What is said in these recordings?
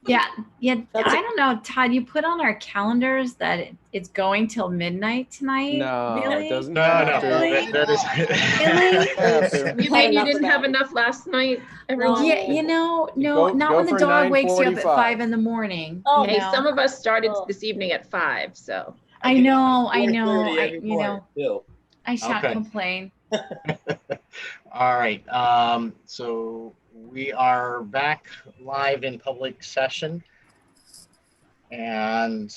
Yeah. That's I don't know, Todd. You put on our calendars that it's going till midnight tonight. No, Really? it doesn't No, have to. Really? that is. Really? Have to. We You had mean you enough didn't of have that. enough last night, No. everyone? Yeah, no, Go- not go when the for dog wakes you up at 9:45. 5 in the morning. Oh, you Hey, know? some of us started Oh. this evening at 5, so. I get know, up I at know, 4:30 every morning, too. I shan't Okay. complain. All right. So we are back live in public session. And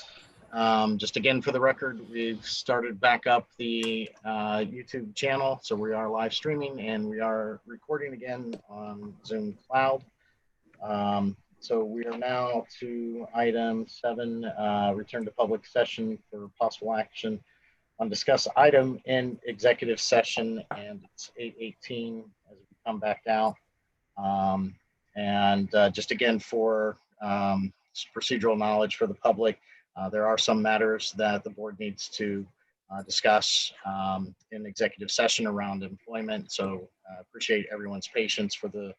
just again, for the record, we've started back up the YouTube channel. So we are live streaming and we are recording again on Zoom Cloud. So we are now to item 7, return to public session for possible action on discuss item in executive session, and it's 8:18 as we come back out. Just again for procedural knowledge for the public, there are some matters that the board needs to discuss in executive session around employment. So appreciate everyone's patience for the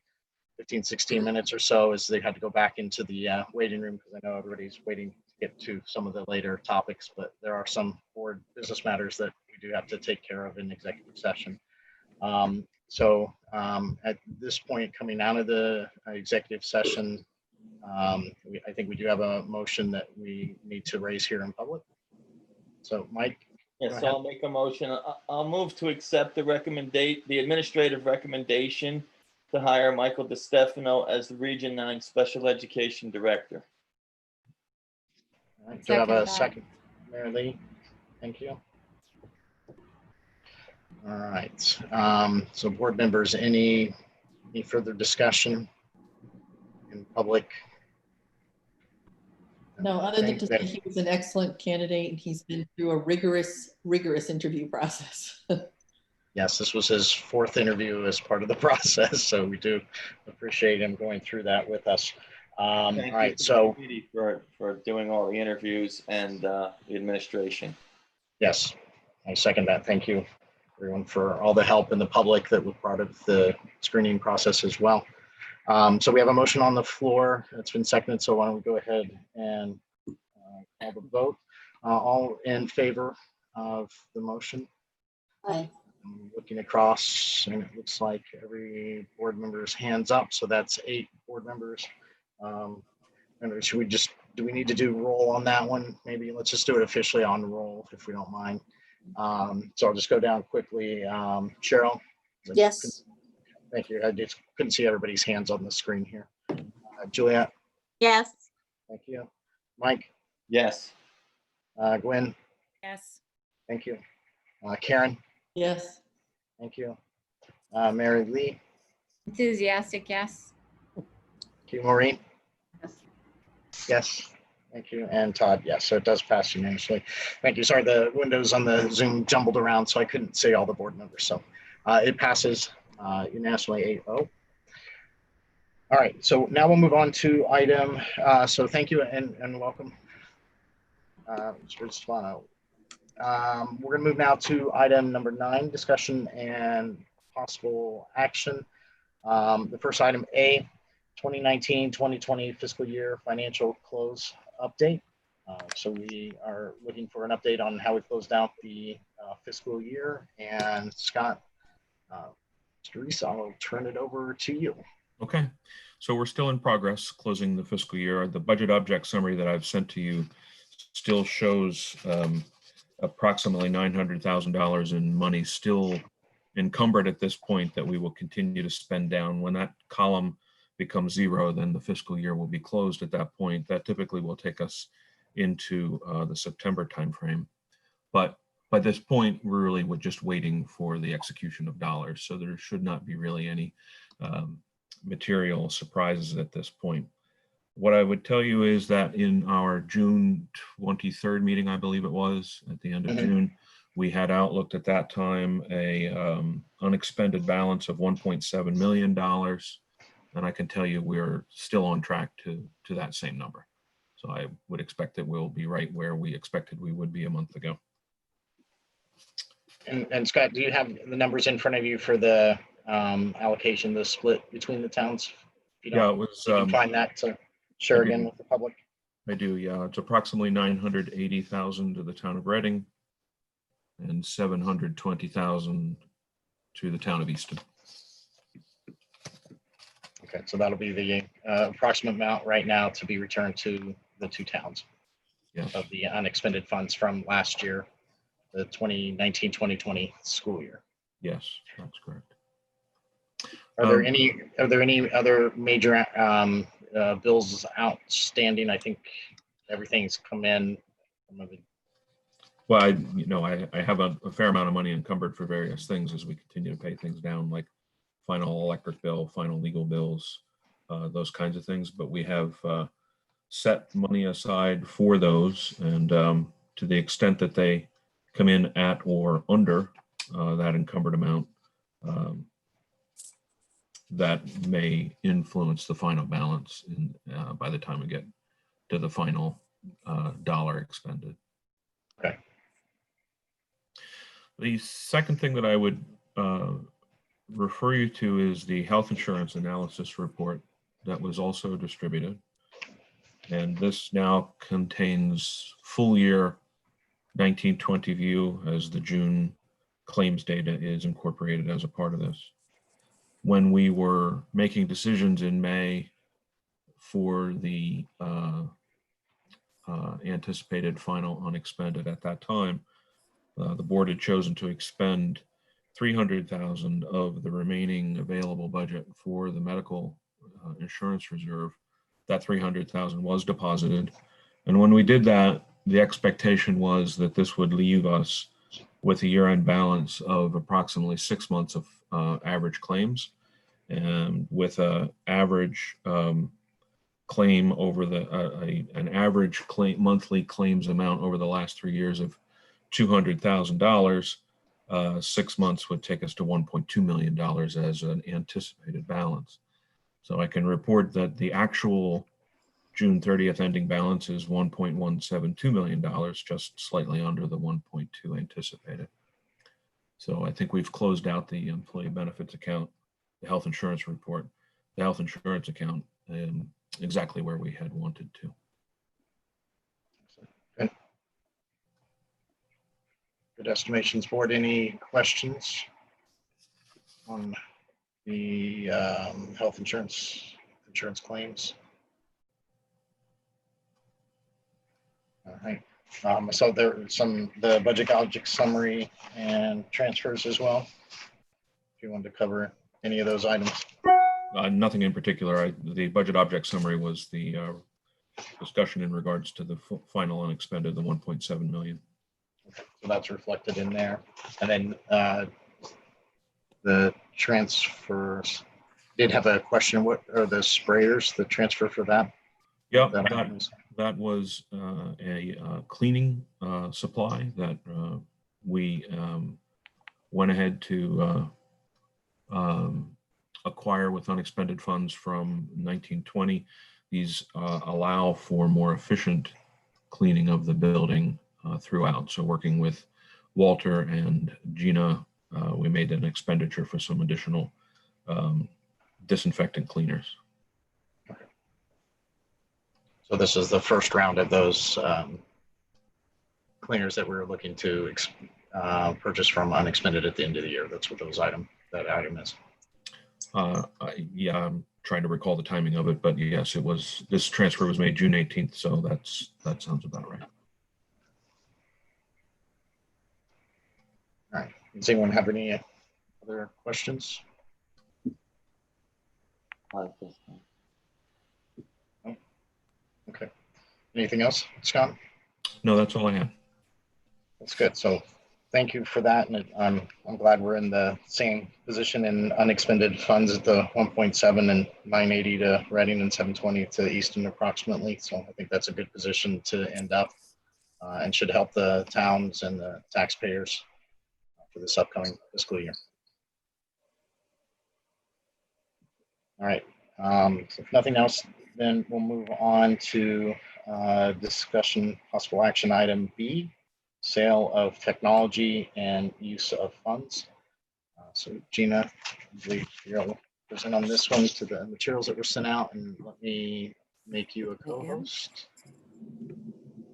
15-16 minutes or so as they had to go back into the waiting room, because I know everybody's waiting to get to some of the later topics, but there are some board business matters that we do have to take care of in executive session. At this point, coming out of the executive session, I think we do have a motion that we need to raise here in public. So Mike? Yes, so I'll make a motion. I'll move to accept the administrative recommendation to hire Michael DeStefano as the Region 9 Special Education Director. All right, do you have a second, Mary Lee? Thank you. All right, so board members, any further discussion in public? No, other than to say he was an excellent candidate and he's been through a rigorous interview process. Yes, this was his 4th interview as part of the process, so we do appreciate him going through that with us. All right, so for doing all the interviews and the administration. Yes, I second that. Thank you, everyone, for all the help in the public that was part of the screening process as well. So we have a motion on the floor. It's been seconded, so why don't we go ahead and call the vote. All in favor of the motion? Aye. I'm looking across, and it looks like every board member's hands up, so that's 8 board members. And should we do we need to do roll on that one? Maybe let's just do it officially on roll if we don't mind. So I'll just go down quickly. Cheryl? Yes. Thank you. I just couldn't see everybody's hands on the screen here. Juliet? Yes. Thank you. Mike? Yes. Gwen? Yes. Thank you. Karen? Yes. Thank you. Mary Lee? Enthusiastic, yes. Thank you. Maureen? Yes. Yes. Thank you. And Todd, yes. So it does pass unanimously. Thank you. Sorry, the windows on the Zoom jumbled around, so I couldn't see all the board members. So it passes unanimously 8-0. All right. So now we'll move on to item. So thank you and welcome, Mr. Stefano. We're going to move now to item number 9, discussion and possible action. The first item, A, 2019-2020 fiscal year financial close update. So we are looking for an update on how we closed out the fiscal year. And Scott, Teresa, I'll turn it over to you. Okay, so we're still in progress closing the fiscal year. The budget object summary that I've sent to you still shows approximately $900,000 in money still encumbered at this point that we will continue to spend down. When that column becomes 0, then the fiscal year will be closed at that point. That typically will take us into the September timeframe. But by this point, we're really just waiting for the execution of dollars. So there should not be really any material surprises at this point. What I would tell you is that in our June 23rd meeting, I believe it was, at the end of June, we had outlooked at that time a unexpended balance of $1.7 million. And I can tell you we're still on track to that same number. So I would expect that we'll be right where we expected we would be a month ago. And Scott, do you have the numbers in front of you for the allocation, the split between the towns? Yeah, it was. You can find that to share again with the public? I do, yeah. It's approximately 980,000 to the town of Reading and 720,000 to the town of Easton. Okay, so that'll be the approximate amount right now to be returned to the two towns Yes, of the unexpended funds from last year, the 2019-2020 school year. yes, that's correct. Are there any other major bills outstanding? I think everything's come in. Well, I have a fair amount of money encumbered for various things as we continue to pay things down, like final electric bill, final legal bills, those kinds of things. But we have set money aside for those, and to the extent that they come in at or under that encumbered amount, that may influence the final balance by the time we get to the final dollar expended. Okay. The second thing that I would refer you to is the health insurance analysis report that was also distributed. And this now contains full year 1920 view as the June claims data is incorporated as a part of this. When we were making decisions in May for the anticipated final unexpended at that time, the board had chosen to expend 300,000 of the remaining available budget for the medical insurance reserve. That 300,000 was deposited. And when we did that, the expectation was that this would leave us with a year-end balance of approximately 6 months of average claims, and with an average claim over an average monthly claims amount over the last 3 years of $200,000. 6 months would take us to $1.2 million as an anticipated balance. So I can report that the actual June 30th ending balance is $1.172 million, just slightly under the 1.2 anticipated. So I think we've closed out the employee benefits account, the health insurance report, the health insurance account, exactly where we had wanted to. Good estimations board. Any questions on the health insurance claims? All right. So there are the budget object summary and transfers as well. If you wanted to cover any of those items. Nothing in particular. The budget object summary was the discussion in regards to the final unexpended, the 1.7 million. Okay, so that's reflected in there. And then the transfers, did have a question. What are the sprayers, the transfer for that? Yeah, that was a cleaning supply that we went ahead to acquire with unexpended funds from 1920. These allow for more efficient cleaning of the building throughout. So working with Walter and Gina, we made an expenditure for some additional disinfectant cleaners. Okay. So this is the first round of those cleaners that we were looking to purchase from unexpended at the end of the year. That's what that item is. Yeah, I'm trying to recall the timing of it, but yes, it was. This transfer was made June 18th, so that sounds about right. All right. Does anyone have any other questions? No? Okay. Anything else, Scott? No, that's all I have. That's good. So thank you for that. And I'm glad we're in the same position in unexpended funds at the 1.7 and 980 to Reading and 720 to Easton approximately. So I think that's a good position to end up and should help the towns and the taxpayers for this upcoming fiscal year. All right. If nothing else, then we'll move on to discussion possible action item B, sale of technology and use of funds. So Gina, I believe you'll present on this one to the materials that were sent out, and let me make you a co-host.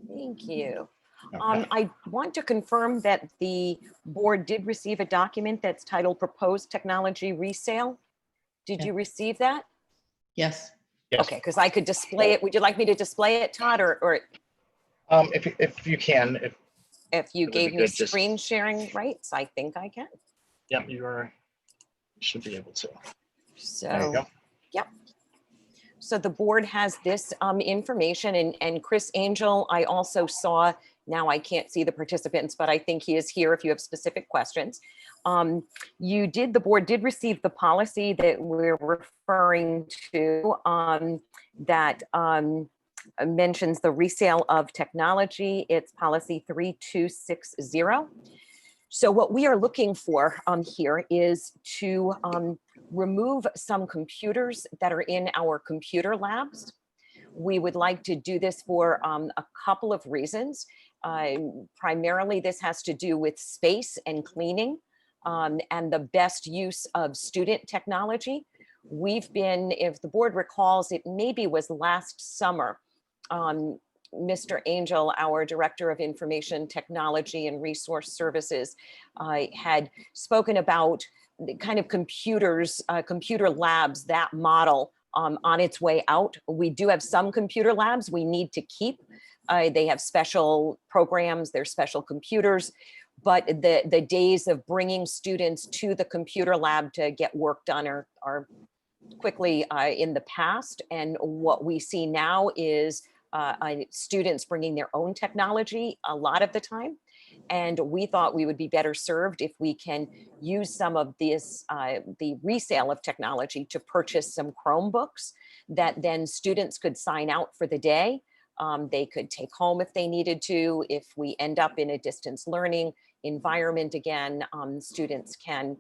Thank you. Okay. I want to confirm that the board did receive a document that's titled Proposed Technology Resale. Did Yeah. you receive that? Yes. Yes. Okay, because I could display it. Would you like me to display it, Todd, or If you can, if you It would be gave me good just- screen sharing rights? I think I can. yeah, you should be able to. There you So, go. so the board has this information, and Chris Angel, I also saw, now I can't see the participants, but I think he is here if you have specific questions. The board did receive the policy that we're referring to that mentions the resale of technology. It's policy 3260. So what we are looking for here is to remove some computers that are in our computer labs. We would like to do this for a couple of reasons. Primarily, this has to do with space and cleaning and the best use of student technology. We've been, if the board recalls, it maybe was last summer, Mr. Angel, our Director of Information Technology and Resource Services, had spoken about the kind of computers, computer labs, that model on its way out. We do have some computer labs we need to keep. They have special programs, they're special computers, but the days of bringing students to the computer lab to get work done are quickly in the past. And what we see now is students bringing their own technology a lot of the time. And we thought we would be better served if we can use some of this, the resale of technology, to purchase some Chromebooks that then students could sign out for the day. They could take home if they needed to. If we end up in a distance learning environment again, students can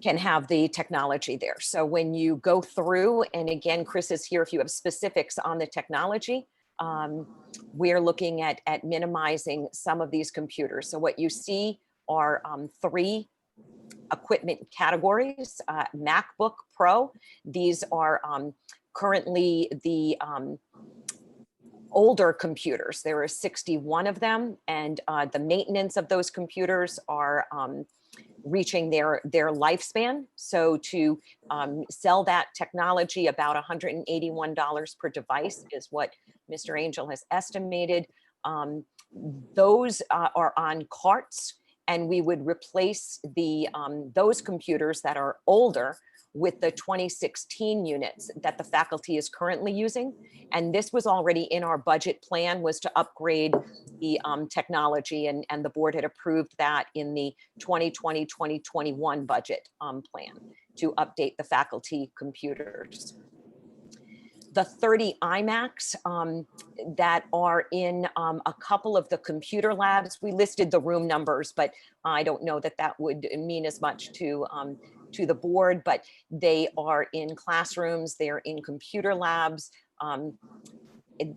have the technology there. So when you go through, and again, Chris is here if you have specifics on the technology, we're looking at minimizing some of these computers. So what you see are 3 equipment categories. MacBook Pro, these are currently the older computers. There are 61 of them, and the maintenance of those computers are reaching their lifespan. So to sell that technology, about $181 per device is what Mr. Angel has estimated. Those are on carts, and we would replace those computers that are older with the 2016 units that the faculty is currently using. And this was already in our budget plan, was to upgrade the technology, and the board had approved that in the 2020-2021 budget plan to update the faculty computers. The 30 iMacs that are in a couple of the computer labs, we listed the room numbers, but I don't know that that would mean as much to the board, but they are in classrooms, they're in computer labs.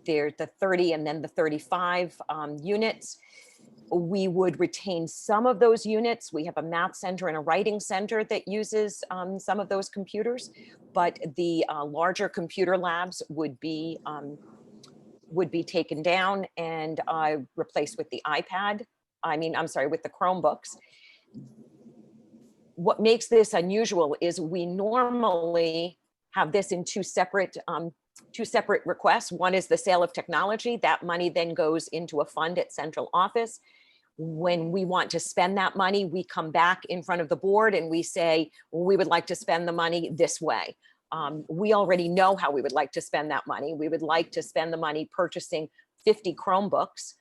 They're the 30 and then the 35 units. We would retain some of those units. We have a math center and a writing center that uses some of those computers, but the larger computer labs would be taken down and replaced with the iPad. With the Chromebooks. What makes this unusual is we normally have this in two separate requests. One is the sale of technology. That money then goes into a fund at central office. When we want to spend that money, we come back in front of the board and we say, well, we would like to spend the money this way. We already know how we would like to spend that money. We would like to spend the money purchasing 50 Chromebooks,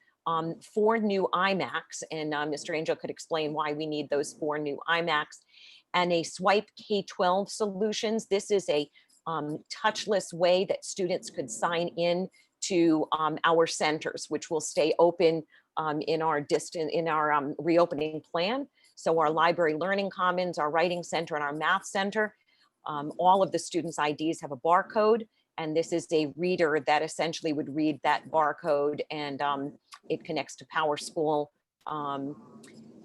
4 new iMacs, and Mr. Angel could explain why we need those 4 new iMacs, and a Swipe K-12 solutions. This is a touchless way that students could sign in to our centers, which will stay open in our reopening plan. So our library learning commons, our writing center, and our math center, all of the students' IDs have a barcode, and this is a reader that essentially would read that barcode, and it connects to PowerSchool.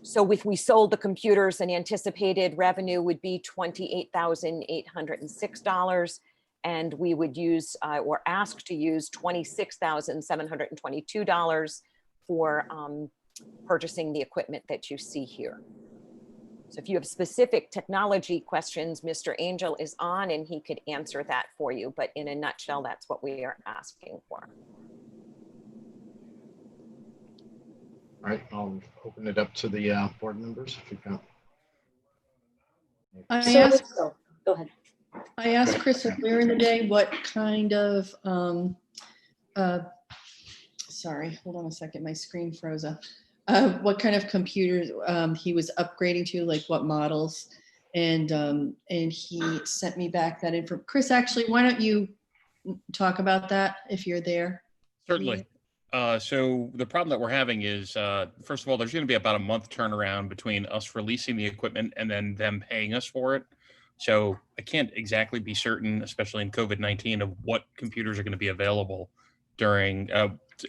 So if we sold the computers, an anticipated revenue would be $28,806. and we would use or ask to use $26,722 for purchasing the equipment that you see here. So if you have specific technology questions, Mr. Angel is on and he could answer that for you. But in a nutshell, that's what we are asking for. All right, I'll open it up to the board members if you've got. Go ahead. I asked Chris earlier in the day what kind of, sorry, hold on a second, my screen froze up. What kind of computers he was upgrading to, like what models, and he sent me back that info. Chris, actually, why don't you talk about that if you're there? Certainly. So the problem that we're having is, first of all, there's going to be about a month turnaround between us releasing the equipment and then them paying us for it. So I can't exactly be certain, especially in COVID-19, of what computers are going to be available during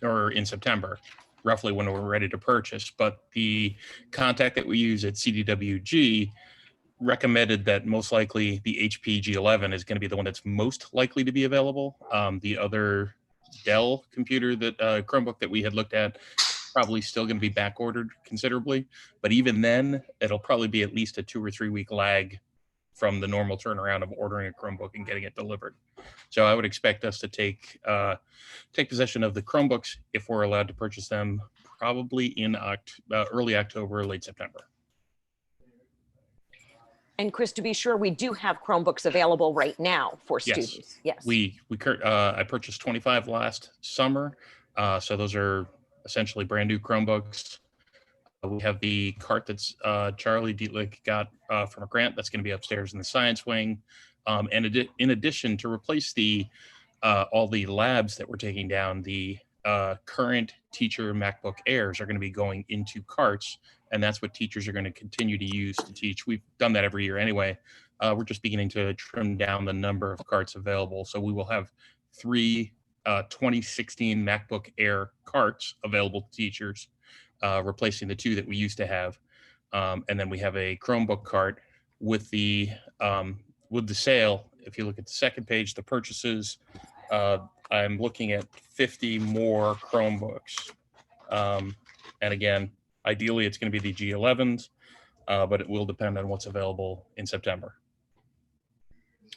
or in September, roughly when we're ready to purchase. But the contact that we use at CDWG recommended that most likely the HP G11 is going to be the one that's most likely to be available. The other Dell computer that Chromebook that we had looked at probably still going to be back ordered considerably, but even then it'll probably be at least a 2 or 3 week lag from the normal turnaround of ordering a Chromebook and getting it delivered. So I would expect us to take possession of the Chromebooks, if we're allowed to purchase them, probably in early October, late September. And Chris, to be sure, we do have Chromebooks available right now for Yes. students. Yes. I purchased 25 last summer. So those are essentially brand new Chromebooks. We have the cart that's Charlie Dietlich got from a grant that's going to be upstairs in the science wing. And in addition, to replace all the labs that we're taking down, the current teacher MacBook Airs are going to be going into carts, and that's what teachers are going to continue to use to teach. We've done that every year anyway. We're just beginning to trim down the number of carts available. So we will have 3 2016 MacBook Air carts available to teachers, replacing the 2 that we used to have. And then we have a Chromebook cart with the sale. If you look at the second page, the purchases, I'm looking at 50 more Chromebooks. And again, ideally it's going to be the G11s, but it will depend on what's available in September.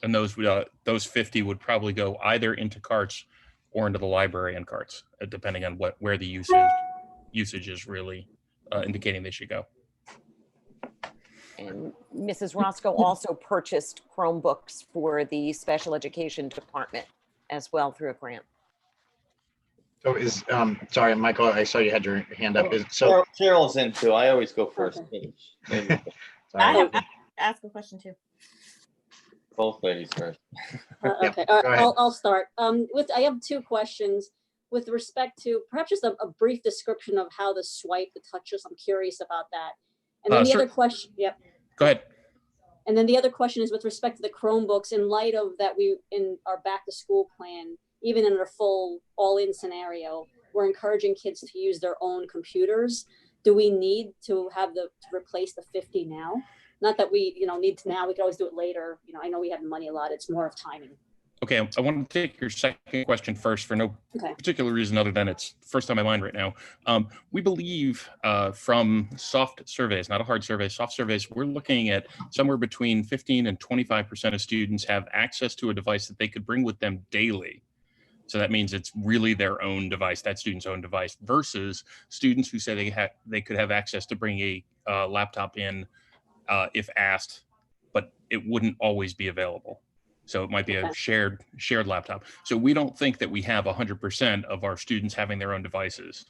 And those 50 would probably go either into carts or into the library and carts, depending on where the usage is really indicating they should go. And Mrs. Roscoe also purchased Chromebooks for the special education department as well through a grant. So sorry, Michael, I saw you had your hand up. So Carol's in too. I always go first. Okay. Maybe sorry. I ask a question too. both ladies first. Okay, go ahead. I'll start. I have 2 questions with respect to perhaps just a brief description of how the swipe, the touches. I'm curious about that. And then the other question, yep. Go ahead. And then the other question is with respect to the Chromebooks, in light of that in our back to school plan, even in our full all-in scenario, we're encouraging kids to use their own computers. Do we need to have to replace the 50 now? Not that we, need to now, we can always do it later. I know we have the money a lot. It's more of timing. Okay, I want to take your second question first for no particular reason other than it's first on my mind right now. We believe from soft surveys, not a hard survey, soft surveys, we're looking at somewhere between 15 and 25% of students have access to a device that they could bring with them daily. So that means it's really their own device, that student's own device, versus students who say they could have access to bring a laptop in if asked, but it wouldn't always be available. So it might be a shared laptop. So we don't think that we have 100% of our students having their own devices.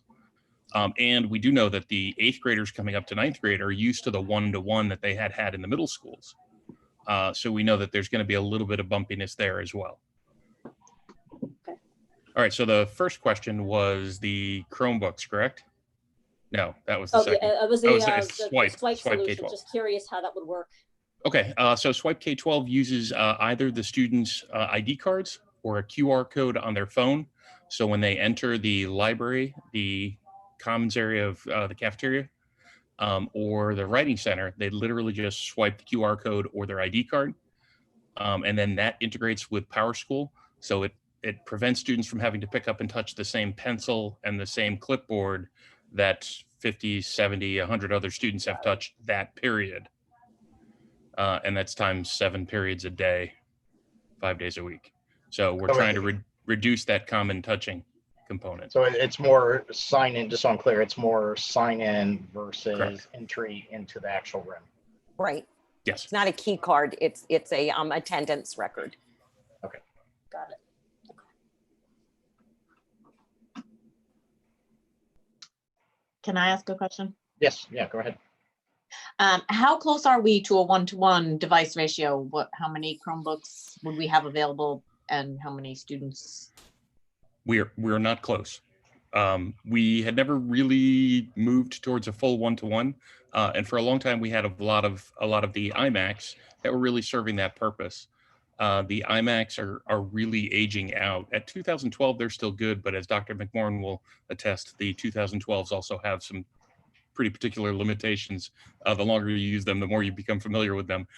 And we do know that the 8th graders coming up to 9th grade are used to the one-to-one that they had in the middle schools. So we know that there's going to be a little bit of bumpiness there as well. Okay. All right, so the first question was the Chromebooks, correct? No, that was the second. Yeah, it was the Swipe solution. K-12. Just curious how that would work. Okay, so Swipe K-12 uses either the students' ID cards or a QR code on their phone. So when they enter the library, the commons area of the cafeteria, or the writing center, they literally just swipe the QR code or their ID card. And then that integrates with PowerSchool. So it prevents students from having to pick up and touch the same pencil and the same clipboard that 50, 70, 100 other students have touched that period. And that's times 7 periods a day, 5 days a week. So we're trying to reduce that common touching component. So it's more sign in, just so I'm clear, it's more sign in versus Correct. entry into the actual room. Right. Yes. It's not a key card. It's a attendance record. Got it. Can I ask a question? Yes, yeah, go ahead. How close are we to a one-to-one device ratio? How many Chromebooks would we have available and how many students? We're not close. We had never really moved towards a full one-to-one. And for a long time, we had a lot of the iMacs that were really serving that purpose. The iMacs are really aging out. At 2012, they're still good, but as Dr. McMorrin will attest, the 2012s also have some pretty particular limitations. The longer you use them, the more you become familiar with them.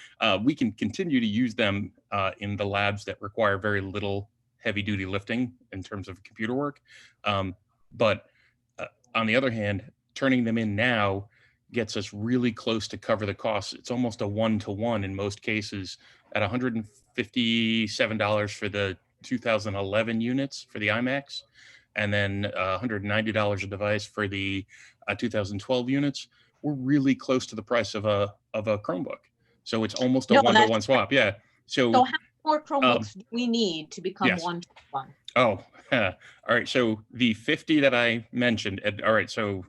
We can continue to use them in the labs that require very little heavy-duty lifting in terms of computer work. But on the other hand, turning them in now gets us really close to cover the costs. It's almost a one-to-one in most cases at $157 for the 2011 units for the iMacs, and then $190 a device for the 2012 units. We're really close to the price of a Chromebook. So it's almost a No, one-to-one swap. Yeah. So how many more Chromebooks do we need to become yes. one-to-one? Oh, all right. So the 50 that I mentioned, all right. So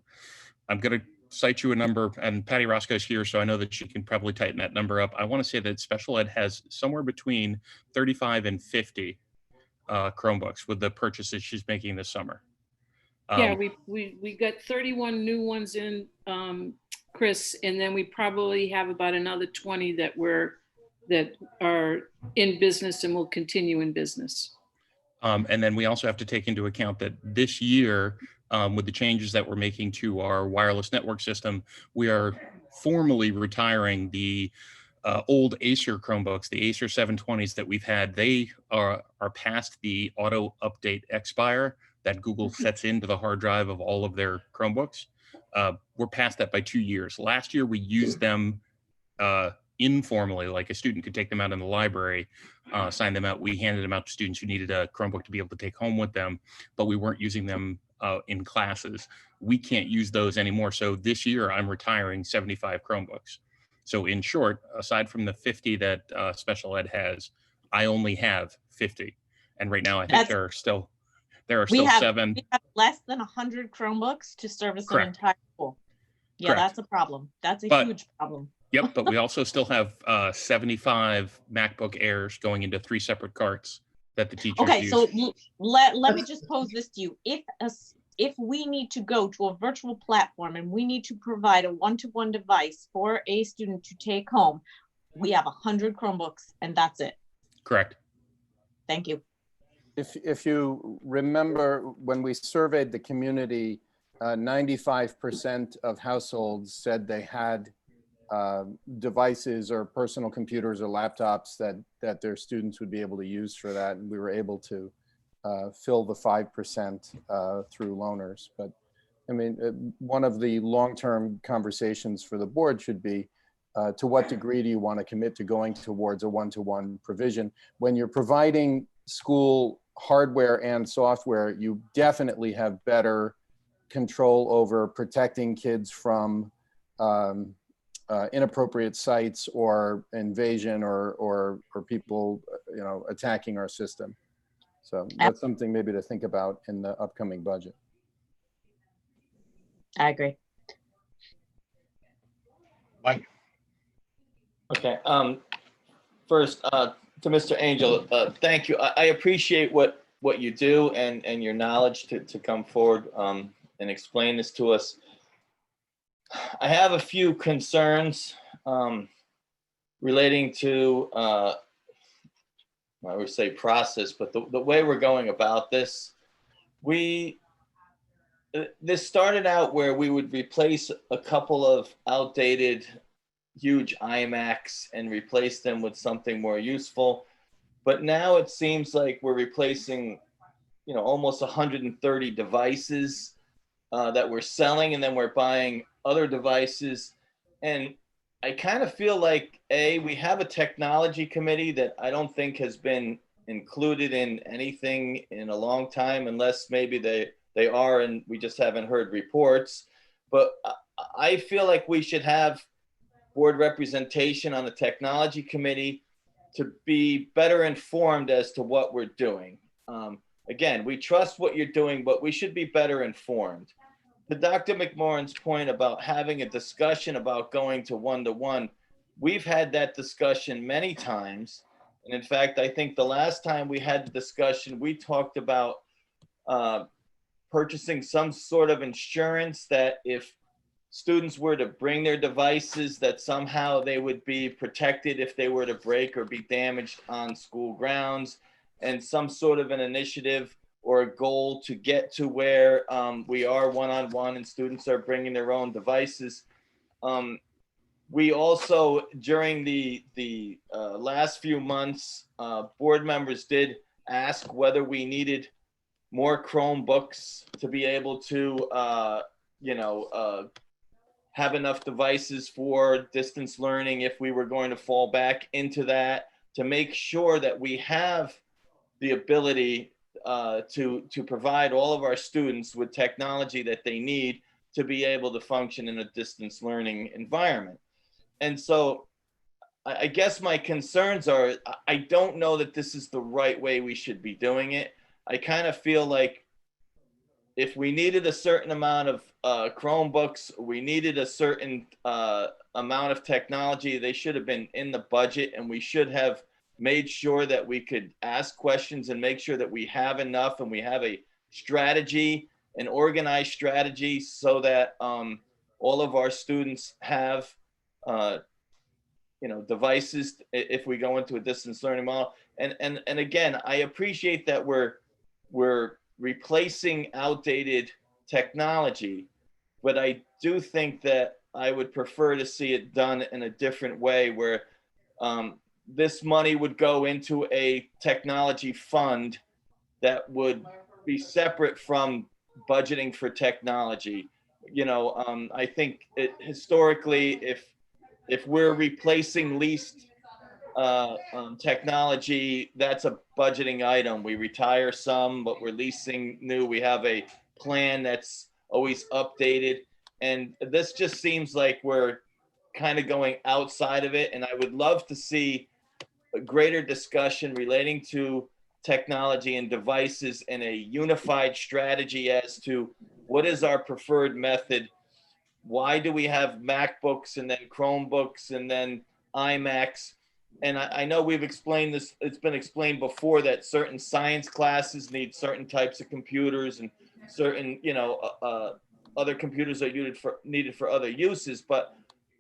I'm going to cite you a number, and Patty Roscoe's here, so I know that she can probably tighten that number up. I want to say that special ed has somewhere between 35 and 50 Chromebooks with the purchases she's making this summer. Yeah, we got 31 new ones in, Chris, and then we probably have about another 20 that are in business and will continue in business. And then we also have to take into account that this year, with the changes that we're making to our wireless network system, we are formally retiring the old Acer Chromebooks, the Acer 720s that we've had. They are past the auto update expire that Google sets into the hard drive of all of their Chromebooks. We're past that by 2 years. Last year, we used them informally, like a student could take them out in the library, sign them out. We handed them out to students who needed a Chromebook to be able to take home with them, but we weren't using them in classes. We can't use those anymore. So this year I'm retiring 75 Chromebooks. So in short, aside from the 50 that special ed has, I only have 50. And right now I think there are still 7. We have less than 100 Chromebooks to service Correct. an entire school. Yeah, Correct. that's a problem. That's a huge problem. Yep, but we also still have 75 MacBook Airs going into 3 separate carts that the teachers Okay, use. so let me just pose this to you. If we need to go to a virtual platform and we need to provide a one-to-one device for a student to take home, we have 100 Chromebooks and that's it. Correct. Thank you. If you remember, when we surveyed the community, 95% of households said they had devices or personal computers or laptops that their students would be able to use for that. And we were able to fill the 5% through loaners. But I mean, one of the long-term conversations for the board should be, to what degree do you want to commit to going towards a one-to-one provision? When you're providing school hardware and software, you definitely have better control over protecting kids from inappropriate sites or invasion or people, attacking our system. So that's something maybe to think about in the upcoming budget. I agree. Mike. Okay. First, to Mr. Angel, thank you. I appreciate what you do and your knowledge to come forward and explain this to us. I have a few concerns relating to, I would say process, but the way we're going about this. This started out where we would replace a couple of outdated huge iMacs and replace them with something more useful. But now it seems like we're replacing, you know, almost 130 devices that we're selling, and then we're buying other devices. And I kind of feel like, we have a technology committee that I don't think has been included in anything in a long time, unless maybe they are and we just haven't heard reports. But I feel like we should have board representation on the technology committee to be better informed as to what we're doing. Again, we trust what you're doing, but we should be better informed. To Dr. McMorrin's point about having a discussion about going to one-to-one, we've had that discussion many times. And in fact, I think the last time we had the discussion, we talked about purchasing some sort of insurance that if students were to bring their devices, that somehow they would be protected if they were to break or be damaged on school grounds, and some sort of an initiative or a goal to get to where we are one-on-one and students are bringing their own devices. We also, during the last few months, board members did ask whether we needed more Chromebooks to be able to, have enough devices for distance learning if we were going to fall back into that, to make sure that we have the ability to provide all of our students with technology that they need to be able to function in a distance learning environment. And so I guess my concerns are, I don't know that this is the right way we should be doing it. I kind of feel like if we needed a certain amount of Chromebooks, we needed a certain amount of technology, they should have been in the budget, and we should have made sure that we could ask questions and make sure that we have enough and we have a strategy, an organized strategy, so that all of our students have devices if we go into a distance learning model. And again, I appreciate that we're replacing outdated technology, but I do think that I would prefer to see it done in a different way, where this money would go into a technology fund that would be separate from budgeting for technology. I think historically, if we're replacing leased technology, that's a budgeting item. We retire some, but we're leasing new. We have a plan that's always updated. And this just seems like we're kind of going outside of it. And I would love to see a greater discussion relating to technology and devices and a unified strategy as to what is our preferred method. Why do we have MacBooks and then Chromebooks and then iMacs? And I know we've explained this, it's been explained before that certain science classes need certain types of computers, and certain, other computers are needed for other uses. But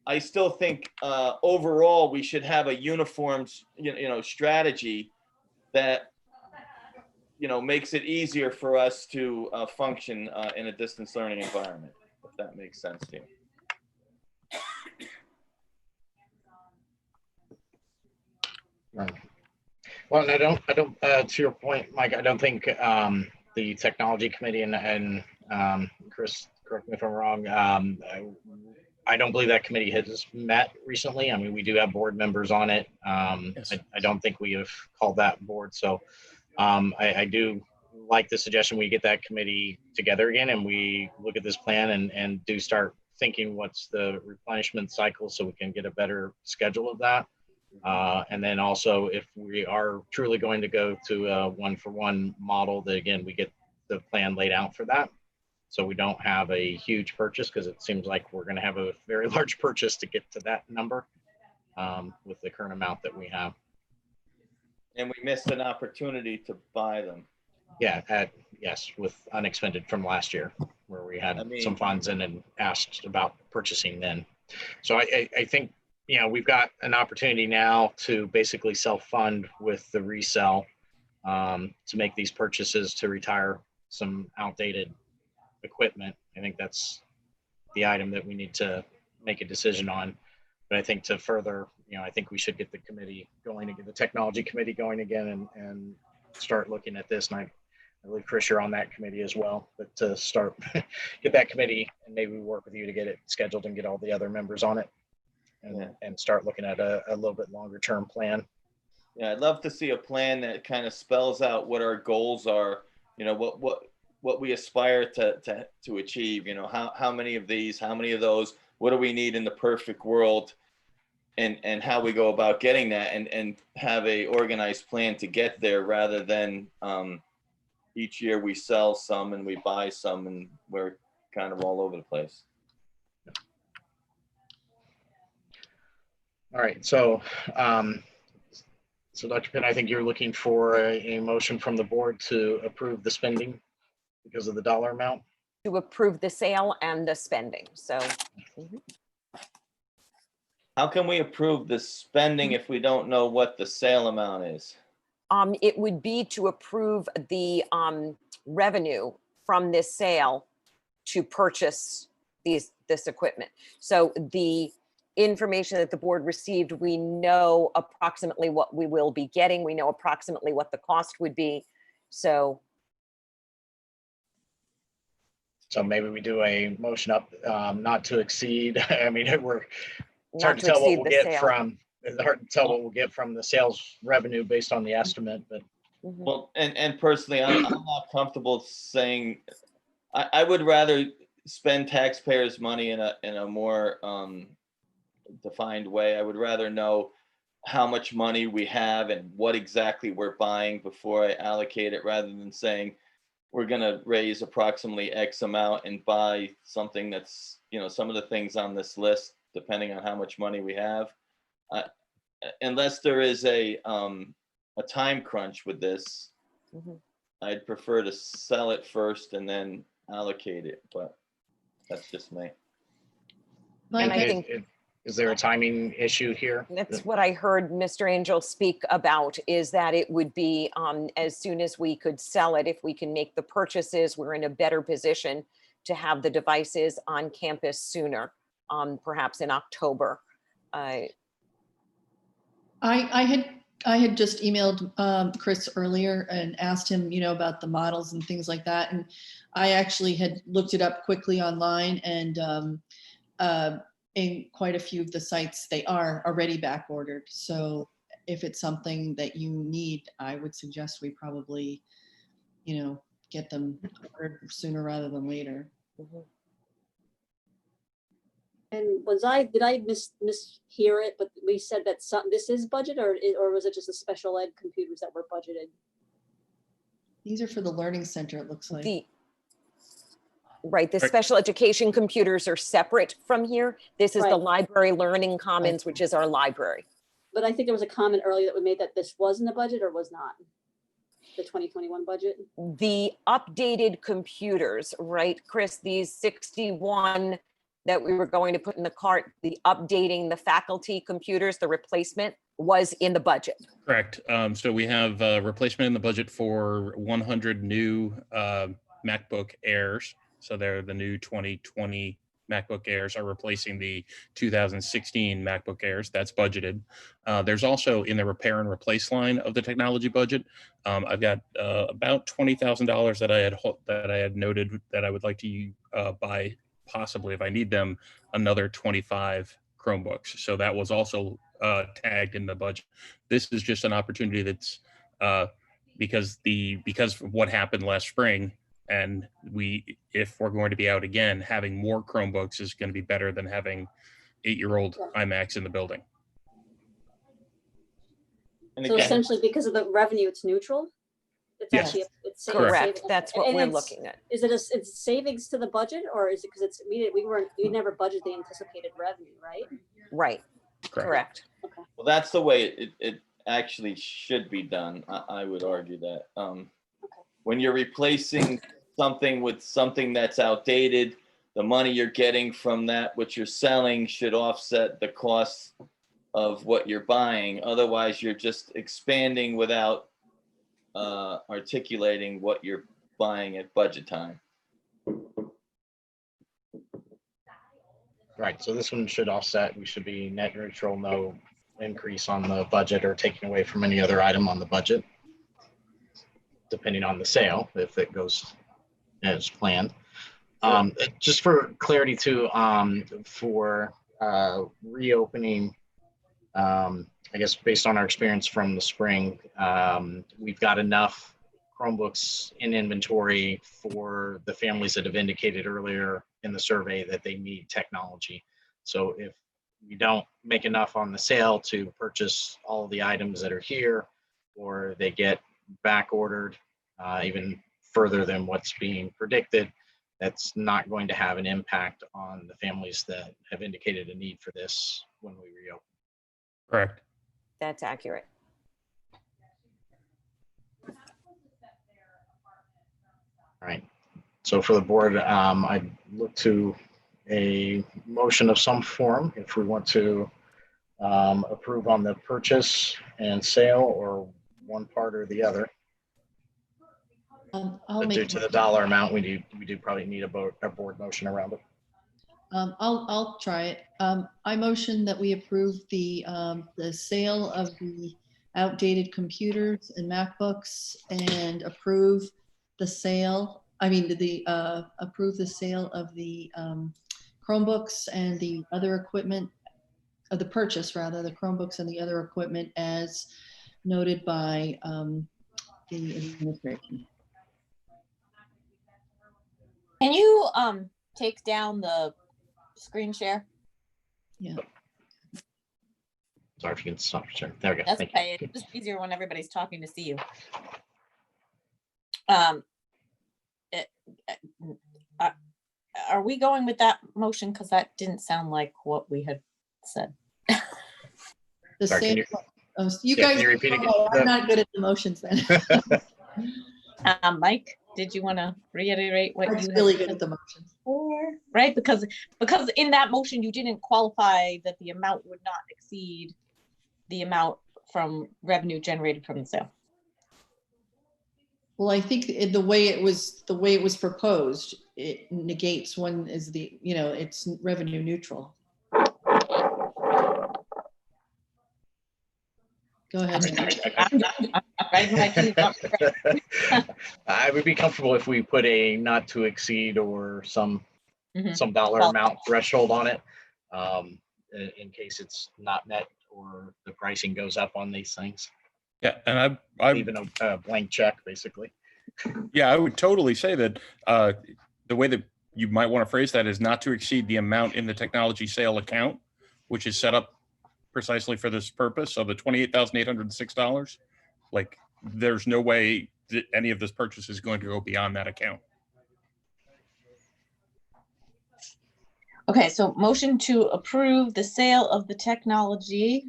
I still think overall we should have a uniform, strategy that, makes it easier for us to function in a distance learning environment, if that makes sense to you. Right. Well, I don't, to your point, Mike, I don't think the technology committee and Chris, correct me if I'm wrong, I don't believe that committee has met recently. I mean, we do have board members on it. Yes. I don't think we have called that board. So I do like the suggestion we get that committee together again and we look at this plan and do start thinking what's the replenishment cycle so we can get a better schedule of that. And then also if we are truly going to go to a one-for-one model, that again, we get the plan laid out for that. So we don't have a huge purchase, because it seems like we're going to have a very large purchase to get to that number with the current amount that we have. And we missed an opportunity to buy them. Yeah, yes, with Unexpended from last year, where we had some funds in and asked about purchasing then. So I think, we've got an opportunity now to basically self-fund with the resell to make these purchases to retire some outdated equipment. I think that's the item that we need to make a decision on. But I think to further, I think we should get the committee going and get the technology committee going again and start looking at this. And I believe, Chris, you're on that committee as well, but to start, get that committee and maybe work with you to get it scheduled and get all the other members on it and start looking at a little bit longer term plan. Yeah, I'd love to see a plan that kind of spells out what our goals are, what we aspire to achieve, how many of these, how many of those, what do we need in the perfect world, and how we go about getting that, and have a organized plan to get there, rather than each year we sell some and we buy some and we're kind of all over the place. All right, so Dr. Penn, I think you're looking for a motion from the board to approve the spending because of the dollar amount. To approve the sale and the spending, so. How can we approve the spending if we don't know what the sale amount is? It would be to approve the revenue from this sale to purchase this equipment. So the information that the board received, we know approximately what we will be getting. We know approximately what the cost would be. So maybe we do a motion up, not to exceed. I mean, it's not hard to to tell what exceed we'll the get sale. from. It's hard to tell what we'll get from the sales revenue based on the estimate, but. Well, and personally, I'm not comfortable saying, I would rather spend taxpayers' money in a more defined way. I would rather know how much money we have and what exactly we're buying before I allocate it, rather than saying we're going to raise approximately X amount and buy something that's, some of the things on this list, depending on how much money we have. Unless there is a time crunch with this, I'd prefer to sell it first and then allocate it, but that's just me. And I think Is there a timing issue here? that's what I heard Mr. Angel speak about, is that it would be as soon as we could sell it, if we can make the purchases, we're in a better position to have the devices on campus sooner, perhaps in October. I had just emailed Chris earlier and asked him, about the models and things like that. And I actually had looked it up quickly online, and in quite a few of the sites, they are already back ordered. So if it's something that you need, I would suggest we probably, get them ordered sooner rather than later. And did I mishear it? But we said that this is budget, or was it just the special ed computers that were budgeted? These are for the Learning Center, it looks like. The special education computers are separate from here. This is the Library Learning Commons, which is our library. But I think there was a comment earlier that we made that this was in the budget or was not. The 2021 budget? The updated computers, right, Chris, these 61 that we were going to put in the cart, the updating the faculty computers, the replacement was in the budget. Correct. So we have a replacement in the budget for 100 new MacBook Airs. So they're the new 2020 MacBook Airs are replacing the 2016 MacBook Airs. That's budgeted. There's also in the repair and replace line of the technology budget, I've got about $20,000 that I had noted that I would like to buy, possibly if I need them, another 25 Chromebooks. So that was also tagged in the budget. This is just an opportunity that's because of what happened last spring. And if we're going to be out again, having more Chromebooks is going to be better than having 8-year-old iMacs in the building. And so again, essentially, because of the revenue, it's neutral. It's Yes. actually it's Correct. saving. That's what And we're it's- looking at. Is it it's savings to the budget, or is it because we never budgeted the anticipated revenue, right? Right. Correct. well, that's the way it actually should be done. I would argue that when you're replacing something with something that's outdated, the money you're getting from that which you're selling should offset the cost of what you're buying. Otherwise, you're just expanding without articulating what you're buying at budget time. Right, so this one should offset. We should be net neutral, no increase on the budget or taking away from any other item on the budget, depending on the sale, if it goes as planned. Just for clarity too, for reopening, I guess based on our experience from the spring, we've got enough Chromebooks in inventory for the families that have indicated earlier in the survey that they need technology. So if we don't make enough on the sale to purchase all of the items that are here, or they get back ordered even further than what's being predicted, that's not going to have an impact on the families that have indicated a need for this when we reopen. Correct. That's accurate. All right. So for the board, I'd look to a motion of some form if we want to approve on the purchase and sale, or one part or the other. I'll But due make, to the dollar amount, we do probably need a board motion around it. I'll try it. I motion that we approve the sale of the outdated computers and MacBooks, and approve the sale, approve the sale of the Chromebooks and the other equipment, of the purchase rather, the Chromebooks and the other equipment as noted by the administration. Can you take down the screen share? Yeah. Sorry if you can stop sharing. There we go. That's Thank okay. you. It's just easier when everybody's talking to see you. Are we going with that motion? Because that didn't sound like what we had said. The Sorry, sale, can you yeah, guys, can you repeat again? I'm not good at the motions then. Mike, did you want to reiterate what I'm you really had good said at the motions. before? Right, because in that motion you didn't qualify that the amount would not exceed the amount from revenue generated from the sale. Well, I think the way it was proposed, it negates one is the, it's revenue neutral. Go ahead. I would be comfortable if we put a not to exceed or some dollar amount threshold on it, in case it's not met or the pricing goes up on these things. Yeah, and I Even a blank check, basically. yeah, I would totally say that the way that you might want to phrase that is not to exceed the amount in the technology sale account, which is set up precisely for this purpose. So the $28,806, like there's no way that any of this purchase is going to go beyond that account. Okay, so motion to approve the sale of the technology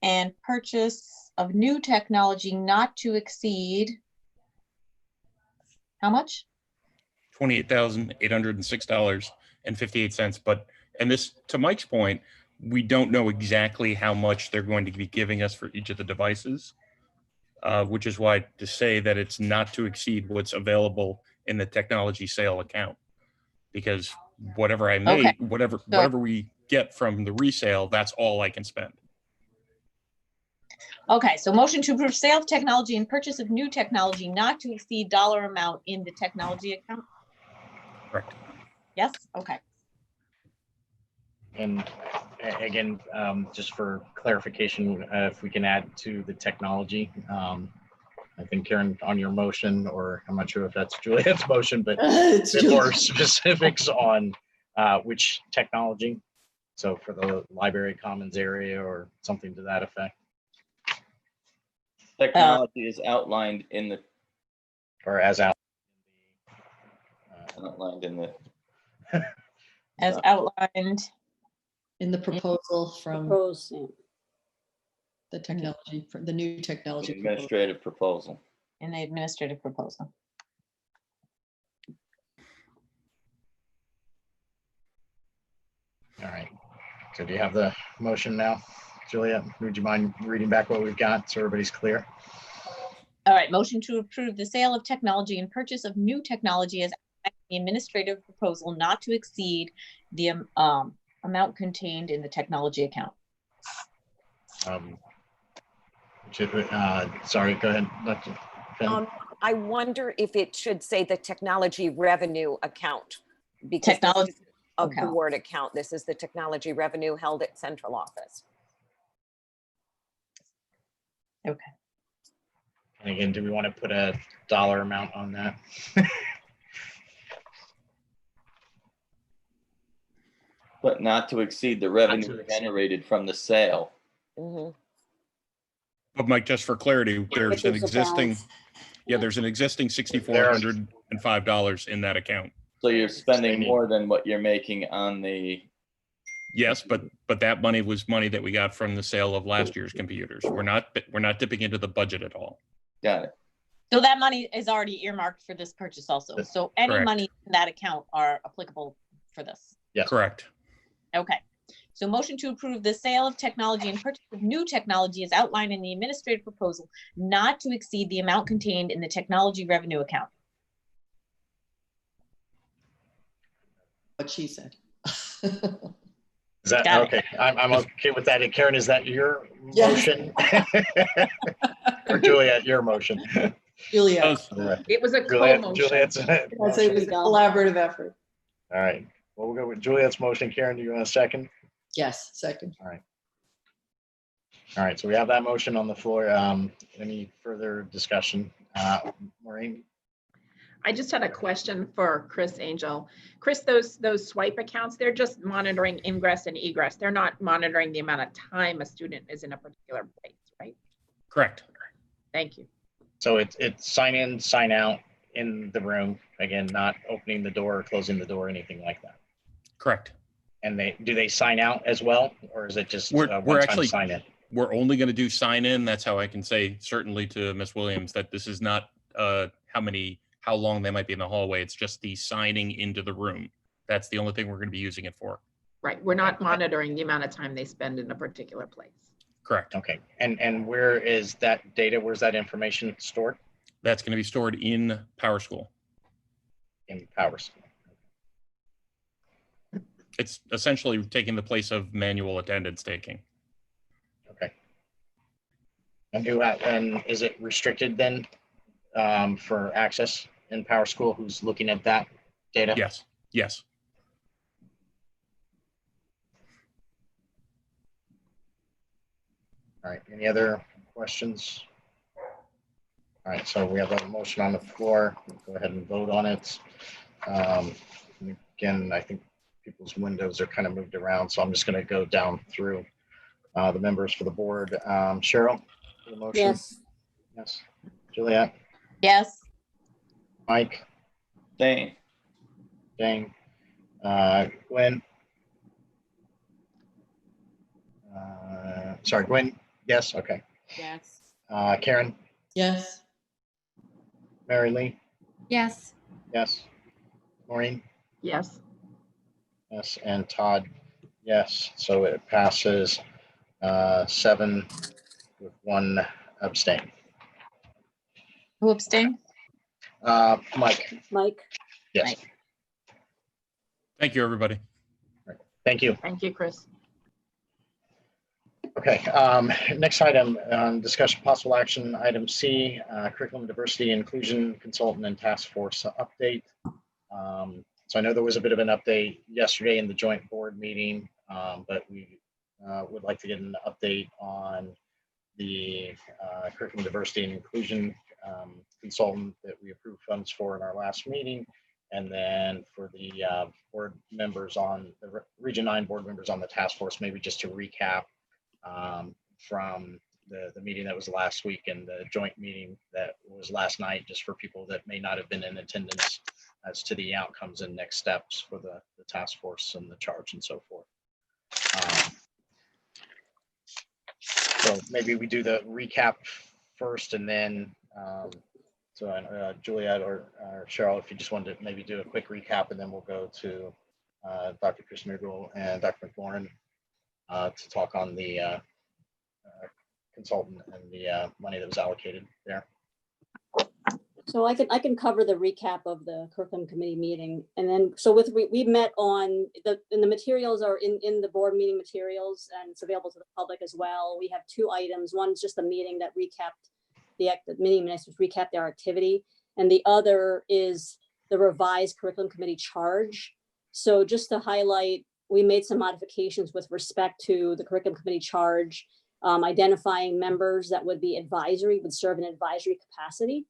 and purchase of new technology not to exceed how much? $28,806.58. But, and this, to Mike's point, we don't know exactly how much they're going to be giving us for each of the devices, which is why to say that it's not to exceed what's available in the technology sale account, because whatever I make, Okay. whatever we get from the resale, that's all I can spend. Okay, so motion to approve sale of technology and purchase of new technology not to exceed dollar amount in the technology account? Correct. Yes, okay. And again, just for clarification, if we can add to the technology, I think Karen, on your motion, or I'm not sure if that's Juliet's motion, but a bit more specifics on which technology. So for the library commons area or something to that effect. Technology is outlined in the, Or as out. outlined in the, As outlined In the proposal from Proposed, yeah. the technology, the new technology. proposal. administrative proposal. in the administrative proposal. All right. So do you have the motion now, Juliet? Would you mind reading back what we've got so everybody's clear? All right, motion to approve the sale of technology and purchase of new technology as the administrative proposal not to exceed the amount contained in the technology account. Sorry, go ahead, Dr. Finn. I wonder if it should say the technology revenue account, because Technology this is a account. board account. This is the technology revenue held at central office. Okay. And again, do we want to put a dollar amount on that? But not to exceed the revenue generated from the sale. Mhm. But Mike, just for clarity, there's an there's a existing, balance. yeah, there's an existing $6,405 in that account. So you're spending more than what you're making on the, Yes, but that money was money that we got from the sale of last year's computers. We're not dipping into the budget at all. got it. So that money is already earmarked for this purchase also. So any Correct. money in that account are applicable for this. Yes. Correct. Okay. So motion to approve the sale of technology and purchase of new technology as outlined in the administrative proposal not to exceed the amount contained in the technology revenue account. What she said. Is that Got it. okay? I'm okay with that. And Karen, is that your Yes. motion? Or Juliet, your motion? Julia, It was a Juliet, co-motion. Juliet's I'd say it motion. was a collaborative effort. All right. Well, we'll go with Juliet's motion. Karen, do you want a second? Yes, second. All right. So we have that motion on the floor. Any further discussion? Maureen? I just had a question for Chris Angel. Chris, those swipe accounts, they're just monitoring ingress and egress. They're not monitoring the amount of time a student is in a particular place, right? Correct. Thank you. So it's sign in, sign out in the room. Again, not opening the door or closing the door, anything like that. Correct. And do they sign out as well? Or is it just We're one-time actually- sign in? We're only going to do sign in. That's how I can say certainly to Ms. Williams that this is not how long they might be in the hallway. It's just the signing into the room. That's the only thing we're going to be using it for. Right. We're not monitoring the amount of time they spend in a particular place. Correct. Okay. And where is that data? Where's that information stored? That's going to be stored in PowerSchool. In PowerSchool. It's essentially taking the place of manual attendance taking. Okay. And is it restricted then for access in PowerSchool? Who's looking at that data? Yes. Yes. All right. Any other questions? All right. So we have a motion on the floor. We'll go ahead and vote on it. Again, I think people's windows are kind of moved around, so I'm just going to go down through the members for the board. Cheryl, for the motion? Yes. Yes. Juliet? Yes. Mike? Dane, Dane? Gwen? Sorry, Gwen? Yes, okay. Yes. Karen? Yes. Mary Lee? Yes. Yes. Maureen? Yes. Yes, and Todd? Yes, so it passes 7 with 1 abstain. Who abstained? Mike? Mike, Yes. Mike. Thank you, everybody. Thank you. Thank you, Chris. Okay, next item, discussion possible action, item C, curriculum diversity inclusion consultant and task force update. So I know there was a bit of an update yesterday in the joint board meeting, but we would like to get an update on the curriculum diversity and inclusion consultant that we approved funds for in our last meeting. And then for the board members on the Region 9 board members on the task force, maybe just to recap from the meeting that was last week and the joint meeting that was last night, just for people that may not have been in attendance as to the outcomes and next steps for the task force and the charge and so forth. So maybe we do the recap first and then, Juliet or Cheryl, if you just wanted to maybe do a quick recap, and then we'll go to Dr. Chris Mugel and Dr. McLaurin to talk on the consultant and the money that was allocated there. So I can cover the recap of the curriculum committee meeting. And then, so we met on and the materials are in the board meeting materials, and it's available to the public as well. We have two items. One's just a meeting that recapped the meeting minutes, which recapped their activity. And the other is the revised curriculum committee charge. So just to highlight, we made some modifications with respect to the curriculum committee charge, identifying members that would serve in advisory capacity.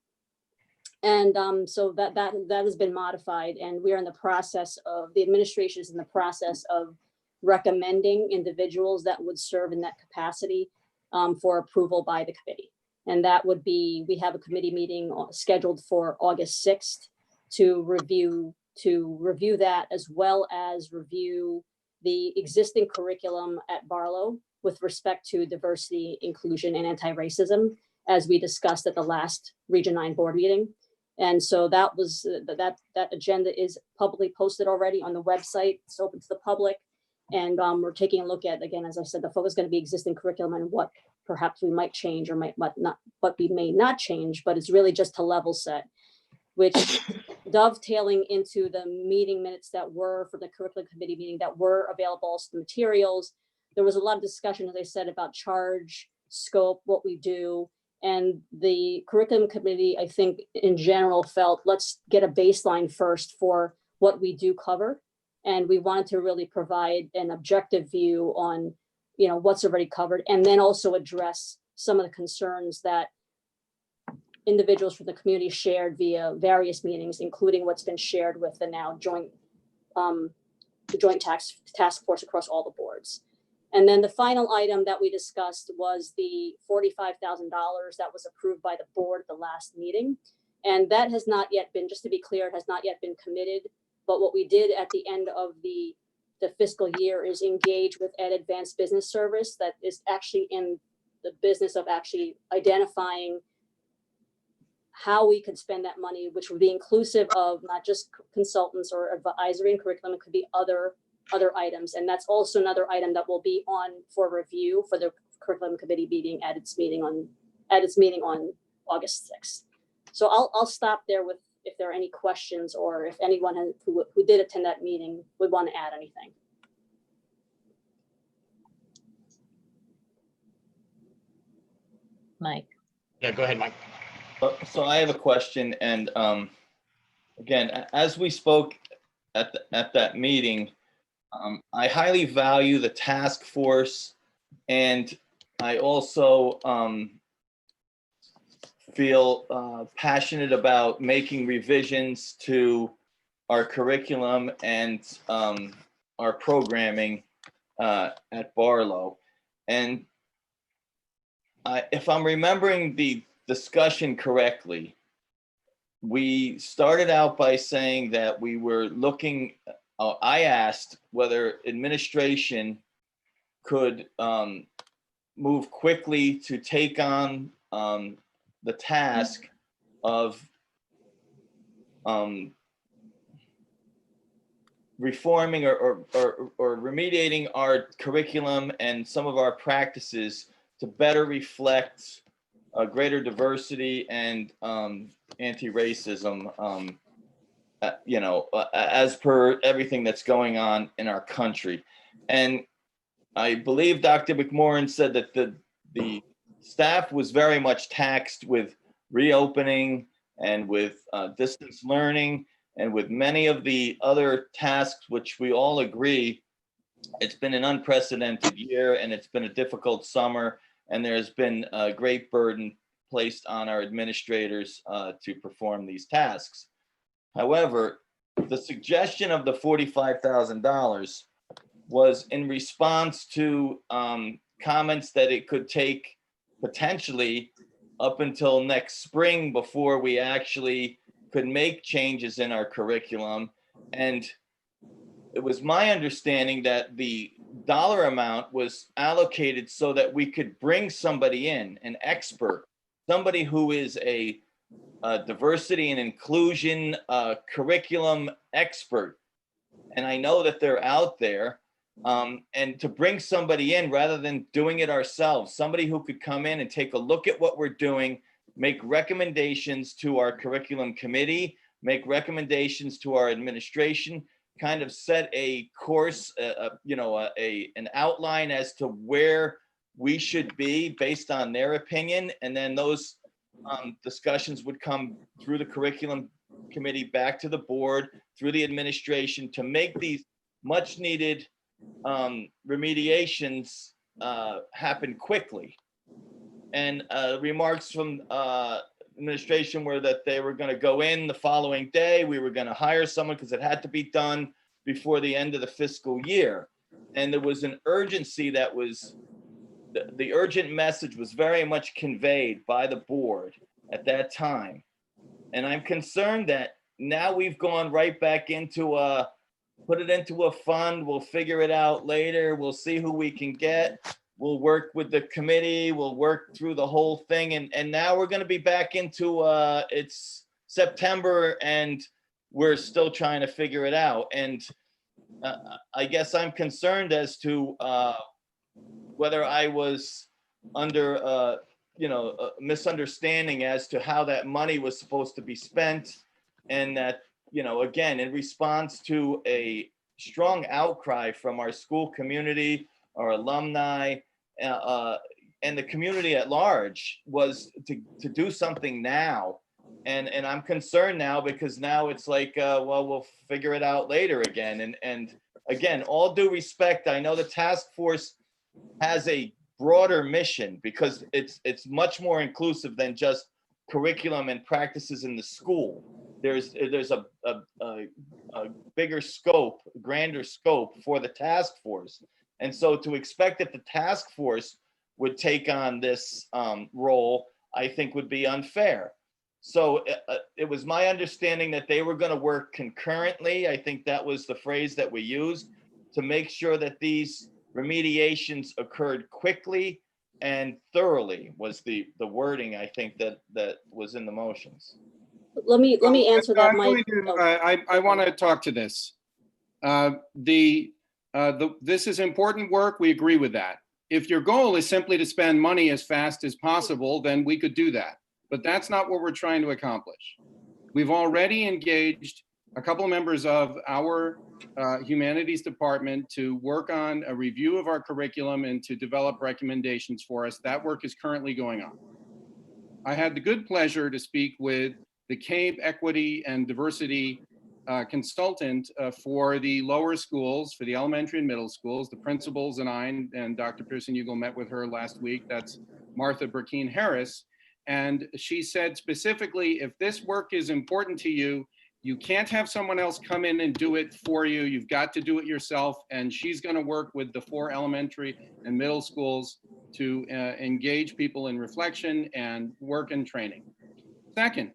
And so that has been modified, and we're in the process of, the administration is in the process of recommending individuals that would serve in that capacity for approval by the committee. And that would be, we have a committee meeting scheduled for August 6th to review that, as well as review the existing curriculum at Barlow with respect to diversity, inclusion, and anti-racism, as we discussed at the last Region 9 board meeting. And so that was that agenda is publicly posted already on the website. It's open to the public. And we're taking a look at, again, as I said, the focus is going to be existing curriculum and what perhaps we might change or might not, what we may not change, but it's really just to level set, which dovetailing into the meeting minutes that were for the curriculum committee meeting that were available, also the materials. There was a lot of discussion, as I said, about charge, scope, what we do. And the curriculum committee, I think in general felt, let's get a baseline first for what we do cover. And we wanted to really provide an objective view on, what's already covered, and then also address some of the concerns that individuals from the community shared via various meetings, including what's been shared with the now joint task force across all the boards. And then the final item that we discussed was the $45,000 that was approved by the board at the last meeting. And that has not yet been, just to be clear, it has not yet been committed. But what we did at the end of the fiscal year is engage with Ed Advanced Business Service that is actually in the business of actually identifying how we could spend that money, which would be inclusive of not just consultants or advisory and curriculum, it could be other items. And that's also another item that will be on for review for the curriculum committee meeting at its meeting on August 6th. So I'll stop there with if there are any questions, or if anyone who did attend that meeting would want to add anything. Mike. Yeah, go ahead, Mike. So I have a question, and again, as we spoke at that meeting, I highly value the task force, and I also feel passionate about making revisions to our curriculum and our programming at Barlow. And if I'm remembering the discussion correctly, we started out by saying that we were looking, I asked whether administration could move quickly to take on the task of reforming or remediating our curriculum and some of our practices to better reflect greater diversity and anti-racism, as per everything that's going on in our country. And I believe Dr. McMorran said that the staff was very much taxed with reopening and with distance learning and with many of the other tasks, which we all agree, it's been an unprecedented year and it's been a difficult summer, and there's been a great burden placed on our administrators to perform these tasks. However, the suggestion of the $45,000 was in response to comments that it could take potentially up until next spring before we actually could make changes in our curriculum. And it was my understanding that the dollar amount was allocated so that we could bring somebody in, an expert, somebody who is a diversity and inclusion curriculum expert. And I know that they're out there. And to bring somebody in rather than doing it ourselves, somebody who could come in and take a look at what we're doing, make recommendations to our curriculum committee, make recommendations to our administration, kind of set a course, an outline as to where we should be based on their opinion. And then those discussions would come through the curriculum committee back to the board, through the administration, to make these much needed remediations happen quickly. And remarks from administration were that they were going to go in the following day. We were going to hire someone because it had to be done before the end of the fiscal year. And there was an urgency that was, the urgent message was very much conveyed by the board at that time. And I'm concerned that now we've gone right back into put it into a fund. We'll figure it out later. We'll see who we can get. We'll work with the committee. We'll work through the whole thing. And now we're going to be back into it's September and we're still trying to figure it out. And I guess I'm concerned as to whether I was under a misunderstanding as to how that money was supposed to be spent. And that, again, in response to a strong outcry from our school community, our alumni, and the community at large, was to do something now. And I'm concerned now because now it's like, well, we'll figure it out later again. And again, all due respect, I know the task force has a broader mission because it's much more inclusive than just curriculum and practices in the school. There's a bigger scope, grander scope for the task force. And so to expect that the task force would take on this role, I think would be unfair. So it was my understanding that they were going to work concurrently. I think that was the phrase that we used, to make sure that these remediations occurred quickly and thoroughly, was the wording I think that was in the motions. Let me answer that, Mike. I want to talk to this. This is important work. We agree with that. If your goal is simply to spend money as fast as possible, then we could do that. But that's not what we're trying to accomplish. We've already engaged a couple of members of our humanities department to work on a review of our curriculum and to develop recommendations for us. That work is currently going on. I had the good pleasure to speak with the CABE Equity and Diversity consultant for the lower schools, for the elementary and middle schools. The principals and I and Dr. Pearson-Ugal met with her last week. That's Martha Burkeen-Harris. And she said specifically, if this work is important to you, you can't have someone else come in and do it for you. You've got to do it yourself. And she's going to work with the 4 elementary and middle schools to engage people in reflection and work and training. Second,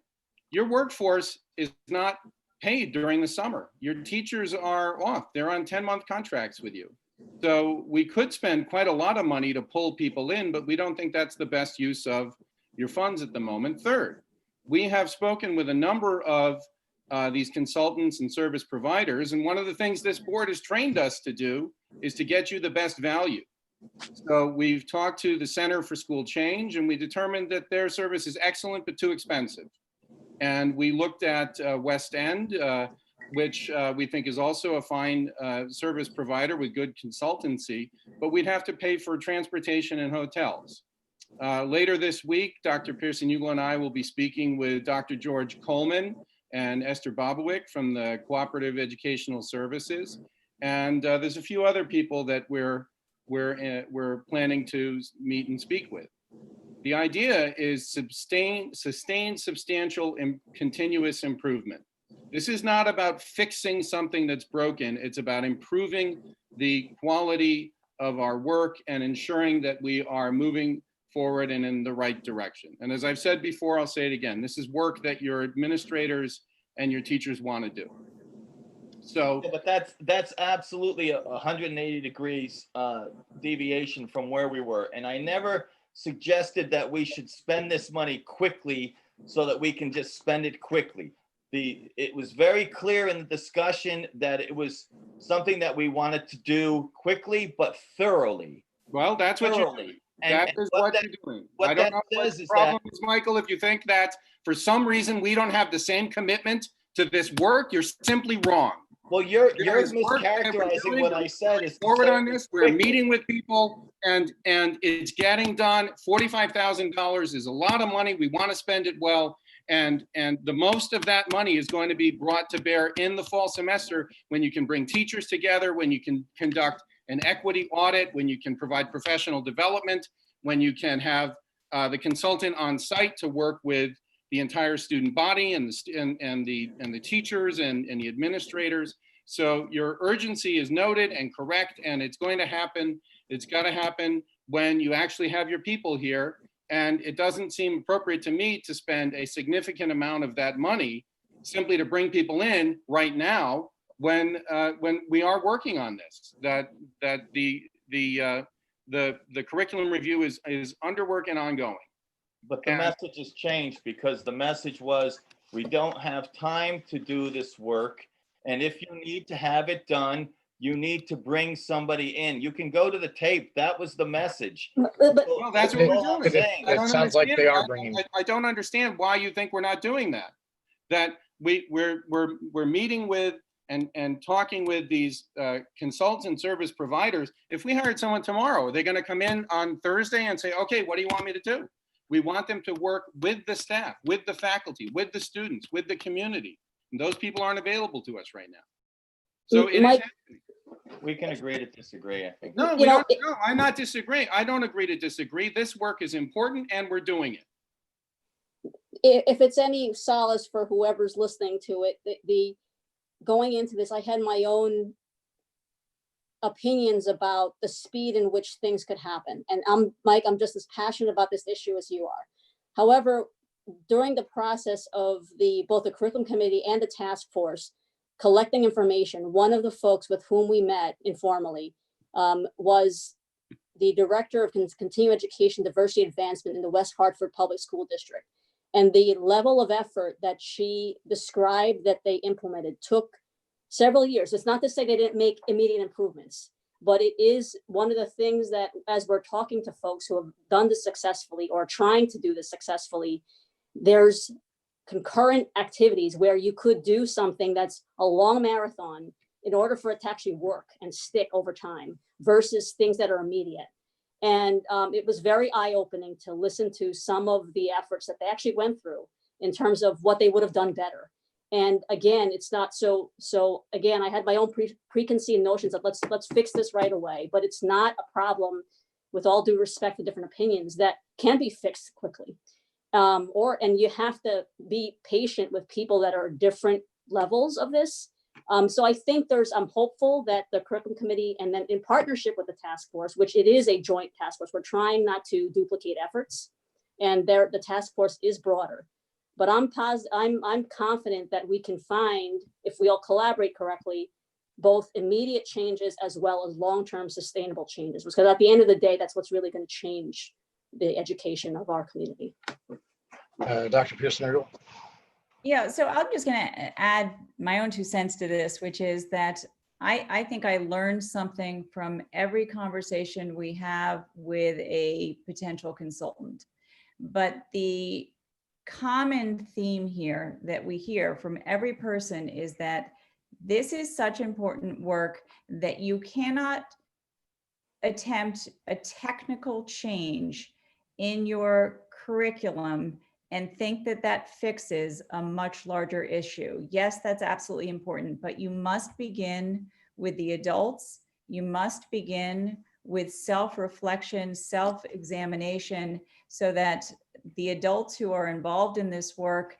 your workforce is not paid during the summer. Your teachers are off. They're on 10-month contracts with you. So we could spend quite a lot of money to pull people in, but we don't think that's the best use of your funds at the moment. Third, we have spoken with a number of these consultants and service providers, and one of the things this board has trained us to do is to get you the best value. So we've talked to the Center for School Change, and we determined that their service is excellent but too expensive. And we looked at West End, which we think is also a fine service provider with good consultancy, but we'd have to pay for transportation and hotels. Later this week, Dr. Pearson-Ugal and I will be speaking with Dr. George Coleman and Esther Bobowick from the Cooperative Educational Services. And there's a few other people that we're planning to meet and speak with. The idea is sustained, substantial, and continuous improvement. This is not about fixing something that's broken. It's about improving the quality of our work and ensuring that we are moving forward and in the right direction. And as I've said before, I'll say it again, this is work that your administrators and your teachers want to do. So, yeah, but that's absolutely a 180 degrees deviation from where we were. And I never suggested that we should spend this money quickly so that we can just spend it quickly. It was very clear in the discussion that it was something that we wanted to do quickly but thoroughly. Well, that's what That is what you're doing. I don't know what the problem is, Michael. If you think that for some reason we don't have the same commitment to this work, you're simply wrong. Well, you're mischaracterizing what I said. Is forward on this. We're meeting with people, and it's getting done. $45,000 is a lot of money. We want to spend it well, and the most of that money is going to be brought to bear in the fall semester when you can bring teachers together, when you can conduct an equity audit, when you can provide professional development, when you can have the consultant on site to work with the entire student body and the teachers and the administrators. So your urgency is noted and correct, and it's going to happen. It's got to happen when you actually have your people here. And it doesn't seem appropriate to me to spend a significant amount of that money simply to bring people in right now when we are working on this. That the curriculum review is under work and ongoing. But the message has changed, because the message was, we don't have time to do this work. And if you need to have it done, you need to bring somebody in. You can go to the tape. That was the message. Well, that's what we're doing. It sounds like they are bringing. I don't understand why you think we're not doing that. That we're meeting with and talking with these consultants and service providers. If we hired someone tomorrow, are they going to come in on Thursday and say, okay, what do you want me to do? We want them to work with the staff, with the faculty, with the students, with the community. And those people aren't available to us right now. So it is happening. We can agree to disagree, I think. No, no, I'm not disagreeing. I don't agree to disagree. This work is important and we're doing it. If it's any solace for whoever's listening to it, the going into this, I had my own opinions about the speed in which things could happen. And Mike, I'm just as passionate about this issue as you are. However, during the process of both the curriculum committee and the task force collecting information, one of the folks with whom we met informally was the director of continuing education diversity advancement in the West Hartford Public School District. And the level of effort that she described that they implemented took several years. It's not to say they didn't make immediate improvements, but it is one of the things that, as we're talking to folks who have done this successfully or trying to do this successfully, there's concurrent activities where you could do something that's a long marathon in order for it to actually work and stick over time versus things that are immediate. And it was very eye-opening to listen to some of the efforts that they actually went through in terms of what they would have done better. And again, it's not so again, I had my own preconceived notions of let's fix this right away, but it's not a problem, with all due respect to different opinions, that can be fixed quickly. And you have to be patient with people that are different levels of this. So I think I'm hopeful that the curriculum committee, and then in partnership with the task force, which it is a joint task force, we're trying not to duplicate efforts, and the task force is broader. But I'm confident that we can find, if we all collaborate correctly, both immediate changes as well as long-term sustainable changes. Because at the end of the day, that's what's really going to change the education of our community. Dr. Pearson. Yeah, so I'm just going to add my own 2 cents to this, which is that I think I learned something from every conversation we have with a potential consultant. But the common theme here that we hear from every person is that this is such important work that you cannot attempt a technical change in your curriculum and think that that fixes a much larger issue. Yes, that's absolutely important, but you must begin with the adults. You must begin with self-reflection, self-examination, so that the adults who are involved in this work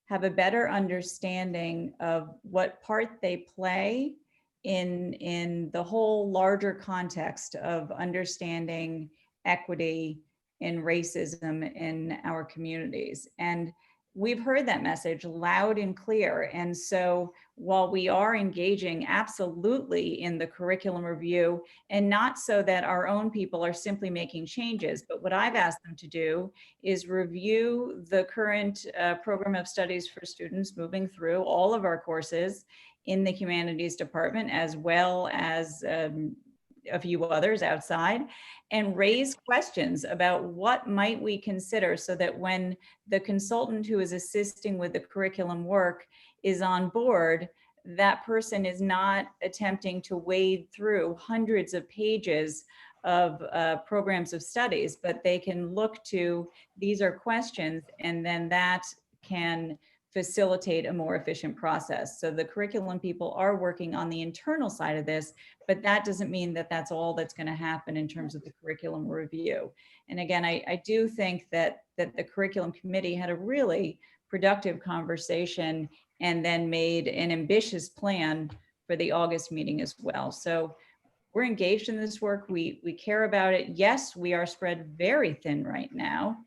have a better understanding of what part they play in the whole larger context of understanding equity and racism in our communities. And we've heard that message loud and clear. And so while we are engaging absolutely in the curriculum review, and not so that our own people are simply making changes, but what I've asked them to do is review the current program of studies for students moving through all of our courses in the humanities department, as well as a few others outside, and raise questions about what might we consider, so that when the consultant who is assisting with the curriculum work is on board, that person is not attempting to wade through hundreds of pages of programs of studies, but they can look to, these are questions, and then that can facilitate a more efficient process. So the curriculum people are working on the internal side of this, but that doesn't mean that that's all that's going to happen in terms of the curriculum review. And again, I do think that the curriculum committee had a really productive conversation and then made an ambitious plan for the August meeting as well. So we're engaged in this work. We care about it. Yes, we are spread very thin right now,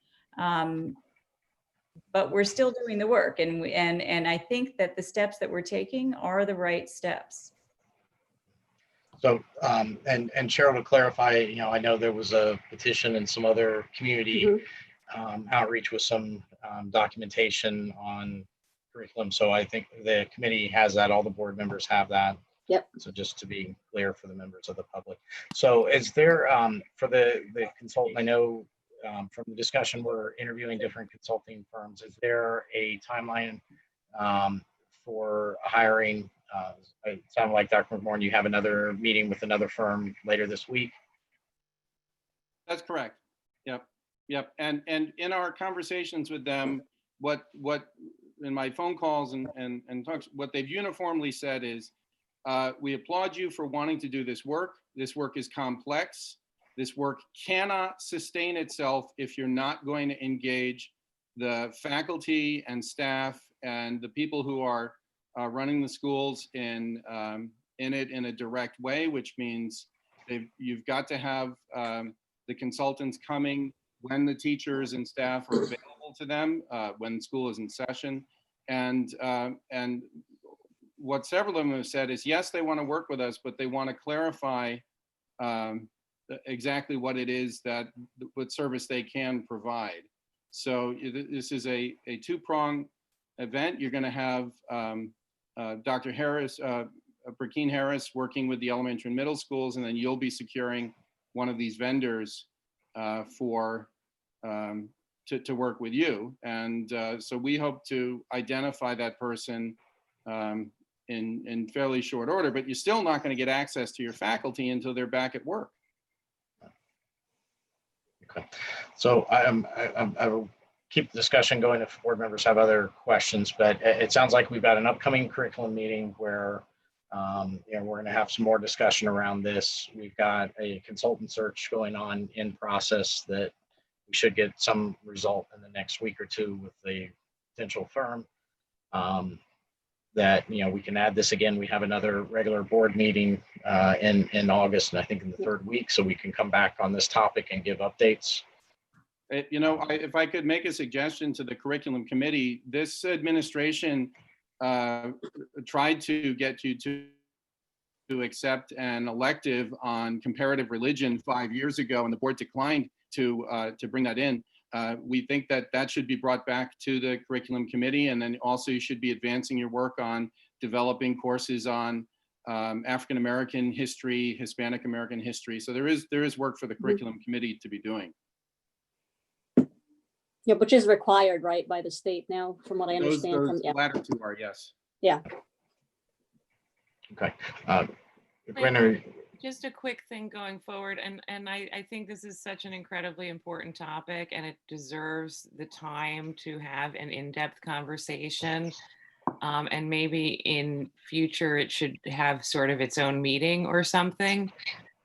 but we're still doing the work. And I think that the steps that we're taking are the right steps. So, and Cheryl, to clarify, you know, I know there was a petition and some other community outreach with some documentation on curriculum. So I think the committee has that, all the board members have that. Yep. So just to be clear for the members of the public. So is there, for the consultant, I know from the discussion, we're interviewing different consulting firms. Is there a timeline for hiring? It sounded like Dr. McMorran, you have another meeting with another firm later this week. That's correct. Yep. And in our conversations with them, what in my phone calls and talks, what they've uniformly said is, we applaud you for wanting to do this work. This work is complex. This work cannot sustain itself if you're not going to engage the faculty and staff and the people who are running the schools in it in a direct way, which means you've got to have the consultants coming when the teachers and staff are available to them, when school is in session. And what several of them have said is, yes, they want to work with us, but they want to clarify exactly what it is what service they can provide. So this is a two-prong event. You're going to have Dr. Harris, Burkeen Harris, working with the elementary and middle schools, and then you'll be securing one of these vendors to work with you. And so we hope to identify that person in fairly short order, but you're still not going to get access to your faculty until they're back at work. Okay, so I will keep the discussion going if board members have other questions, but it sounds like we've got an upcoming curriculum meeting where you know, we're going to have some more discussion around this. We've got a consultant search going on in process that we should get some result in the next week or two with the potential firm. That, you know, we can add this again. We have another regular board meeting in August, and I think in the third week, so we can come back on this topic and give updates. You know, if I could make a suggestion to the curriculum committee, this administration tried to get you to accept an elective on comparative religion 5 years ago, and the board declined to bring that in. We think that should be brought back to the curriculum committee, and then also you should be advancing your work on developing courses on African American history, Hispanic American history. So there is work for the curriculum committee to be doing. Yeah, which is required, right, by the state now, from what I understand. Those latter two are, yes. Yeah. Okay. Just a quick thing going forward, and I think this is such an incredibly important topic, and it deserves the time to have an in-depth conversation. And maybe in future it should have sort of its own meeting or something.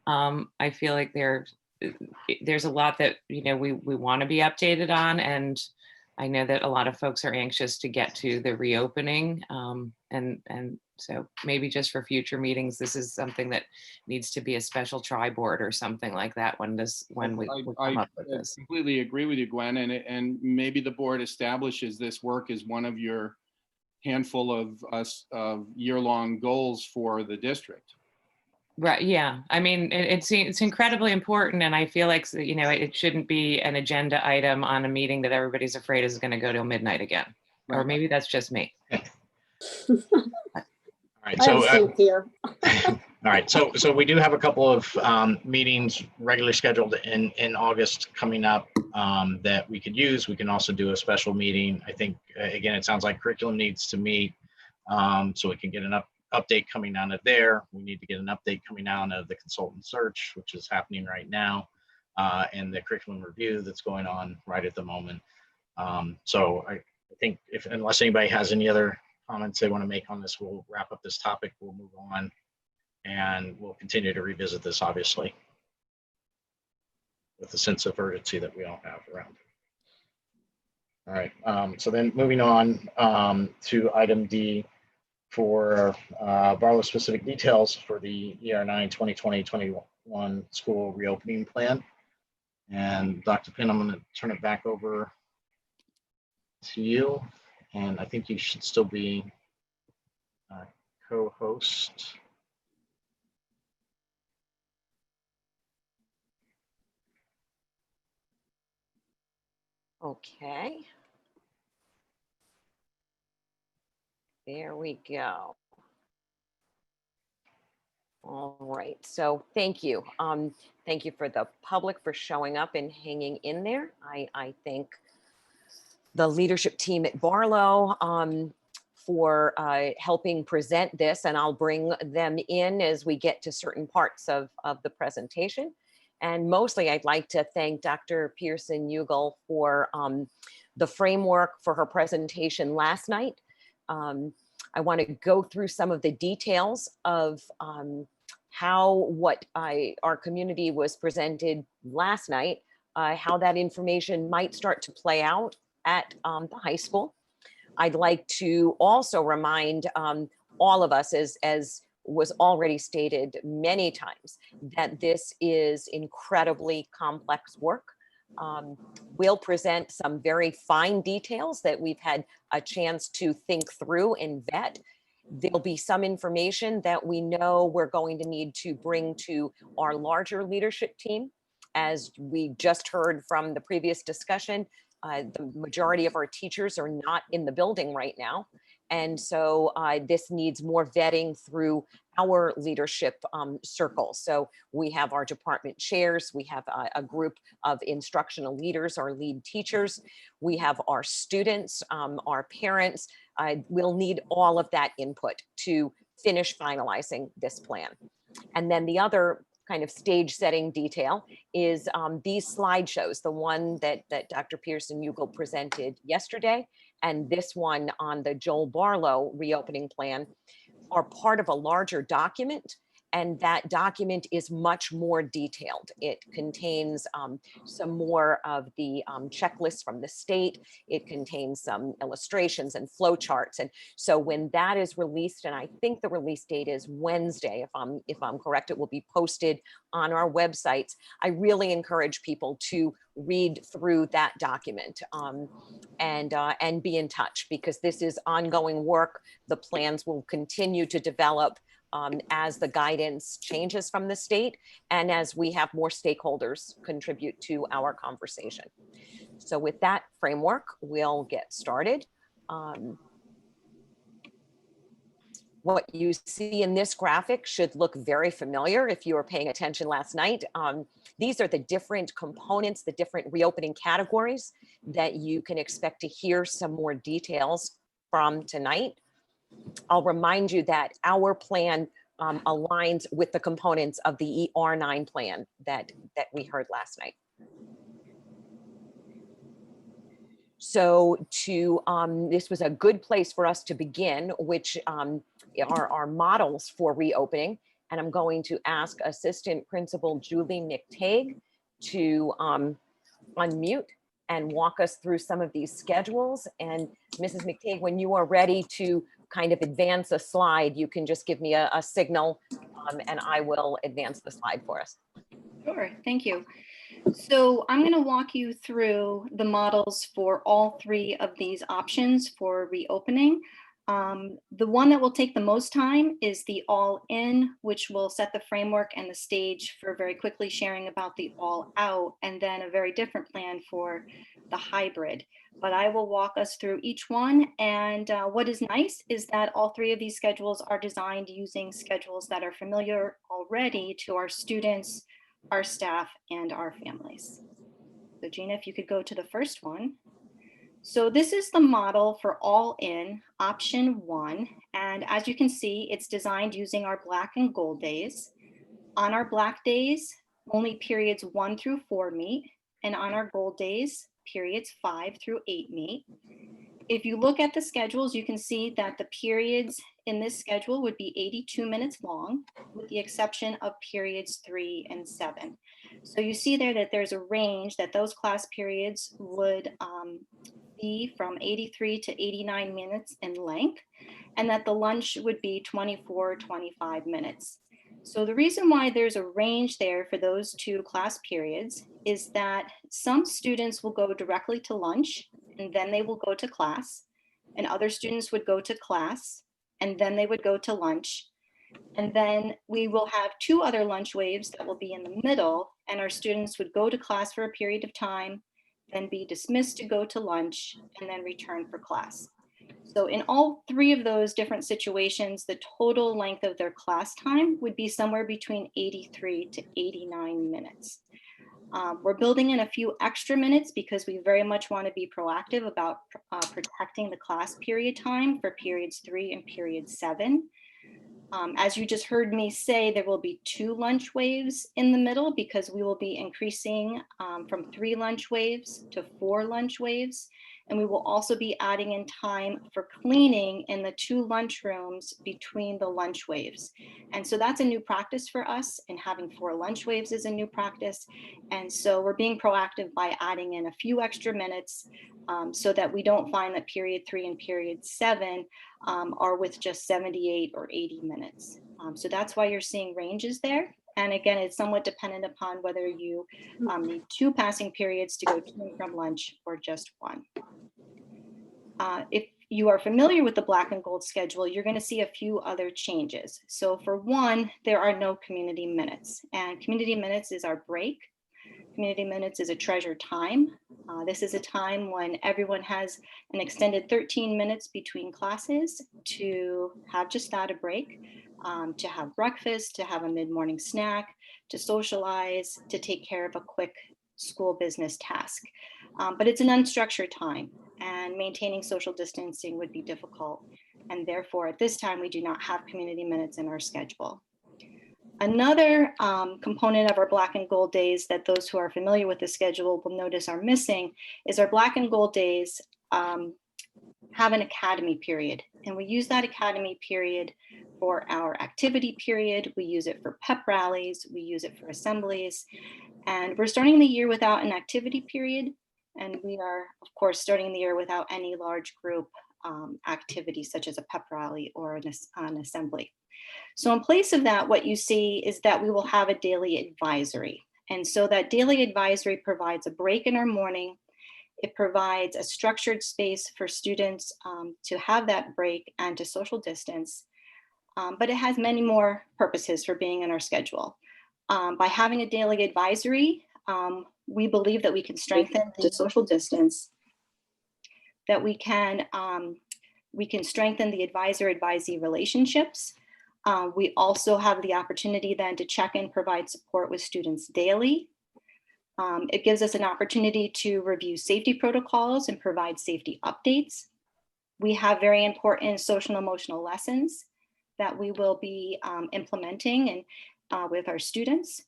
I feel like there's a lot that, you know, we want to be updated on, and I know that a lot of folks are anxious to get to the reopening, and so maybe just for future meetings, this is something that needs to be a special tri-board or something like that when we come up with this. I completely agree with you, Gwen, and maybe the board establishes this work as one of your handful of year-long goals for the district. Right. Yeah. I mean, it's incredibly important, and I feel like, you know, it shouldn't be an agenda item on a meeting that everybody's afraid is going to go till midnight again, or maybe that's just me. All right. So All right, so we do have a couple of meetings regularly scheduled in August coming up that we could use. We can also do a special meeting. I think, again, it sounds like curriculum needs to meet so we can get an update coming out of there. We need to get an update coming out of the consultant search, which is happening right now, and the curriculum review that's going on right at the moment. So I think unless anybody has any other comments they want to make on this, we'll wrap up this topic. We'll move on. And we'll continue to revisit this, obviously, with the sense of urgency that we all have around it. All right, so then moving on to item D for Barlow specific details for the ER9 2020-21 school reopening plan. And Dr. Pinn, I'm going to turn it back over to you. And I think you should still be co-host. Okay. There we go. All right, so thank you. Thank you for the public for showing up and hanging in there. I thank the leadership team at Barlow for helping present this, and I'll bring them in as we get to certain parts of the presentation. And mostly I'd like to thank Dr. Pearson-Ugal for the framework for her presentation last night. I want to go through some of the details of what our community was presented last night, how that information might start to play out at the high school. I'd like to also remind all of us, as was already stated many times, that this is incredibly complex work. We'll present some very fine details that we've had a chance to think through and vet. There'll be some information that we know we're going to need to bring to our larger leadership team. As we just heard from the previous discussion, the majority of our teachers are not in the building right now. And so this needs more vetting through our leadership circle. So we have our department chairs, we have a group of instructional leaders, our lead teachers, we have our students, our parents. We'll need all of that input to finish finalizing this plan. And then the other kind of stage setting detail is these slideshows, the one that Dr. Pearson-Ugal presented yesterday, and this one on the Joel Barlow reopening plan are part of a larger document. And that document is much more detailed. It contains some more of the checklists from the state. It contains some illustrations and flowcharts. And so when that is released, and I think the release date is Wednesday, if I'm correct, it will be posted on our websites. I really encourage people to read through that document and be in touch, because this is ongoing work. The plans will continue to develop as the guidance changes from the state and as we have more stakeholders contribute to our conversation. So with that framework, we'll get started. What you see in this graphic should look very familiar if you were paying attention last night. These are the different components, the different reopening categories that you can expect to hear some more details from tonight. I'll remind you that our plan aligns with the components of the ER9 plan that we heard last night. So this was a good place for us to begin, which are our models for reopening. And I'm going to ask Assistant Principal Julie McTague to unmute and walk us through some of these schedules. And Mrs. McTague, when you are ready to kind of advance a slide, you can just give me a signal and I will advance the slide for us. Sure, thank you. So I'm going to walk you through the models for all three of these options for reopening. The one that will take the most time is the all-in, which will set the framework and the stage for very quickly sharing about the all-out, and then a very different plan for the hybrid. But I will walk us through each one. And what is nice is that all three of these schedules are designed using schedules that are familiar already to our students, our staff, and our families. So Gina, if you could go to the first one. So this is the model for all in option 1. And as you can see, it's designed using our black and gold days. On our black days, only periods 1 through 4 meet. And on our gold days, periods 5 through 8 meet. If you look at the schedules, you can see that the periods in this schedule would be 82 minutes long, with the exception of periods 3 and 7. So you see there that there's a range that those class periods would be from 83 to 89 minutes in length, and that the lunch would be 24, 25 minutes. So the reason why there's a range there for those two class periods is that some students will go directly to lunch and then they will go to class, and other students would go to class and then they would go to lunch. And then we will have 2 other lunch waves that will be in the middle, and our students would go to class for a period of time, then be dismissed to go to lunch, and then return for class. So in all 3 of those different situations, the total length of their class time would be somewhere between 83 to 89 minutes. We're building in a few extra minutes because we very much want to be proactive about protecting the class period time for periods 3 and period 7. As you just heard me say, there will be 2 lunch waves in the middle because we will be increasing from 3 lunch waves to 4 lunch waves. And we will also be adding in time for cleaning in the 2 lunchrooms between the lunch waves. And so that's a new practice for us, and having 4 lunch waves is a new practice. And so we're being proactive by adding in a few extra minutes so that we don't find that period 3 and period 7 are with just 78 or 80 minutes. So that's why you're seeing ranges there. And again, it's somewhat dependent upon whether you need 2 passing periods to go to and from lunch or just 1. If you are familiar with the black and gold schedule, you're going to see a few other changes. So for one, there are no community minutes, and community minutes is our break. Community minutes is a treasured time. This is a time when everyone has an extended 13 minutes between classes to have just that, a break, to have breakfast, to have a mid-morning snack, to socialize, to take care of a quick school business task. But it's an unstructured time, and maintaining social distancing would be difficult. And therefore, at this time, we do not have community minutes in our schedule. Another component of our black and gold days that those who are familiar with the schedule will notice are missing is our black and gold days have an academy period. And we use that academy period for our activity period. We use it for pep rallies. We use it for assemblies. And we're starting the year without an activity period. And we are, of course, starting the year without any large group activity, such as a pep rally or an assembly. So in place of that, what you see is that we will have a daily advisory. And so that daily advisory provides a break in our morning. It provides a structured space for students to have that break and to social distance. But it has many more purposes for being in our schedule. By having a daily advisory, we believe that we can strengthen the social distance, that we can strengthen the advisor-advisee relationships. We also have the opportunity then to check and provide support with students daily. It gives us an opportunity to review safety protocols and provide safety updates. We have very important social and emotional lessons that we will be implementing and with our students.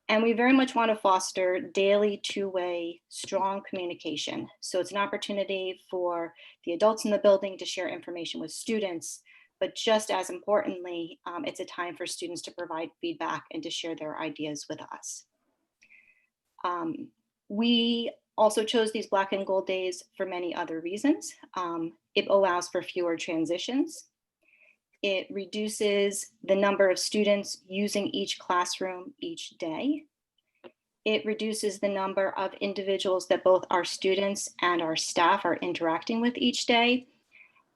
And we very much want to foster daily 2-way strong communication. So it's an opportunity for the adults in the building to share information with students, but just as importantly, it's a time for students to provide feedback and to share their ideas with us. We also chose these black and gold days for many other reasons. It allows for fewer transitions. It reduces the number of students using each classroom each day. It reduces the number of individuals that both our students and our staff are interacting with each day.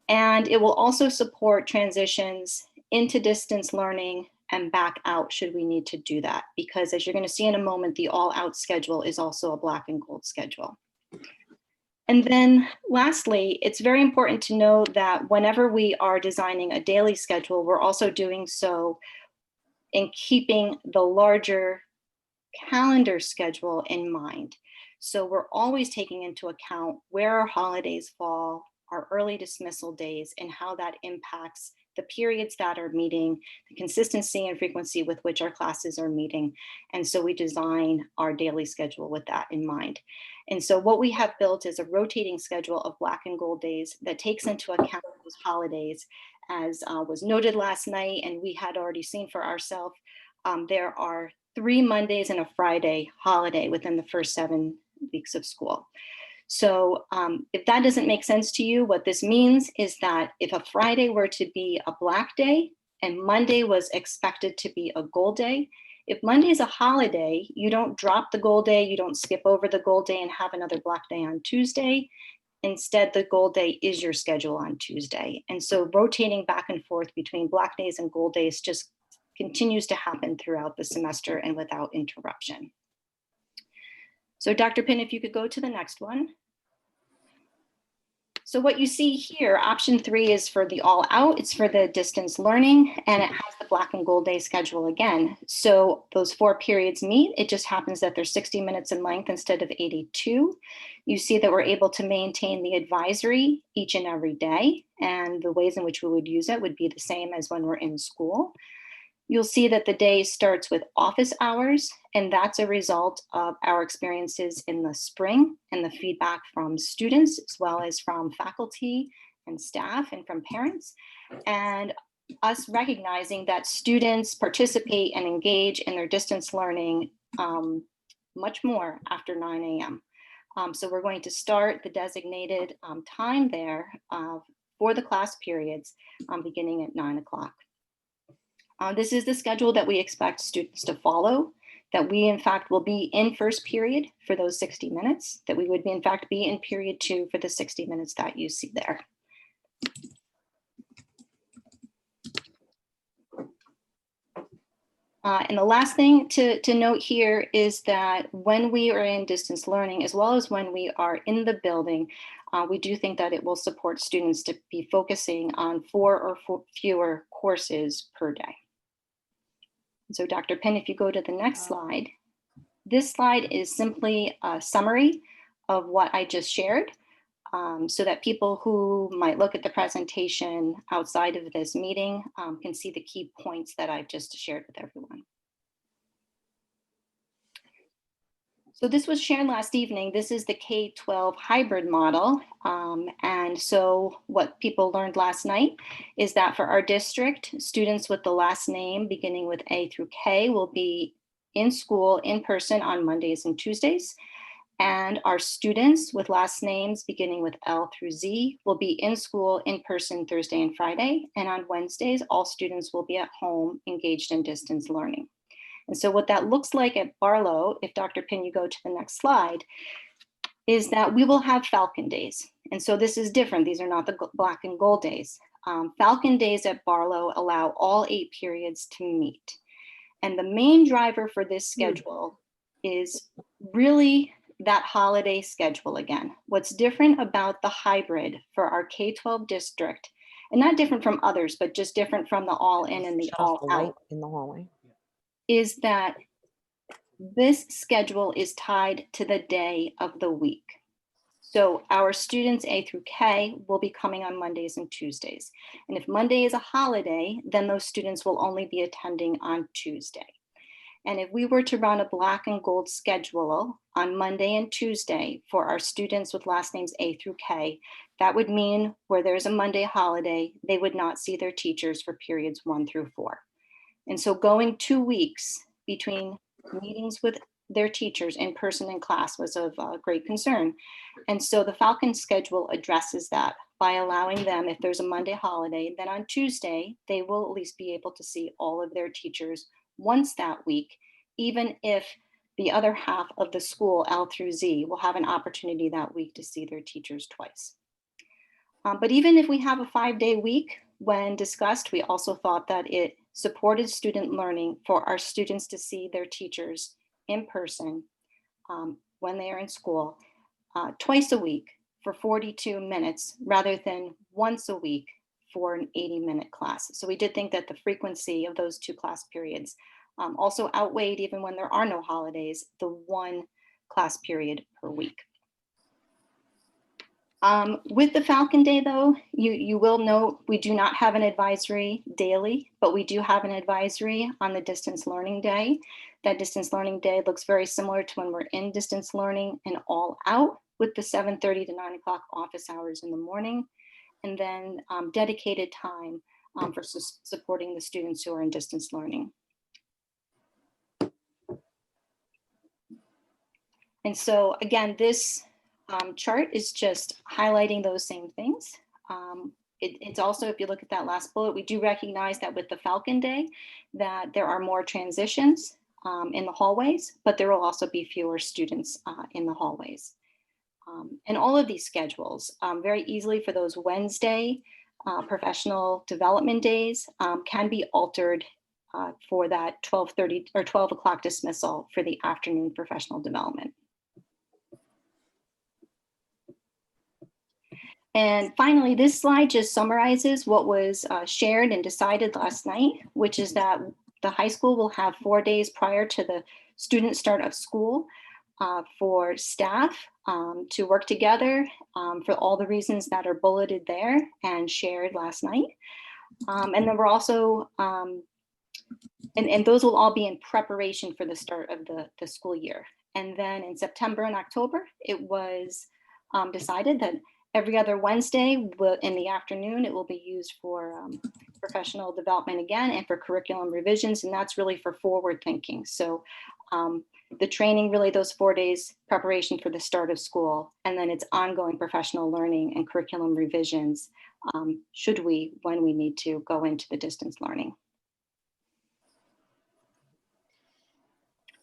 And it will also support transitions into distance learning and back out should we need to do that. Because as you're going to see in a moment, the all out schedule is also a black and gold schedule. And then lastly, it's very important to know that whenever we are designing a daily schedule, we're also doing so in keeping the larger calendar schedule in mind. So we're always taking into account where our holidays fall, our early dismissal days, and how that impacts the periods that are meeting, the consistency and frequency with which our classes are meeting. And so we design our daily schedule with that in mind. And so what we have built is a rotating schedule of black and gold days that takes into account those holidays. As was noted last night, and we had already seen for ourselves, there are 3 Mondays and a Friday holiday within the first 7 weeks of school. So if that doesn't make sense to you, what this means is that if a Friday were to be a black day and Monday was expected to be a gold day, if Monday is a holiday, you don't drop the gold day, you don't skip over the gold day and have another black day on Tuesday. Instead, the gold day is your schedule on Tuesday. And so rotating back and forth between black days and gold days just continues to happen throughout the semester and without interruption. So Dr. Pinn, if you could go to the next one. So what you see here, option 3 is for the all out, it's for the distance learning, and it has the black and gold day schedule again. So those 4 periods meet, it just happens that they're 60 minutes in length instead of 82. You see that we're able to maintain the advisory each and every day, and the ways in which we would use it would be the same as when we're in school. You'll see that the day starts with office hours, and that's a result of our experiences in the spring and the feedback from students, as well as from faculty and staff and from parents, and us recognizing that students participate and engage in their distance learning much more after 9 a.m. So we're going to start the designated time there for the class periods beginning at 9 o'clock. This is the schedule that we expect students to follow, that we in fact will be in first period for those 60 minutes, that we would in fact be in period 2 for the 60 minutes that you see there. And the last thing to note here is that when we are in distance learning, as well as when we are in the building, we do think that it will support students to be focusing on 4 or fewer courses per day. So Dr. Pinn, if you go to the next slide, this slide is simply a summary of what I just shared, so that people who might look at the presentation outside of this meeting can see the key points that I've just shared with everyone. So this was shared last evening. This is the K-12 hybrid model. And so what people learned last night is that for our district, students with the last name beginning with A through K will be in school in person on Mondays and Tuesdays. And our students with last names beginning with L through Z will be in school in person Thursday and Friday. And on Wednesdays, all students will be at home engaged in distance learning. And so what that looks like at Barlow, if Dr. Pinn, you go to the next slide, is that we will have Falcon Days. And so this is different. These are not the black and gold days. Falcon Days at Barlow allow all 8 periods to meet. And the main driver for this schedule is really that holiday schedule again. What's different about the hybrid for our K-12 district, and not different from others, but just different from the all in and the all out in the hallway, is that this schedule is tied to the day of the week. So our students A through K will be coming on Mondays and Tuesdays. And if Monday is a holiday, then those students will only be attending on Tuesday. And if we were to run a black and gold schedule on Monday and Tuesday for our students with last names A through K, that would mean where there's a Monday holiday, they would not see their teachers for periods 1 through 4. And so going 2 weeks between meetings with their teachers in person in class was of great concern. And so the Falcon schedule addresses that by allowing them, if there's a Monday holiday, then on Tuesday, they will at least be able to see all of their teachers once that week, even if the other half of the school, L through Z, will have an opportunity that week to see their teachers twice. But even if we have a 5-day week, when discussed, we also thought that it supported student learning for our students to see their teachers in person when they are in school twice a week for 42 minutes rather than once a week for an 80-minute class. So we did think that the frequency of those 2 class periods also outweighed, even when there are no holidays, the 1 class period per week. With the Falcon Day, though, you will note we do not have an advisory daily, but we do have an advisory on the distance learning day. That distance learning day looks very similar to when we're in distance learning and all out, with the 7:30 to 9 o'clock office hours in the morning, and then dedicated time for supporting the students who are in distance learning. And so again, this chart is just highlighting those same things. It's also, if you look at that last bullet, we do recognize that with the Falcon Day, that there are more transitions in the hallways, but there will also be fewer students in the hallways. And all of these schedules, very easily for those Wednesday professional development days, can be altered for that 12:30 or 12 o'clock dismissal for the afternoon professional development. And finally, this slide just summarizes what was shared and decided last night, which is that the high school will have 4 days prior to the student start of school for staff to work together for all the reasons that are bulleted there and shared last night. And then we're also, and those will all be in preparation for the start of the school year. And then in September and October, it was decided that every other Wednesday in the afternoon, it will be used for professional development again and for curriculum revisions. And that's really for forward thinking. So the training, really those 4 days preparation for the start of school, and then it's ongoing professional learning and curriculum revisions when we need to go into the distance learning.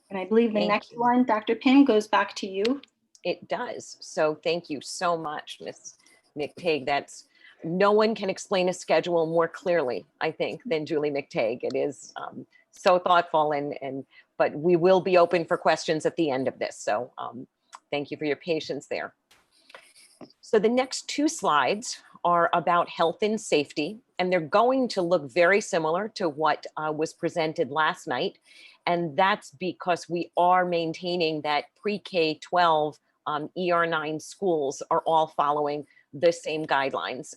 And I believe the next one, Dr. Pim, goes back to you. It does. So thank you so much, Ms. McTague. That's, no one can explain a schedule more clearly, I think, than Julie McTague. It is so thoughtful, but we will be open for questions at the end of this. So thank you for your patience there. So the next 2 slides are about health and safety, and they're going to look very similar to what was presented last night. And that's because we are maintaining that pre-K-12 ER9 schools are all following the same guidelines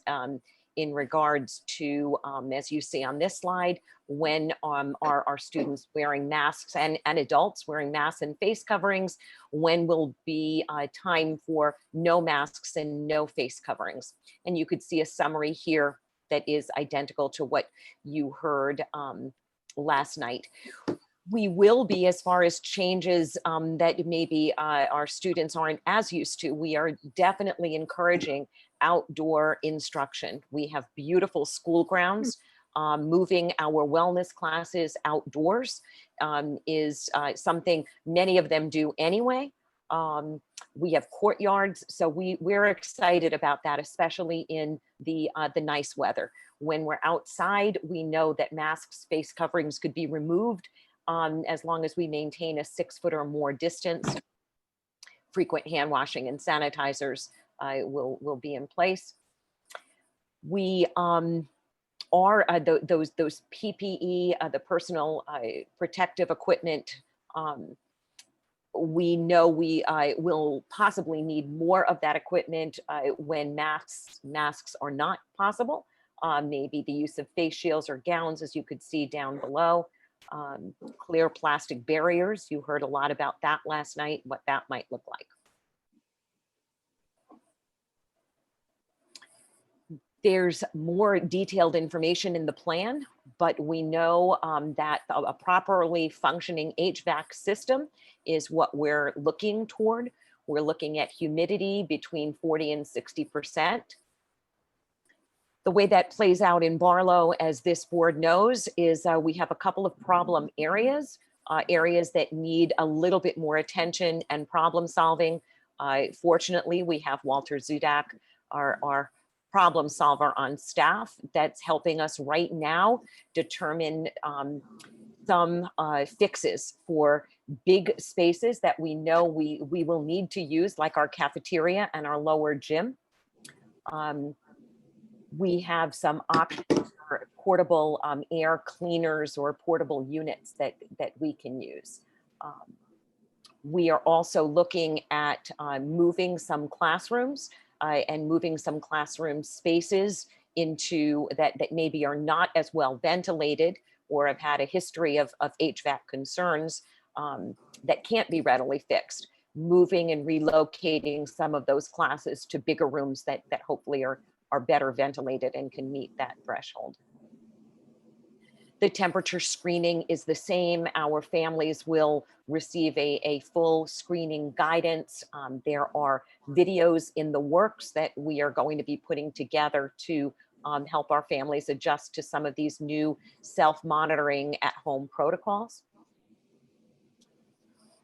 in regards to, as you see on this slide, when are our students wearing masks and adults wearing masks and face coverings, when will be time for no masks and no face coverings. And you could see a summary here that is identical to what you heard last night. We will be, as far as changes that maybe our students aren't as used to, we are definitely encouraging outdoor instruction. We have beautiful school grounds. Moving our wellness classes outdoors is something many of them do anyway. We have courtyards, so we're excited about that, especially in the nice weather. When we're outside, we know that masks, face coverings could be removed as long as we maintain a 6 foot or more distance. Frequent hand washing and sanitizers will be in place. We are those PPE, the personal protective equipment. We know we will possibly need more of that equipment when masks are not possible. Maybe the use of face shields or gowns, as you could see down below. Clear plastic barriers. You heard a lot about that last night, what that might look like. There's more detailed information in the plan, but we know that a properly functioning HVAC system is what we're looking toward. We're looking at humidity between 40 and 60%. The way that plays out in Barlow, as this board knows, is we have a couple of problem areas, areas that need a little bit more attention and problem solving. Fortunately, we have Walter Zudak, our problem solver on staff that's helping us right now determine some fixes for big spaces that we know we will need to use, like our cafeteria and our lower gym. We have some options for portable air cleaners or portable units that we can use. We are also looking at moving some classrooms and moving some classroom spaces into that maybe are not as well ventilated or have had a history of HVAC concerns that can't be readily fixed. Moving and relocating some of those classes to bigger rooms that hopefully are better ventilated and can meet that threshold. The temperature screening is the same. Our families will receive a full screening guidance. There are videos in the works that we are going to be putting together to help our families adjust to some of these new self-monitoring at-home protocols.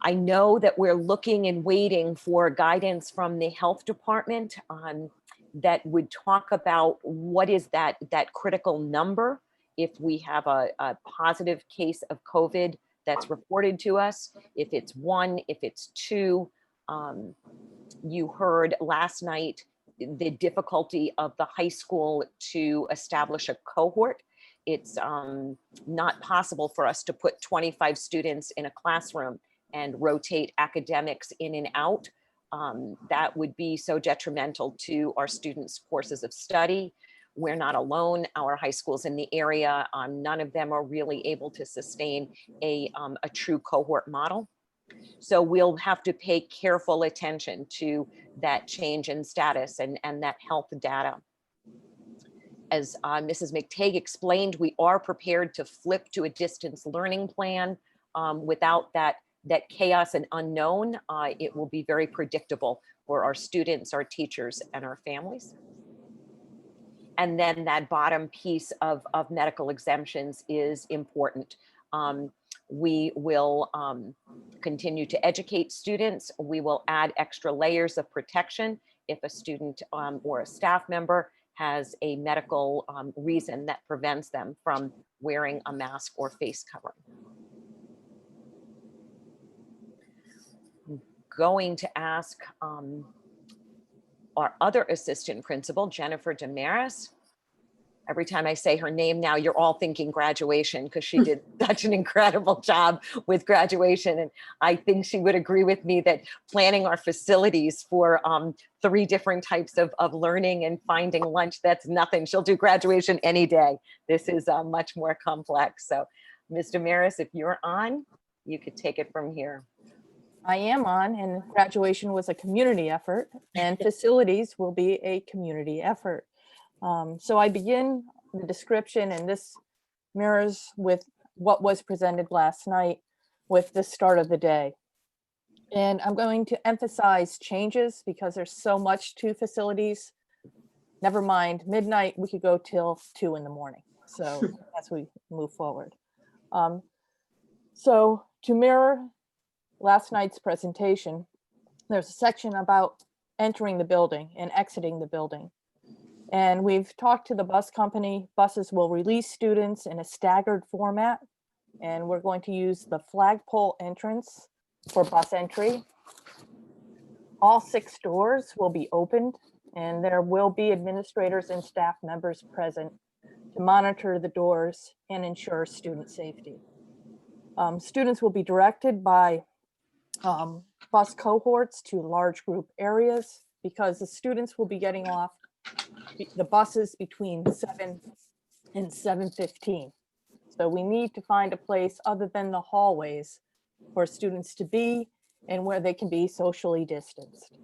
I know that we're looking and waiting for guidance from the health department that would talk about what is that critical number if we have a positive case of COVID that's reported to us, if it's 1, if it's 2. You heard last night the difficulty of the high school to establish a cohort. It's not possible for us to put 25 students in a classroom and rotate academics in and out. That would be so detrimental to our students' courses of study. We're not alone. Our high schools in the area, none of them are really able to sustain a true cohort model. So we'll have to pay careful attention to that change in status and that health data. As Mrs. McTague explained, we are prepared to flip to a distance learning plan without that chaos and unknown. It will be very predictable for our students, our teachers, and our families. And then that bottom piece of medical exemptions is important. We will continue to educate students. We will add extra layers of protection if a student or a staff member has a medical reason that prevents them from wearing a mask or face covering. I'm going to ask our other assistant principal, Jennifer Damaris. Every time I say her name now, you're all thinking graduation because she did such an incredible job with graduation. And I think she would agree with me that planning our facilities for 3 different types of learning and finding lunch, that's nothing. She'll do graduation any day. This is much more complex. So Ms. Damaris, if you're on, you could take it from here. I am on, and graduation was a community effort, and facilities will be a community effort. So I begin the description, and this mirrors with what was presented last night with the start of the day. And I'm going to emphasize changes because there's so much to facilities. Never mind midnight, we could go till 2 in the morning. So as we move forward. So to mirror last night's presentation, there's a section about entering the building and exiting the building. And we've talked to the bus company. Buses will release students in a staggered format. And we're going to use the flagpole entrance for bus entry. All 6 doors will be opened, and there will be administrators and staff members present to monitor the doors and ensure student safety. Students will be directed by bus cohorts to large group areas because the students will be getting off the buses between 7 and 7:15. So we need to find a place other than the hallways for students to be and where they can be socially distanced.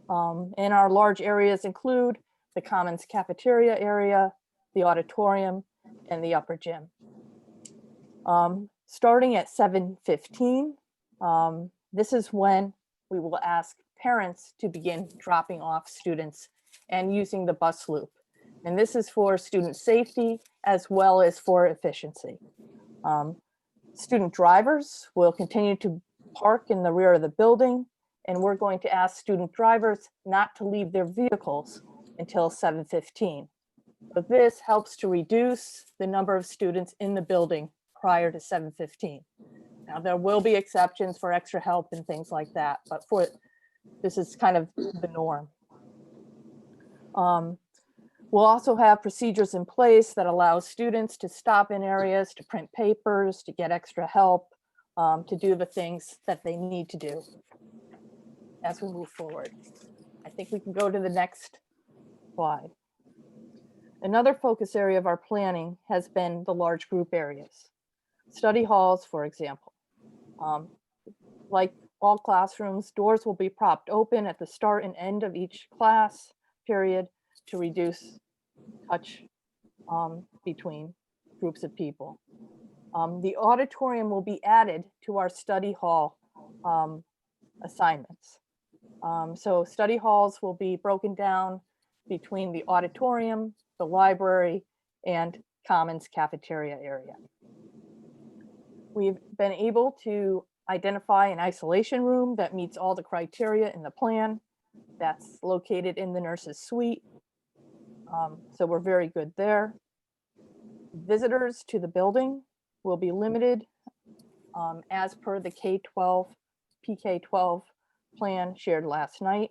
And our large areas include the Commons cafeteria area, the auditorium, and the upper gym. Starting at 7:15, this is when we will ask parents to begin dropping off students and using the bus loop. And this is for student safety as well as for efficiency. Student drivers will continue to park in the rear of the building, and we're going to ask student drivers not to leave their vehicles until 7:15. But this helps to reduce the number of students in the building prior to 7:15. Now, there will be exceptions for extra help and things like that, but this is kind of the norm. We'll also have procedures in place that allow students to stop in areas, to print papers, to get extra help, to do the things that they need to do as we move forward. I think we can go to the next slide. Another focus area of our planning has been the large group areas. Study halls, for example. Like all classrooms, doors will be propped open at the start and end of each class period to reduce touch between groups of people. The auditorium will be added to our study hall assignments. So study halls will be broken down between the auditorium, the library, and commons cafeteria area. We've been able to identify an isolation room that meets all the criteria in the plan. That's located in the nurse's suite. So we're very good there. Visitors to the building will be limited as per the K-12, PK-12 plan shared last night.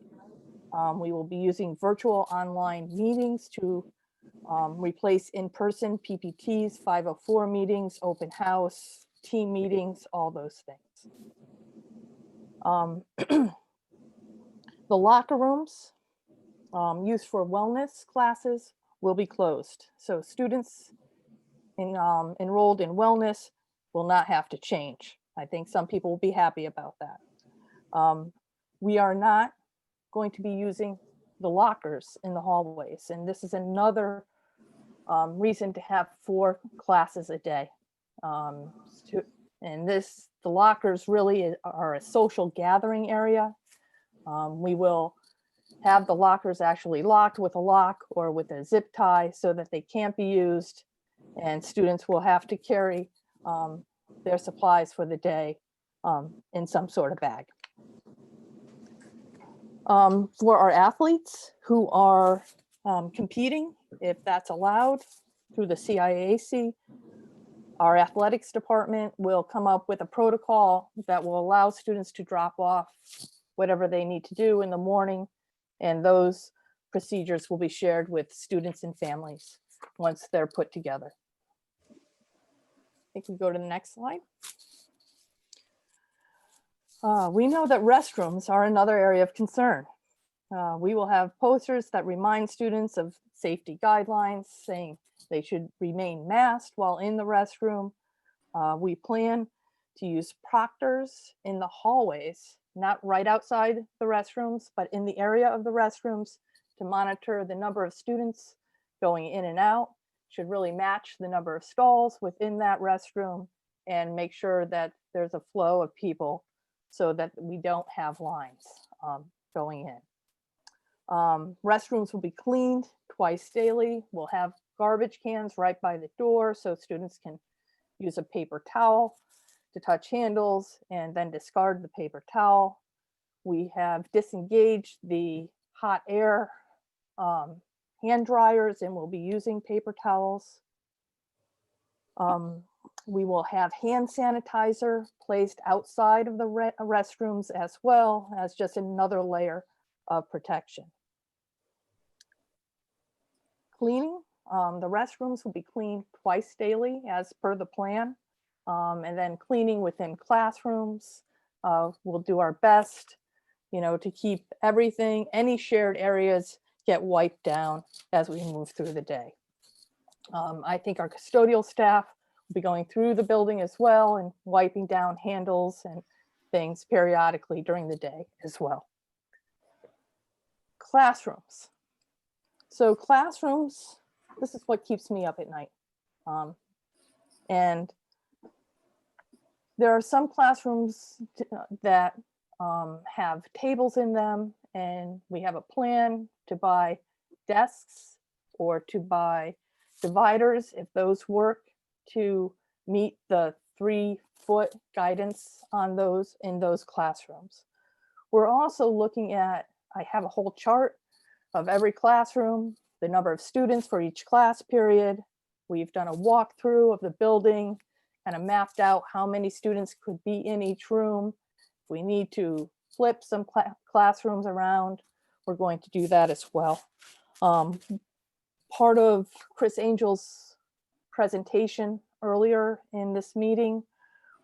We will be using virtual online meetings to replace in-person PPTs, 504 meetings, open house, team meetings, all those things. The locker rooms used for wellness classes will be closed. So students enrolled in wellness will not have to change. I think some people will be happy about that. We are not going to be using the lockers in the hallways. And this is another reason to have 4 classes a day. And the lockers really are a social gathering area. We will have the lockers actually locked with a lock or with a zip tie so that they can't be used. And students will have to carry their supplies for the day in some sort of bag. For our athletes who are competing, if that's allowed through the CIAC, our athletics department will come up with a protocol that will allow students to drop off whatever they need to do in the morning. And those procedures will be shared with students and families once they're put together. I think we go to the next slide. We know that restrooms are another area of concern. We will have posters that remind students of safety guidelines saying they should remain masked while in the restroom. We plan to use proctors in the hallways, not right outside the restrooms, but in the area of the restrooms to monitor the number of students going in and out. Should really match the number of stalls within that restroom and make sure that there's a flow of people so that we don't have lines going in. Restrooms will be cleaned twice daily. We'll have garbage cans right by the door so students can use a paper towel to touch handles and then discard the paper towel. We have disengaged the hot air hand dryers and we'll be using paper towels. We will have hand sanitizer placed outside of the restrooms as well as just another layer of protection. Cleaning, the restrooms will be cleaned twice daily as per the plan. And then cleaning within classrooms, we'll do our best, to keep everything, any shared areas get wiped down as we move through the day. I think our custodial staff will be going through the building as well and wiping down handles and things periodically during the day as well. Classrooms. So classrooms, this is what keeps me up at night. And there are some classrooms that have tables in them, and we have a plan to buy desks or to buy dividers if those work to meet the 3-foot guidance on those in those classrooms. We're also looking at, I have a whole chart of every classroom, the number of students for each class period. We've done a walkthrough of the building and mapped out how many students could be in each room. If we need to flip some classrooms around, we're going to do that as well. Part of Chris Angel's presentation earlier in this meeting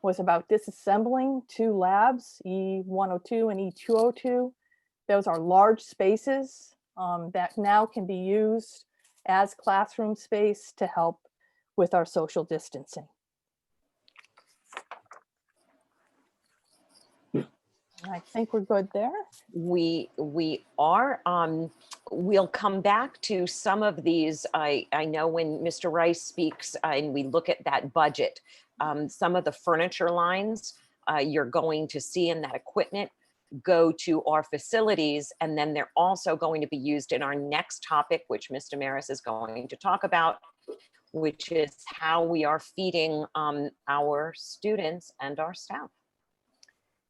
was about disassembling 2 labs, E102 and E202. Those are large spaces that now can be used as classroom space to help with our social distancing. I think we're good there. We are. We'll come back to some of these. I know when Mr. Rice speaks and we look at that budget, some of the furniture lines you're going to see in that equipment go to our facilities, and then they're also going to be used in our next topic, which Ms. Damaris is going to talk about, which is how we are feeding our students and our staff.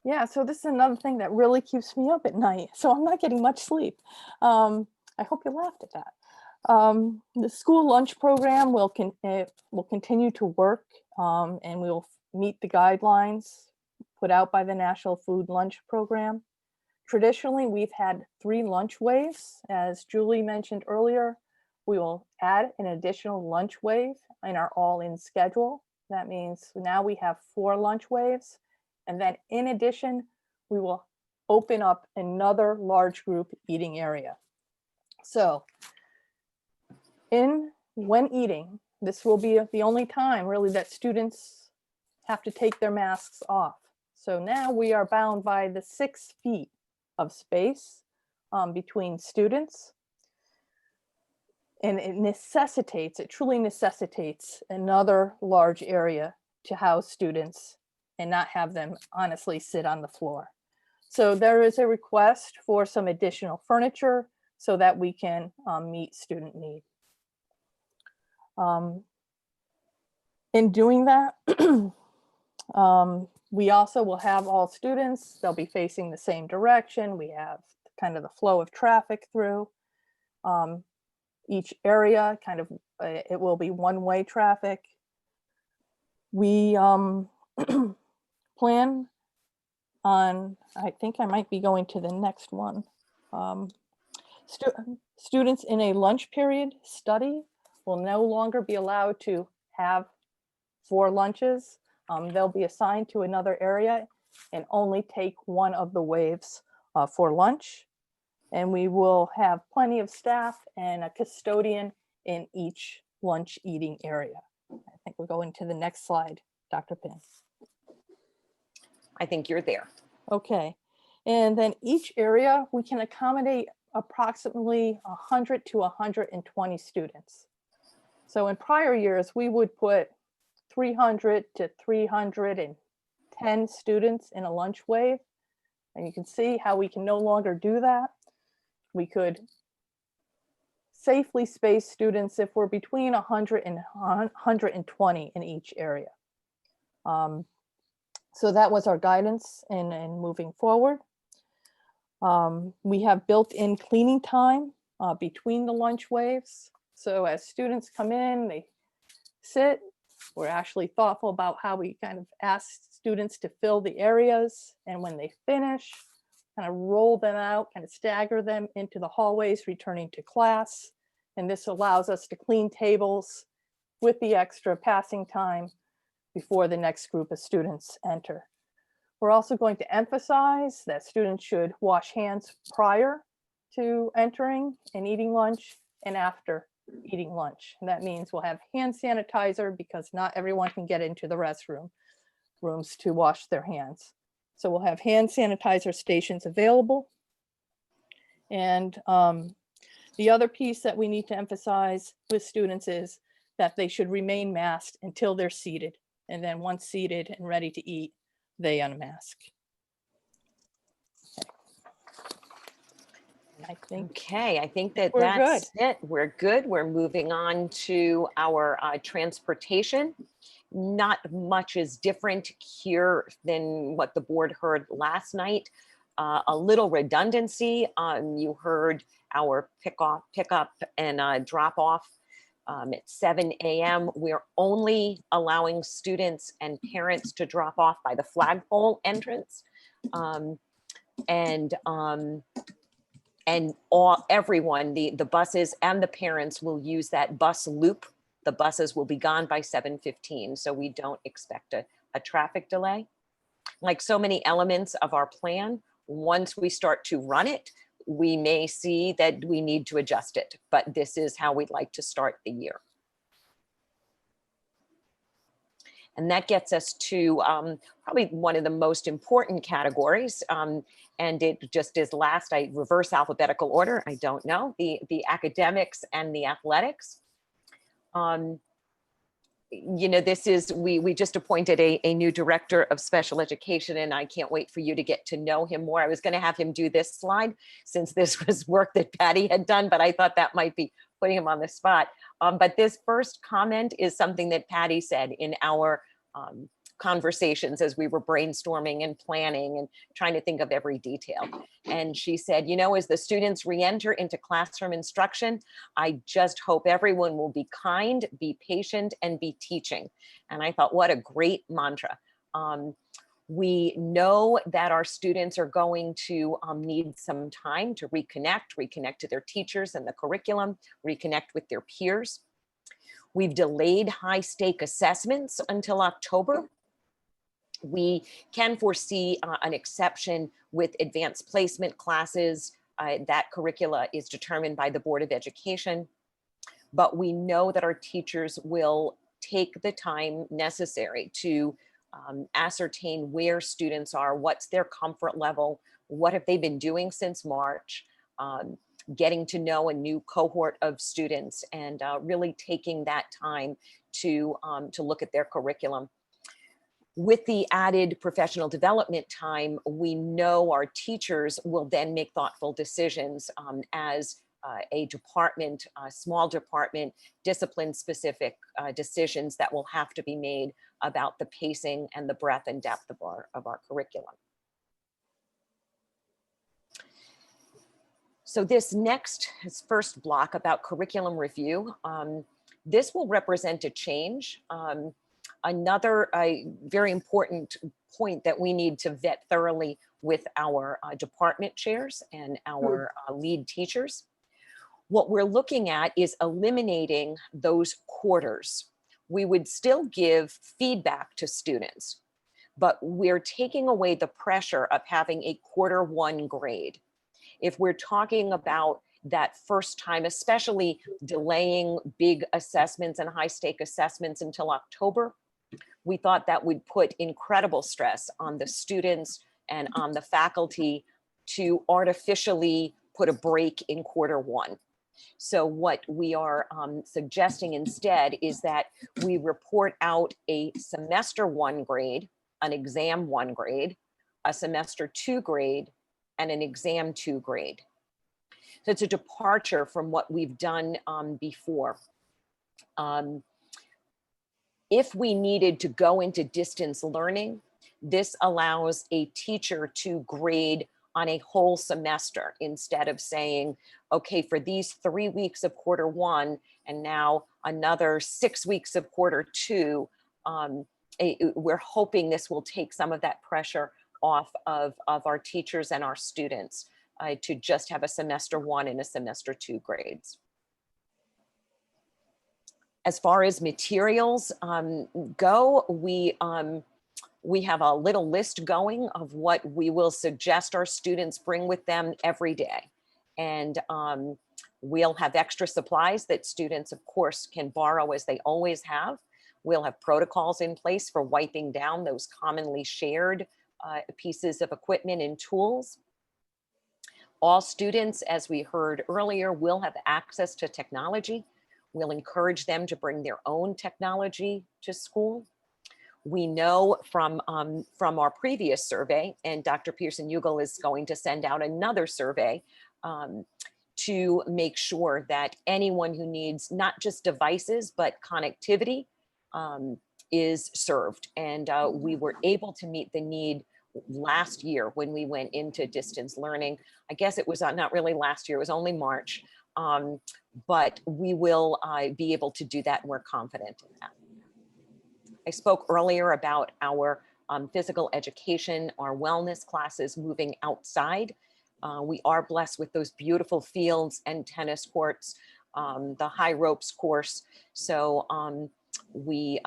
Yeah, so this is another thing that really keeps me up at night. So I'm not getting much sleep. I hope you laughed at that. The school lunch program will continue to work, and we will meet the guidelines put out by the National Food Lunch Program. Traditionally, we've had 3 lunch waves. As Julie mentioned earlier, we will add an additional lunch wave in our all-in schedule. That means now we have 4 lunch waves. And then in addition, we will open up another large group eating area. So when eating, this will be the only time really that students have to take their masks off. So now we are bound by the 6 feet of space between students. And it truly necessitates another large area to house students and not have them honestly sit on the floor. So there is a request for some additional furniture so that we can meet student need. In doing that, we also will have all students, they'll be facing the same direction. We have kind of the flow of traffic through each area, it will be one-way traffic. We plan on, I think I might be going to the next one. Students in a lunch period study will no longer be allowed to have 4 lunches. They'll be assigned to another area and only take one of the waves for lunch. And we will have plenty of staff and a custodian in each lunch eating area. I think we'll go into the next slide, Dr. Pin. I think you're there. Okay, and then each area, we can accommodate approximately 100 to 120 students. So in prior years, we would put 300 to 310 students in a lunch wave. And you can see how we can no longer do that. We could safely space students if we're between 100 and 120 in each area. So that was our guidance in moving forward. We have built-in cleaning time between the lunch waves. So as students come in, they sit, we're actually thoughtful about how we kind of ask students to fill the areas. And when they finish, kind of roll them out, kind of stagger them into the hallways, returning to class. And this allows us to clean tables with the extra passing time before the next group of students enter. We're also going to emphasize that students should wash hands prior to entering and eating lunch and after eating lunch. And that means we'll have hand sanitizer because not everyone can get into the rooms to wash their hands. So we'll have hand sanitizer stations available. And the other piece that we need to emphasize with students is that they should remain masked until they're seated. And then once seated and ready to eat, they unmask. Okay, I think that we're that's good. it. We're good. We're moving on to our transportation. Not much is different here than what the board heard last night. A little redundancy. You heard our pickup and drop off at 7 a.m. We're only allowing students and parents to drop off by the flagpole entrance. And everyone, the buses and the parents will use that bus loop. The buses will be gone by 7:15, so we don't expect a traffic delay. Like so many elements of our plan, once we start to run it, we may see that we need to adjust it, but this is how we'd like to start the year. And that gets us to probably one of the most important categories. And it just is last, I reverse alphabetical order, I don't know, the academics and the athletics. You know, this is, we just appointed a new director of special education, and I can't wait for you to get to know him more. I was going to have him do this slide since this was work that Patty had done, but I thought that might be putting him on the spot. But this first comment is something that Patty said in our conversations as we were brainstorming and planning and trying to think of every detail. And she said, you know, as the students re-enter into classroom instruction, I just hope everyone will be kind, be patient, and be teaching. And I thought, what a great mantra. We know that our students are going to need some time to reconnect to their teachers and the curriculum, reconnect with their peers. We've delayed high-stake assessments until October. We can foresee an exception with advanced placement classes. That curricula is determined by the Board of Education, but we know that our teachers will take the time necessary to ascertain where students are, what's their comfort level, what have they been doing since March, getting to know a new cohort of students, and really taking that time to look at their curriculum. With the added professional development time, we know our teachers will then make thoughtful decisions as a department, a small department, discipline-specific decisions that will have to be made about the pacing and the breadth and depth of our curriculum. So this first block about curriculum review, this will represent a change. Another very important point that we need to vet thoroughly with our department chairs and our lead teachers. What we're looking at is eliminating those quarters. We would still give feedback to students, but we're taking away the pressure of having a Q1 grade. If we're talking about that first time, especially delaying big assessments and high stake assessments until October, we thought that would put incredible stress on the students and on the faculty to artificially put a break in Q1. So what we are suggesting instead is that we report out a semester 1 grade, an exam 1 grade, a semester 2 grade, and an exam 2 grade. So it's a departure from what we've done before. If we needed to go into distance learning, this allows a teacher to grade on a whole semester instead of saying, okay, for these 3 weeks of Q1 and now another 6 weeks of Q2, we're hoping this will take some of that pressure off of our teachers and our students to just have a semester 1 and a semester 2 grades. As far as materials go, we have a little list going of what we will suggest our students bring with them every day. And we'll have extra supplies that students, of course, can borrow as they always have. We'll have protocols in place for wiping down those commonly shared pieces of equipment and tools. All students, as we heard earlier, will have access to technology. We'll encourage them to bring their own technology to school. We know from our previous survey, and Dr. Pearson-Ugal is going to send out another survey to make sure that anyone who needs not just devices, but connectivity is served. And we were able to meet the need last year when we went into distance learning. I guess it was not really last year, it was only March. But we will be able to do that, and we're confident in that. I spoke earlier about our physical education, our wellness classes moving outside. We are blessed with those beautiful fields and tennis courts, the high ropes course. So we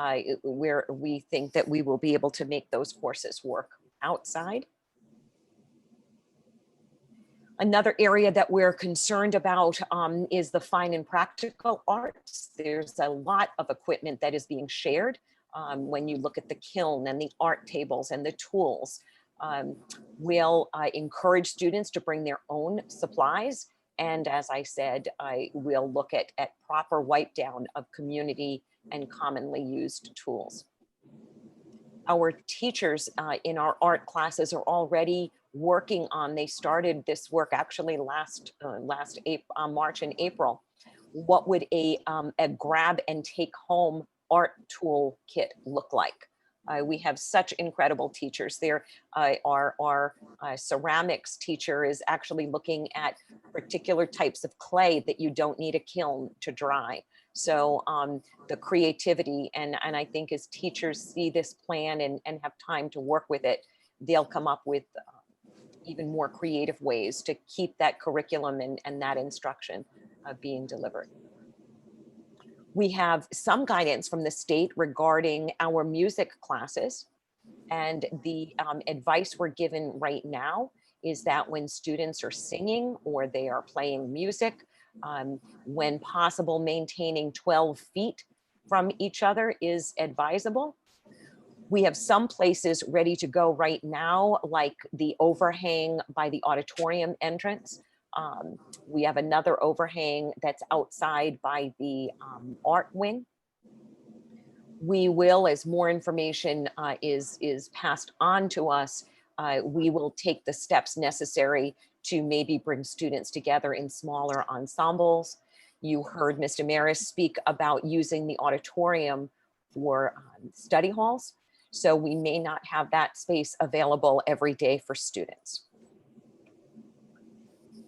think that we will be able to make those courses work outside. Another area that we're concerned about is the fine and practical arts. There's a lot of equipment that is being shared. When you look at the kiln and the art tables and the tools, we'll encourage students to bring their own supplies. And as I said, I will look at proper wipe down of community and commonly used tools. Our teachers in our art classes are already working on, they started this work actually last March and April. What would a grab and take home art tool kit look like? We have such incredible teachers there. Our ceramics teacher is actually looking at particular types of clay that you don't need a kiln to dry. So the creativity, and I think as teachers see this plan and have time to work with it, they'll come up with even more creative ways to keep that curriculum and that instruction being delivered. We have some guidance from the state regarding our music classes, and the advice we're given right now is that when students are singing or they are playing music, when possible, maintaining 12 feet from each other is advisable. We have some places ready to go right now, like the overhang by the auditorium entrance. We have another overhang that's outside by the art wing. We will, as more information is passed on to us, we will take the steps necessary to maybe bring students together in smaller ensembles. You heard Mr. Maris speak about using the auditorium for study halls. So we may not have that space available every day for students.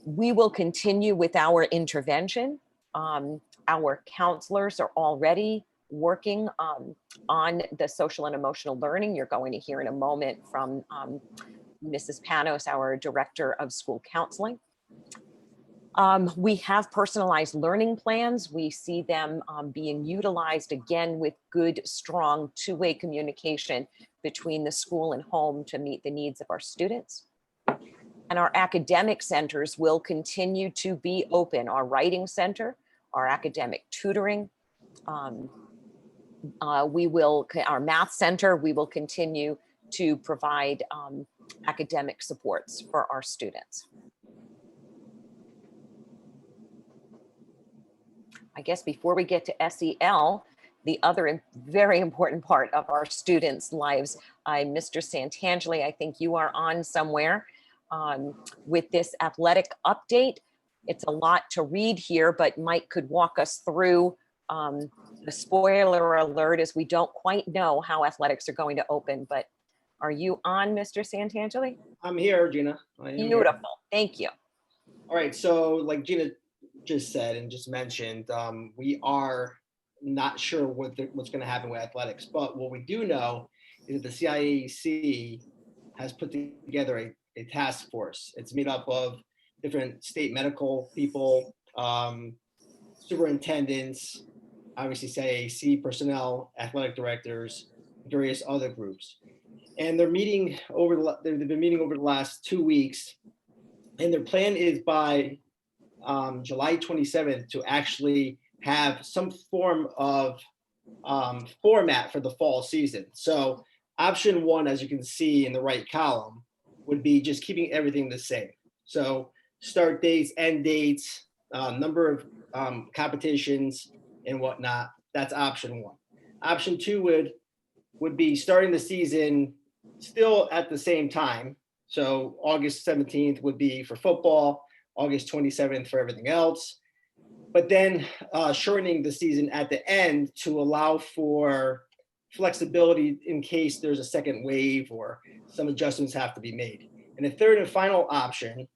We will continue with our intervention. Our counselors are already working on the social and emotional learning. You're going to hear in a moment from Mrs. Panos, our director of school counseling. We have personalized learning plans. We see them being utilized again with good, strong two-way communication between the school and home to meet the needs of our students. And our academic centers will continue to be open. Our writing center, our academic tutoring, our math center, we will continue to provide academic supports for our students. I guess before we get to SEL, the other very important part of our students' lives, Mr. Santangeli, I think you are on somewhere with this athletic update. It's a lot to read here, but Mike could walk us through the spoiler alert, as we don't quite know how athletics are going to open, but are you on, Mr. Santangeli? I'm here, Gina. Beautiful, thank you. All right, so like Gina just said and just mentioned, we are not sure what's going to happen with athletics, but what we do know is that the CIAC has put together a task force. It's made up of different state medical people, superintendents, obviously CIAC personnel, athletic directors, various other groups. And they've been meeting over the last 2 weeks, and their plan is by July 27th to actually have some form of format for the fall season. So option one, as you can see in the right column, would be just keeping everything the same. So start dates, end dates, number of competitions and whatnot. That's option one. Option two would be starting the season still at the same time. So August 17th would be for football, August 27th for everything else, but then shortening the season at the end to allow for flexibility in case there's a second wave or some adjustments have to be made. And the third and final option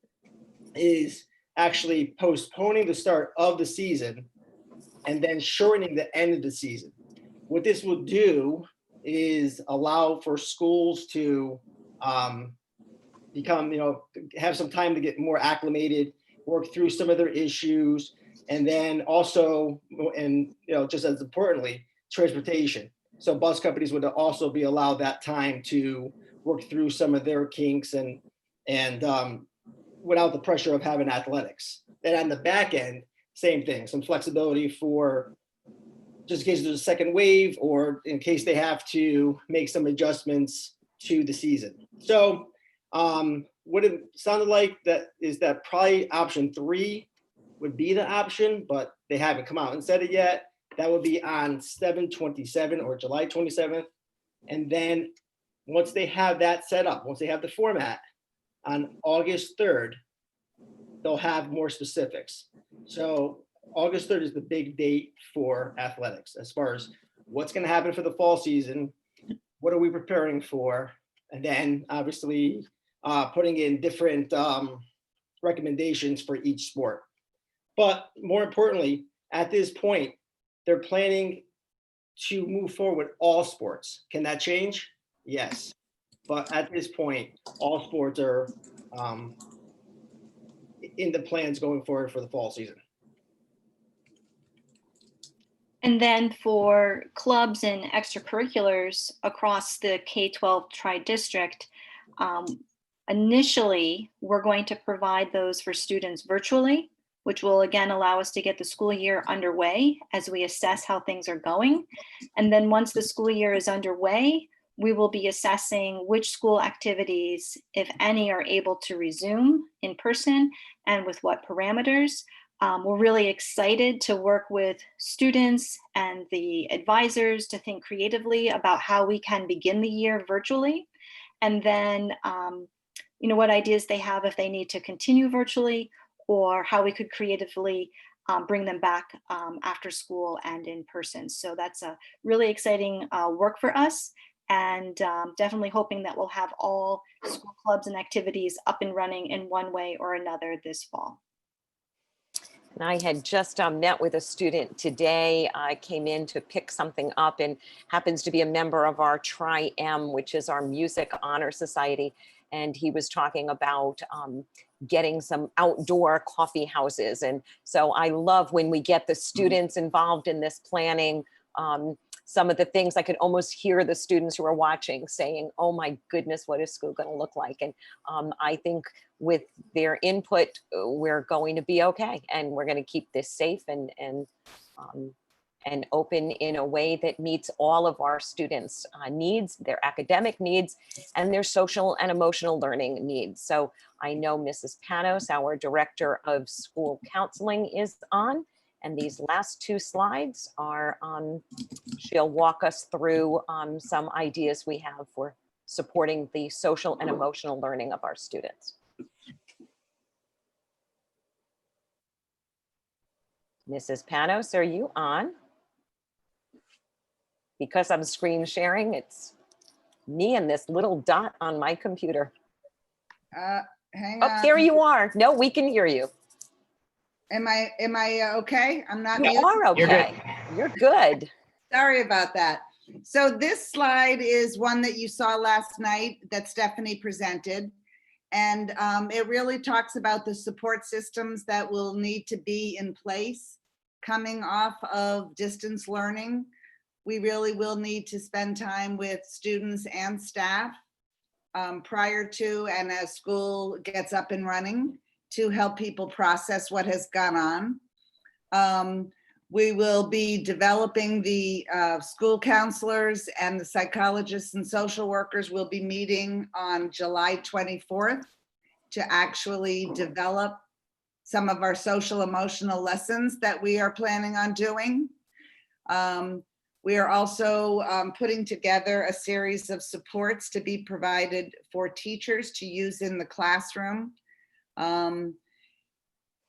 is actually postponing the start of the season and then shortening the end of the season. What this will do is allow for schools to become, have some time to get more acclimated, work through some of their issues, and then also, and just as importantly, transportation. So bus companies would also be allowed that time to work through some of their kinks and without the pressure of having athletics. And on the back end, same thing, some flexibility for just in case there's a second wave or in case they have to make some adjustments to the season. So what it sounded like that is that probably option 3 would be the option, but they haven't come out and said it yet. That would be on 7/27 or July 27th. And then once they have that set up, once they have the format on August 3rd, they'll have more specifics. So August 3rd is the big date for athletics as far as what's going to happen for the fall season, what are we preparing for, and then obviously putting in different recommendations for each sport. But more importantly, at this point, they're planning to move forward with all sports. Can that change? Yes. But at this point, all sports are in the plans going forward for the fall season. And then for clubs and extracurriculars across the K-12 tri-district, initially, we're going to provide those for students virtually, which will again allow us to get the school year underway as we assess how things are going. And then once the school year is underway, we will be assessing which school activities, if any, are able to resume in person and with what parameters. We're really excited to work with students and the advisors to think creatively about how we can begin the year virtually. And then, what ideas they have if they need to continue virtually, or how we could creatively bring them back after school and in person. So that's a really exciting work for us, and definitely hoping that we'll have all school clubs and activities up and running in one way or another this fall. And I had just met with a student today. I came in to pick something up and happens to be a member of our Tri-M, which is our Music Honor Society. And he was talking about getting some outdoor coffee houses. And so I love when we get the students involved in this planning. Some of the things I could almost hear the students who are watching saying, oh my goodness, what is school going to look like? And I think with their input, we're going to be okay. And we're going to keep this safe and open in a way that meets all of our students' needs, their academic needs, and their social and emotional learning needs. So I know Mrs. Panos, our Director of School Counseling, is on. And these last 2 slides are, she'll walk us through some ideas we have for supporting the social and emotional learning of our students. Mrs. Panos, are you on? Because I'm screen sharing, it's me and this little dot on my computer. Hang Oh, on. there you are. No, we can hear you. Am I okay? I'm not You muted? are okay. You're good. Sorry about that. So this slide is one that you saw last night that Stephanie presented. And it really talks about the support systems that will need to be in place coming off of distance learning. We really will need to spend time with students and staff prior to and as school gets up and running to help people process what has gone on. We will be developing the school counselors and the psychologists and social workers will be meeting on July 24th to actually develop some of our social emotional lessons that we are planning on doing. We are also putting together a series of supports to be provided for teachers to use in the classroom.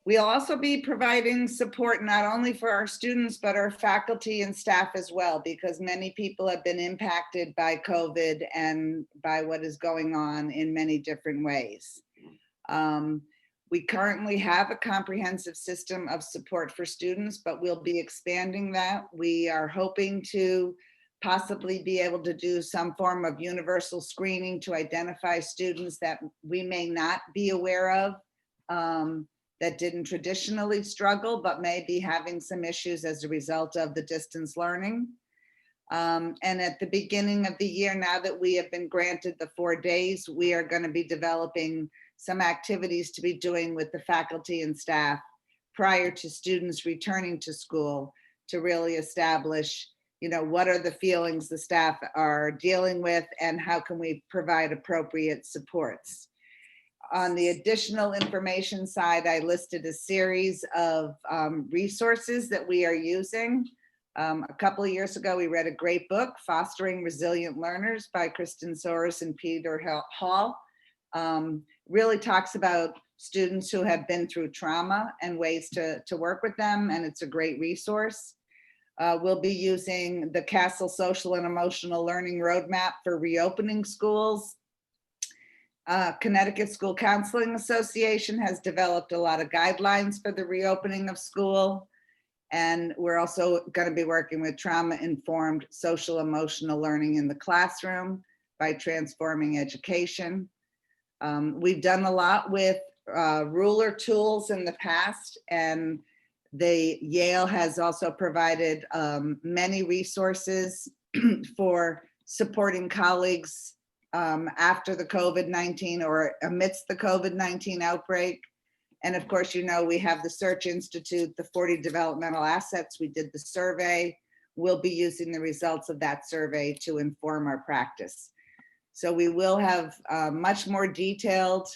We'll also be providing support not only for our students, but our faculty and staff as well, because many people have been impacted by COVID and by what is going on in many different ways. We currently have a comprehensive system of support for students, but we'll be expanding that. We are hoping to possibly be able to do some form of universal screening to identify students that we may not be aware of, that didn't traditionally struggle, but may be having some issues as a result of the distance learning. And at the beginning of the year, now that we have been granted the 4 days, we are going to be developing some activities to be doing with the faculty and staff prior to students returning to school to really establish, you know, what are the feelings the staff are dealing with and how can we provide appropriate supports. On the additional information side, I listed a series of resources that we are using. A couple of years ago, we read a great book, Fostering Resilient Learners by Kristen Soros and Peter Hall. Really talks about students who have been through trauma and ways to work with them, and it's a great resource. We'll be using the Castle Social and Emotional Learning Roadmap for reopening schools. Connecticut School Counseling Association has developed a lot of guidelines for the reopening of school. And we're also going to be working with trauma-informed social emotional learning in the classroom by transforming education. We've done a lot with ruler tools in the past, and the Yale has also provided many resources for supporting colleagues after the COVID-19 or amidst the COVID-19 outbreak. And of course, you know, we have the Search Institute, the 40 developmental assets. We did the survey. We'll be using the results of that survey to inform our practice. So we will have much more detailed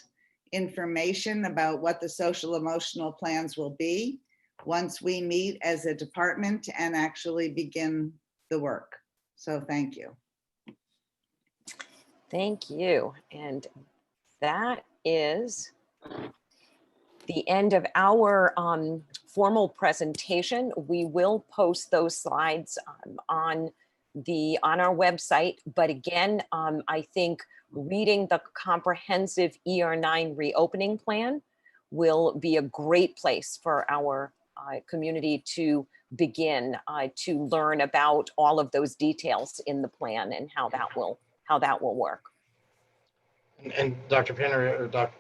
information about what the social emotional plans will be once we meet as a department and actually begin the work. So thank you. Thank you. And that is the end of our formal presentation. We will post those slides on our website. But again, I think reading the comprehensive ER9 reopening plan will be a great place for our community to begin to learn about all of those details in the plan and how that will work. And Dr. Penner or Dr.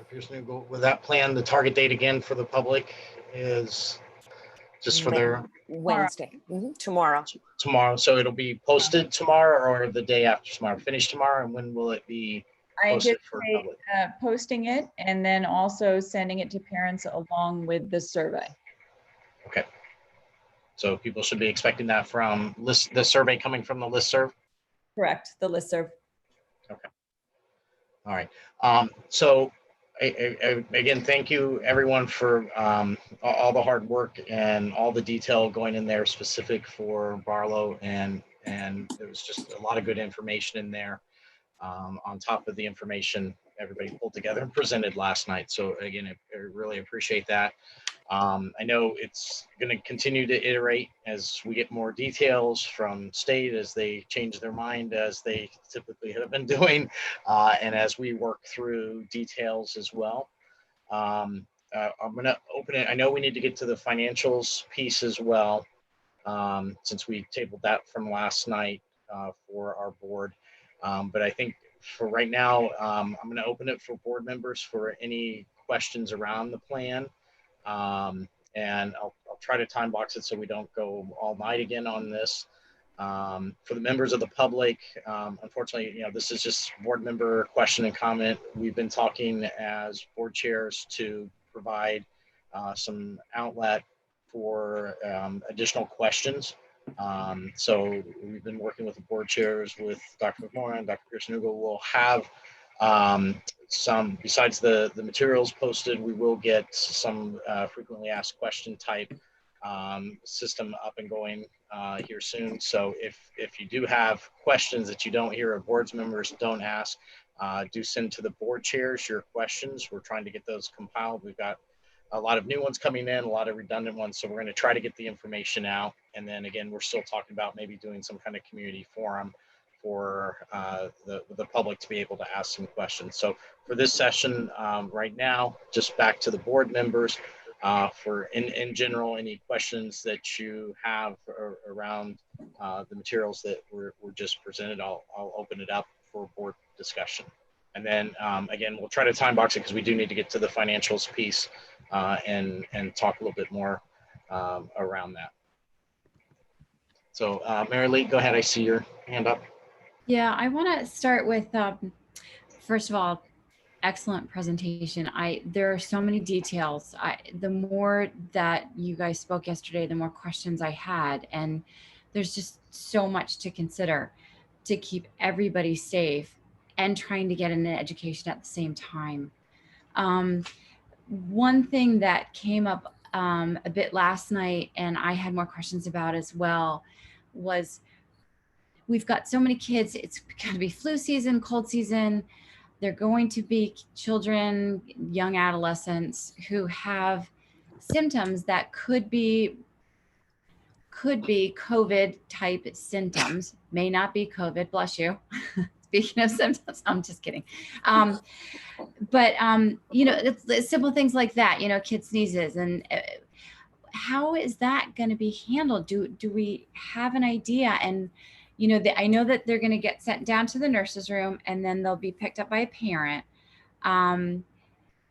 Pearson, with that plan, the target date again for the public is just for their Wednesday, tomorrow. Tomorrow, so it'll be posted tomorrow or the day after tomorrow, finished tomorrow, and when will it be posted for public? Posting it and then also sending it to parents along with the survey. Okay. So people should be expecting that from the survey coming from the listserv? Correct, the listserv. Okay. All right. So again, thank you everyone for all the hard work and all the detail going in there specific for Barlow, and there was just a lot of good information in there on top of the information everybody pulled together and presented last night. So again, I really appreciate that. I know it's going to continue to iterate as we get more details from state, as they change their mind, as they typically have been doing, and as we work through details as well. I'm going to open it. I know we need to get to the financials piece as well, since we tabled that from last night for our board. But I think for right now, I'm going to open it for board members for any questions around the plan. And I'll try to time box it so we don't go all night again on this. For the members of the public, unfortunately, you know, this is just board member question and comment. We've been talking as board chairs to provide some outlet for additional questions. So we've been working with the board chairs, with Dr. McMorran, Dr. Pearson-Hugo. We'll have some, besides the materials posted, we will get some frequently asked question type system up and going here soon. So if you do have questions that you don't hear or board members don't ask, do send to the board chairs your questions. We're trying to get those compiled. We've got a lot of new ones coming in, a lot of redundant ones. So we're going to try to get the information out. And then again, we're still talking about maybe doing some kind of community forum for the public to be able to ask some questions. So for this session right now, just back to the board members for in general, any questions that you have around the materials that were just presented, I'll open it up for board discussion. And then again, we'll try to time box it because we do need to get to the financials piece and talk a little bit more around that. So Mary Lee, go ahead. I see your hand up. Yeah, I want to start with, first of all, excellent presentation. There are so many details. The more that you guys spoke yesterday, the more questions I had, and there's just so much to consider to keep everybody safe and trying to get an education at the same time. One thing that came up a bit last night, and I had more questions about as well, was we've got so many kids. It's going to be flu season, cold season. They're going to be children, young adolescents who have symptoms that could be COVID type symptoms, may not be COVID, bless you. Speaking of symptoms, I'm just kidding. But you know, it's simple things like that, you know, kid sneezes, and how is that going to be handled? Do we have an idea? And you know, I know that they're going to get sent down to the nurse's room and then they'll be picked up by a parent.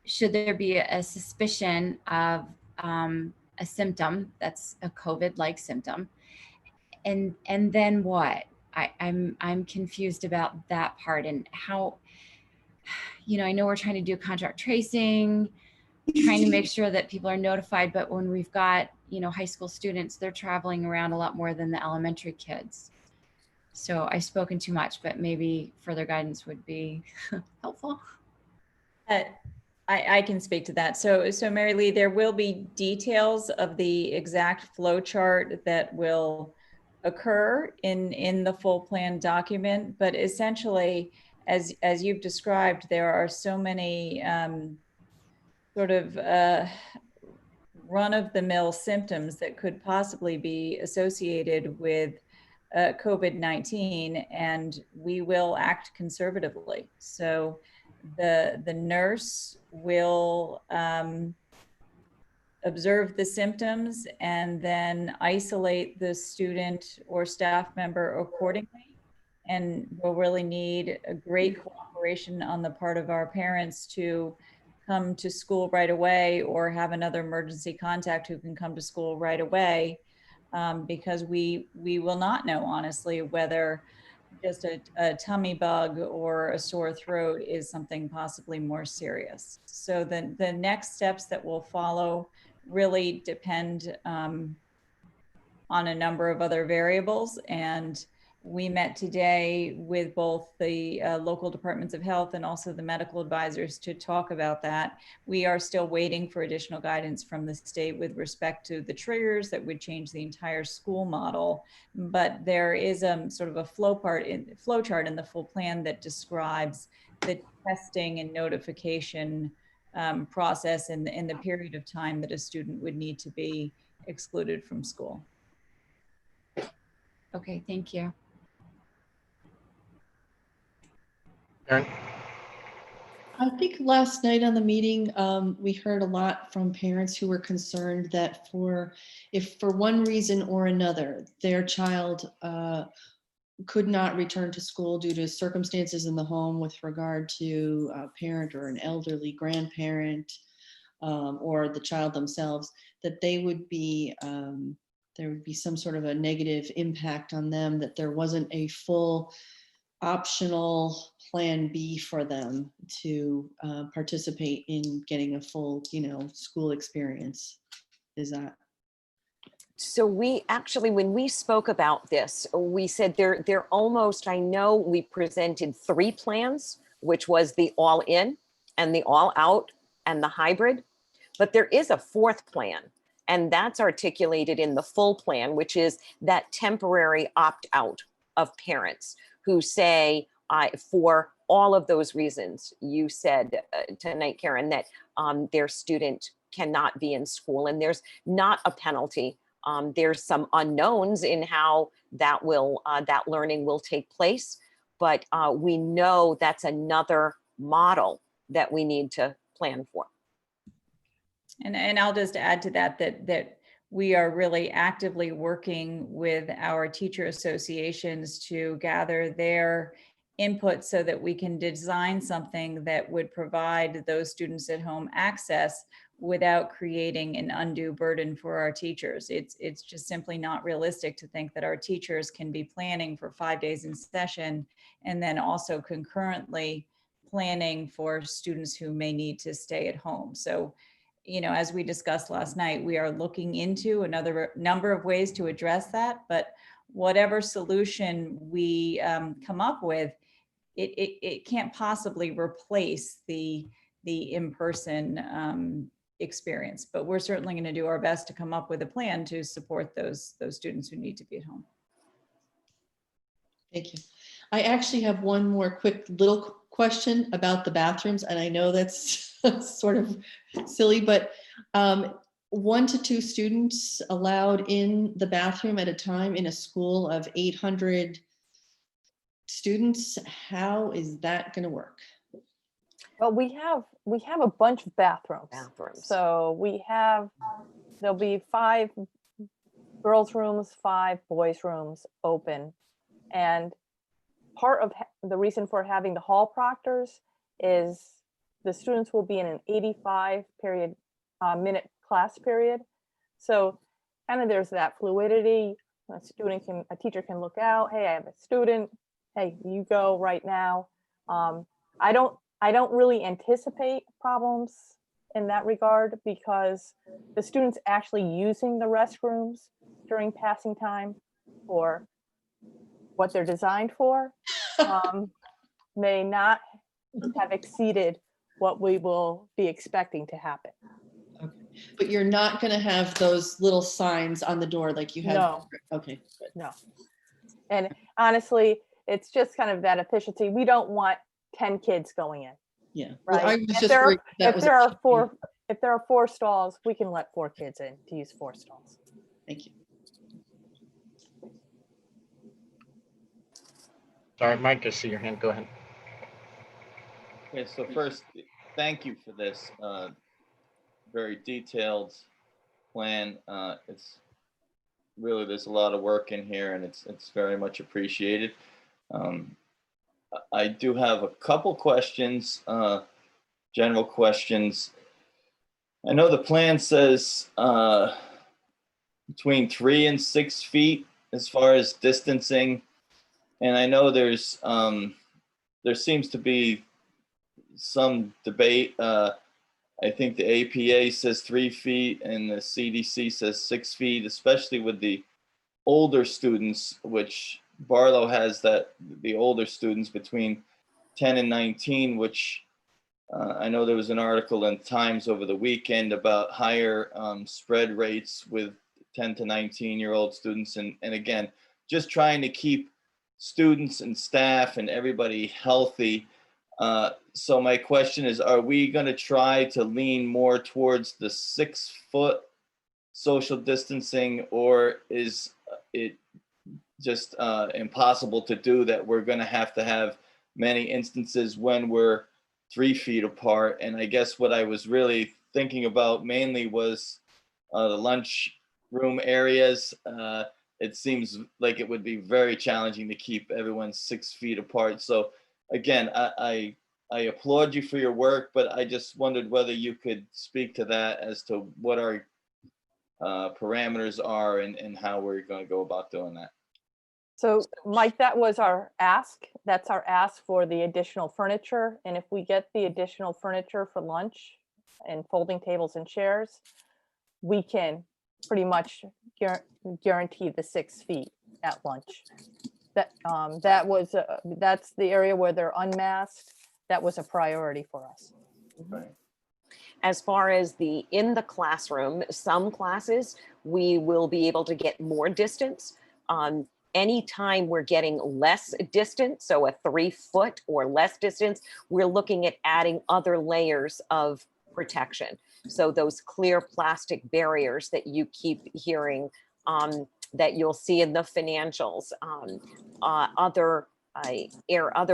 Should there be a suspicion of a symptom that's a COVID-like symptom, and then what? I'm confused about that part, and how, you know, I know we're trying to do contact tracing, trying to make sure that people are notified, but when we've got, you know, high school students, they're traveling around a lot more than the elementary kids. So I've spoken too much, but maybe further guidance would be helpful. I can speak to that. So Mary Lee, there will be details of the exact flow chart that will occur in the full plan document, but essentially, as you've described, there are so many sort of run-of-the-mill symptoms that could possibly be associated with COVID-19, and we will act conservatively. So the nurse will observe the symptoms and then isolate the student or staff member accordingly. And we'll really need a great cooperation on the part of our parents to come to school right away, or have another emergency contact who can come to school right away, because we will not know, honestly, whether just a tummy bug or a sore throat is something possibly more serious. So the next steps that will follow really depend on a number of other variables. And we met today with both the local departments of health and also the medical advisors to talk about that. We are still waiting for additional guidance from the state with respect to the triggers that would change the entire school model. But there is sort of a flow chart in the full plan that describes the testing and notification process in the period of time that a student would need to be excluded from school. Okay, thank you. Aaron? I think last night on the meeting, we heard a lot from parents who were concerned that if for one reason or another, their child could not return to school due to circumstances in the home with regard to a parent or an elderly grandparent, or the child themselves, that there would be some sort of a negative impact on them, that there wasn't a full optional plan B for them to participate in getting a full, school experience. Is that? So we actually, when we spoke about this, we said they're almost, I know we presented 3 plans, which was the all in and the all out and the hybrid, but there is a 4th plan, and that's articulated in the full plan, which is that temporary opt out of parents who say, for all of those reasons you said tonight, Karen, that their student cannot be in school, and there's not a penalty. There's some unknowns in how that learning will take place, but we know that's another model that we need to plan for. And I'll just add to that we are really actively working with our teacher associations to gather their input so that we can design something that would provide those students at home access without creating an undue burden for our teachers. It's just simply not realistic to think that our teachers can be planning for 5 days in session and then also concurrently planning for students who may need to stay at home. So, you know, as we discussed last night, we are looking into another number of ways to address that, but whatever solution we come up with, it can't possibly replace the in-person experience, but we're certainly going to do our best to come up with a plan to support those students who need to be at home. Thank you. I actually have one more quick little question about the bathrooms, and I know that's sort of silly, but 1 to 2 students allowed in the bathroom at a time in a school of 800 students. How is that going to work? Well, we have a bunch of bathrooms. So there'll be 5 girls' rooms, 5 boys' rooms open. And part of the reason for having the hall proctors is the students will be in an 85-minute class period. So kind of there's that fluidity. A teacher can look out, hey, I have a student, hey, you go right now. I don't really anticipate problems in that regard because the students actually using the restrooms during passing time for what they're designed for may not have exceeded what we will be expecting to happen. Okay. But you're not going to have those little signs on the door like you have. No. Okay. Good. No. And honestly, it's just kind of that efficiency. We don't want 10 kids going in. Yeah. Right. Well, I was If just there worried that if was there are 4 stalls, we can let 4 kids in to use 4 stalls. Thank you. Sorry, Mike, I see your hand. Go ahead. Okay, so first, thank you for this very detailed plan. It's really, there's a lot of work in here, and it's very much appreciated. I do have a couple questions, general questions. I know the plan says between 3 and 6 feet as far as distancing, and I know there seems to be some debate. I think the APA says 3 feet and the CDC says 6 feet, especially with the older students, which Barlow has that the older students between 10 and 19, which I know there was an article in Times over the weekend about higher spread rates with 10 to 19-year-old students. And again, just trying to keep students and staff and everybody healthy. So my question is, are we going to try to lean more towards the 6-foot social distancing, or is it just impossible to do that? We're going to have many instances when we're 3 feet apart. And I guess what I was really thinking about mainly was the lunch room areas. It seems like it would be very challenging to keep everyone 6 feet apart. So again, I applaud you for your work, but I just wondered whether you could speak to that as to what our parameters are and how we're going to go about doing that. So Mike, that was our ask. That's our ask for the additional furniture. And if we get the additional furniture for lunch and folding tables and chairs, we can pretty much guarantee the 6 feet at lunch. That's the area where they're unmasked. That was a priority for us. Right. As far as in the classroom, some classes, we will be able to get more distance. Anytime we're getting less distance, so a 3 foot or less distance, we're looking at adding other layers of protection. So those clear plastic barriers that you keep hearing, that you'll see in the financials, other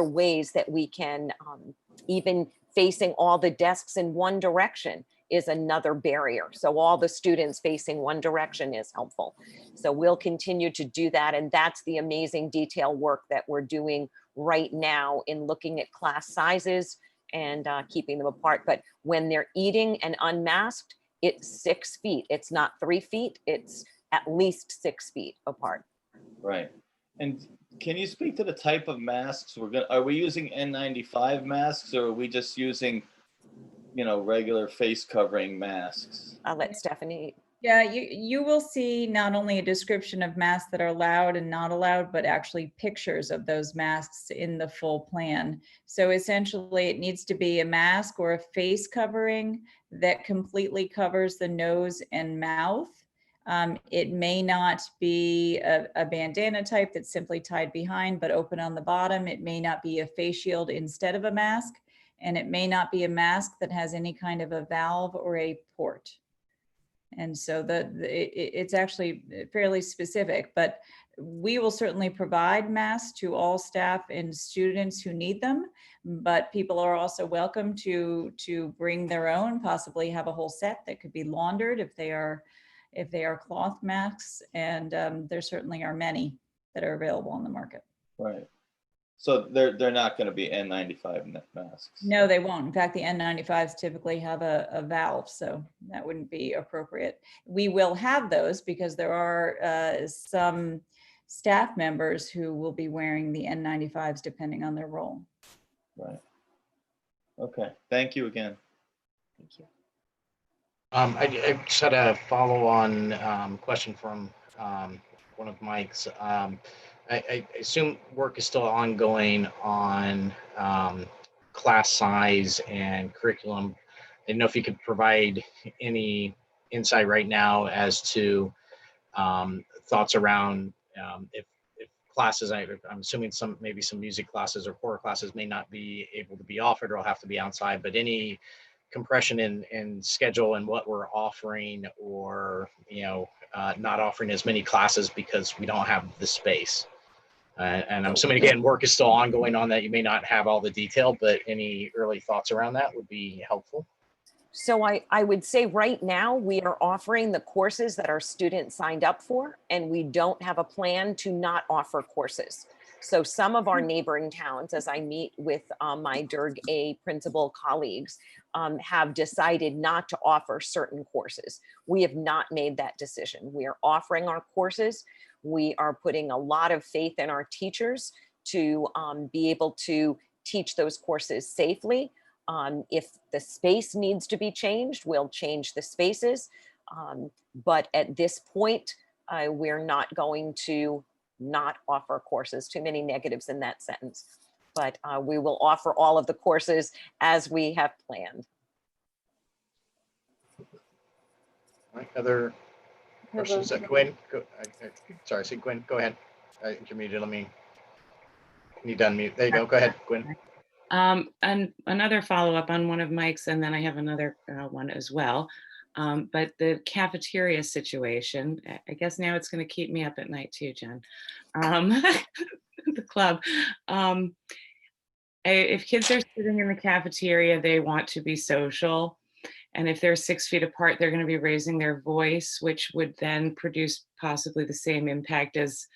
ways that we can, even facing all the desks in one direction is another barrier. So all the students facing one direction is helpful. So we'll continue to do that. And that's the amazing detail work that we're doing right now in looking at class sizes and keeping them apart. But when they're eating and unmasked, it's 6 feet. It's not 3 feet. It's at least 6 feet apart. Right. And can you speak to the type of masks are we using N95 masks, or are we just using, regular face covering masks? I'll let Stephanie. Yeah, you will see not only a description of masks that are allowed and not allowed, but actually pictures of those masks in the full plan. So essentially it needs to be a mask or a face covering that completely covers the nose and mouth. It may not be a bandana type that's simply tied behind but open on the bottom. It may not be a face shield instead of a mask, and it may not be a mask that has any kind of a valve or a port. And so it's actually fairly specific, but we will certainly provide masks to all staff and students who need them, but people are also welcome to bring their own, possibly have a whole set that could be laundered if they are cloth masks, and there certainly are many that are available on the market. Right. So they're not going to be N95 masks. No, they won't. In fact, the N95s typically have a valve, so that wouldn't be appropriate. We will have those because there are some staff members who will be wearing the N95s depending on their role. Right. Okay. Thank you again. Thank you. I just had a follow-on question from one of Mike's. I assume work is still ongoing on class size and curriculum. I didn't know if you could provide any insight right now as to thoughts around if classes, I'm assuming maybe some music classes or core classes may not be able to be offered or will have to be outside, but any compression in schedule and what we're offering, or not offering as many classes because we don't have the space. And I'm assuming, again, work is still ongoing on that. You may not have all the detail, but any early thoughts around that would be helpful. So I would say right now we are offering the courses that our students signed up for, and we don't have a plan to not offer courses. So some of our neighboring towns, as I meet with my Durg A principal colleagues, have decided not to offer certain courses. We have not made that decision. We are offering our courses. We are putting a lot of faith in our teachers to be able to teach those courses safely. If the space needs to be changed, we'll change the spaces. But at this point, we're not going to not offer courses. Too many negatives in that sentence. But we will offer all of the courses as we have planned. All right, other questions? Gwen, sorry, I see Gwen, go ahead. I intermediate, let me, you done mute. There you go, go ahead, Gwen. And another follow-up on one of Mike's, and then I have another one as well. But the cafeteria situation, I guess now it's going to keep me up at night too, Jen. The club. If kids are sitting in the cafeteria, they want to be social. And if they're 6 feet apart, they're going to be raising their voice, which would then produce possibly the same impact as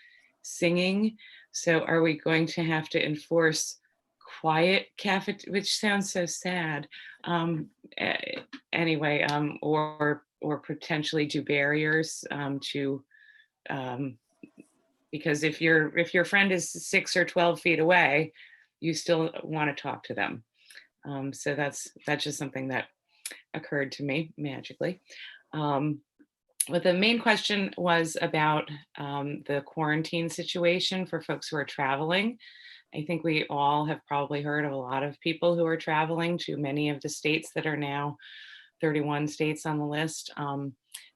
singing. So are we going to have to enforce quiet cafeteria, which sounds so sad. Anyway, or potentially do barriers because if your friend is 6 or 12 feet away, you still want to talk to them. So that's just something that occurred to me magically. But the main question was about the quarantine situation for folks who are traveling. I think we all have probably heard of a lot of people who are traveling to many of the states that are now 31 states on the list.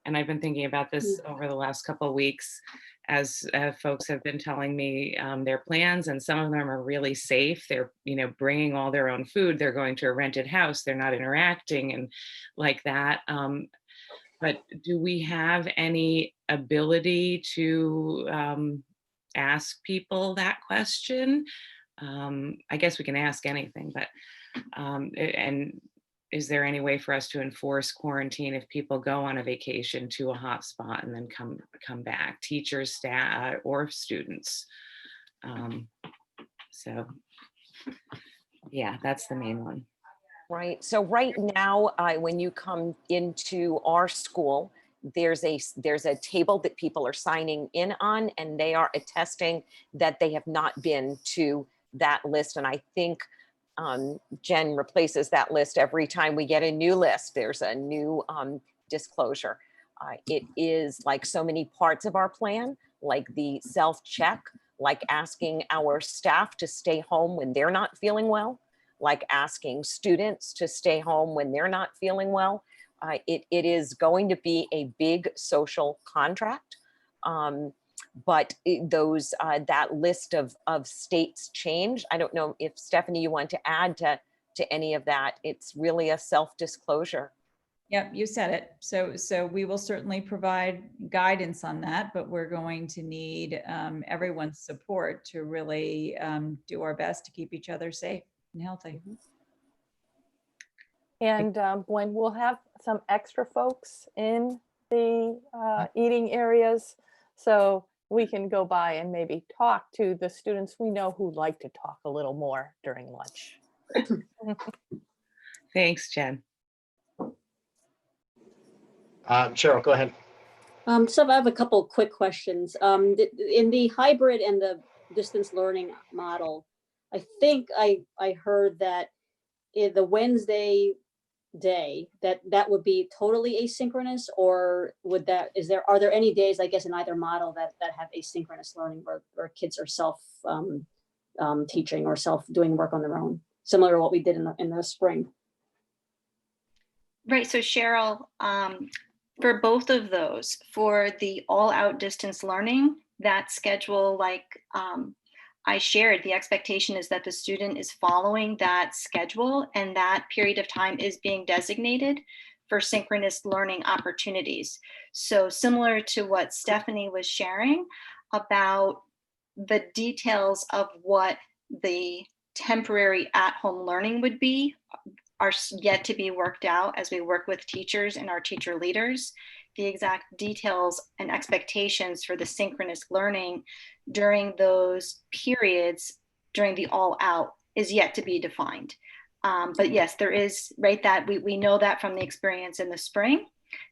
And I've been thinking about this over the last couple of weeks as folks have been telling me their plans, and some of them are really safe. They're, bringing all their own food. They're going to a rented house. They're not interacting and like that. But do we have any ability to ask people that question? I guess we can ask anything, but and is there any way for us to enforce quarantine if people go on a vacation to a hot spot and then come back, teachers, staff, or students? So yeah, that's the main one. Right. So right now, when you come into our school, there's a table that people are signing in on, and they are attesting that they have not been to that list. And I think Jen replaces that list every time we get a new list. There's a new disclosure. It is like so many parts of our plan, like the self-check, like asking our staff to stay home when they're not feeling well, like asking students to stay home when they're not feeling well. It is going to be a big social contract. But that list of states changed. I don't know if Stephanie, you want to add to any of that. It's really a self-disclosure. Yep, you said it. So we will certainly provide guidance on that, but we're going to need everyone's support to really do our best to keep each other safe and healthy. And when we'll have some extra folks in the eating areas, so we can go by and maybe talk to the students we know who like to talk a little more during lunch. Thanks, Jen. Cheryl, go ahead. So I have a couple quick questions. In the hybrid and the distance learning model, I think I heard that in the Wednesday day that would be totally asynchronous, or are there any days, I guess, in either model that have asynchronous learning where kids are self teaching or self doing work on their own, similar to what we did in the spring? Right. So Cheryl, for both of those, for the all out distance learning, that schedule, like I shared, the expectation is that the student is following that schedule, and that period of time is being designated for synchronous learning opportunities. So similar to what Stephanie was sharing about the details of what the temporary at-home learning would be are yet to be worked out as we work with teachers and our teacher leaders. The exact details and expectations for the synchronous learning during those periods during the all out is yet to be defined. But yes, there is, right, that we know that from the experience in the spring,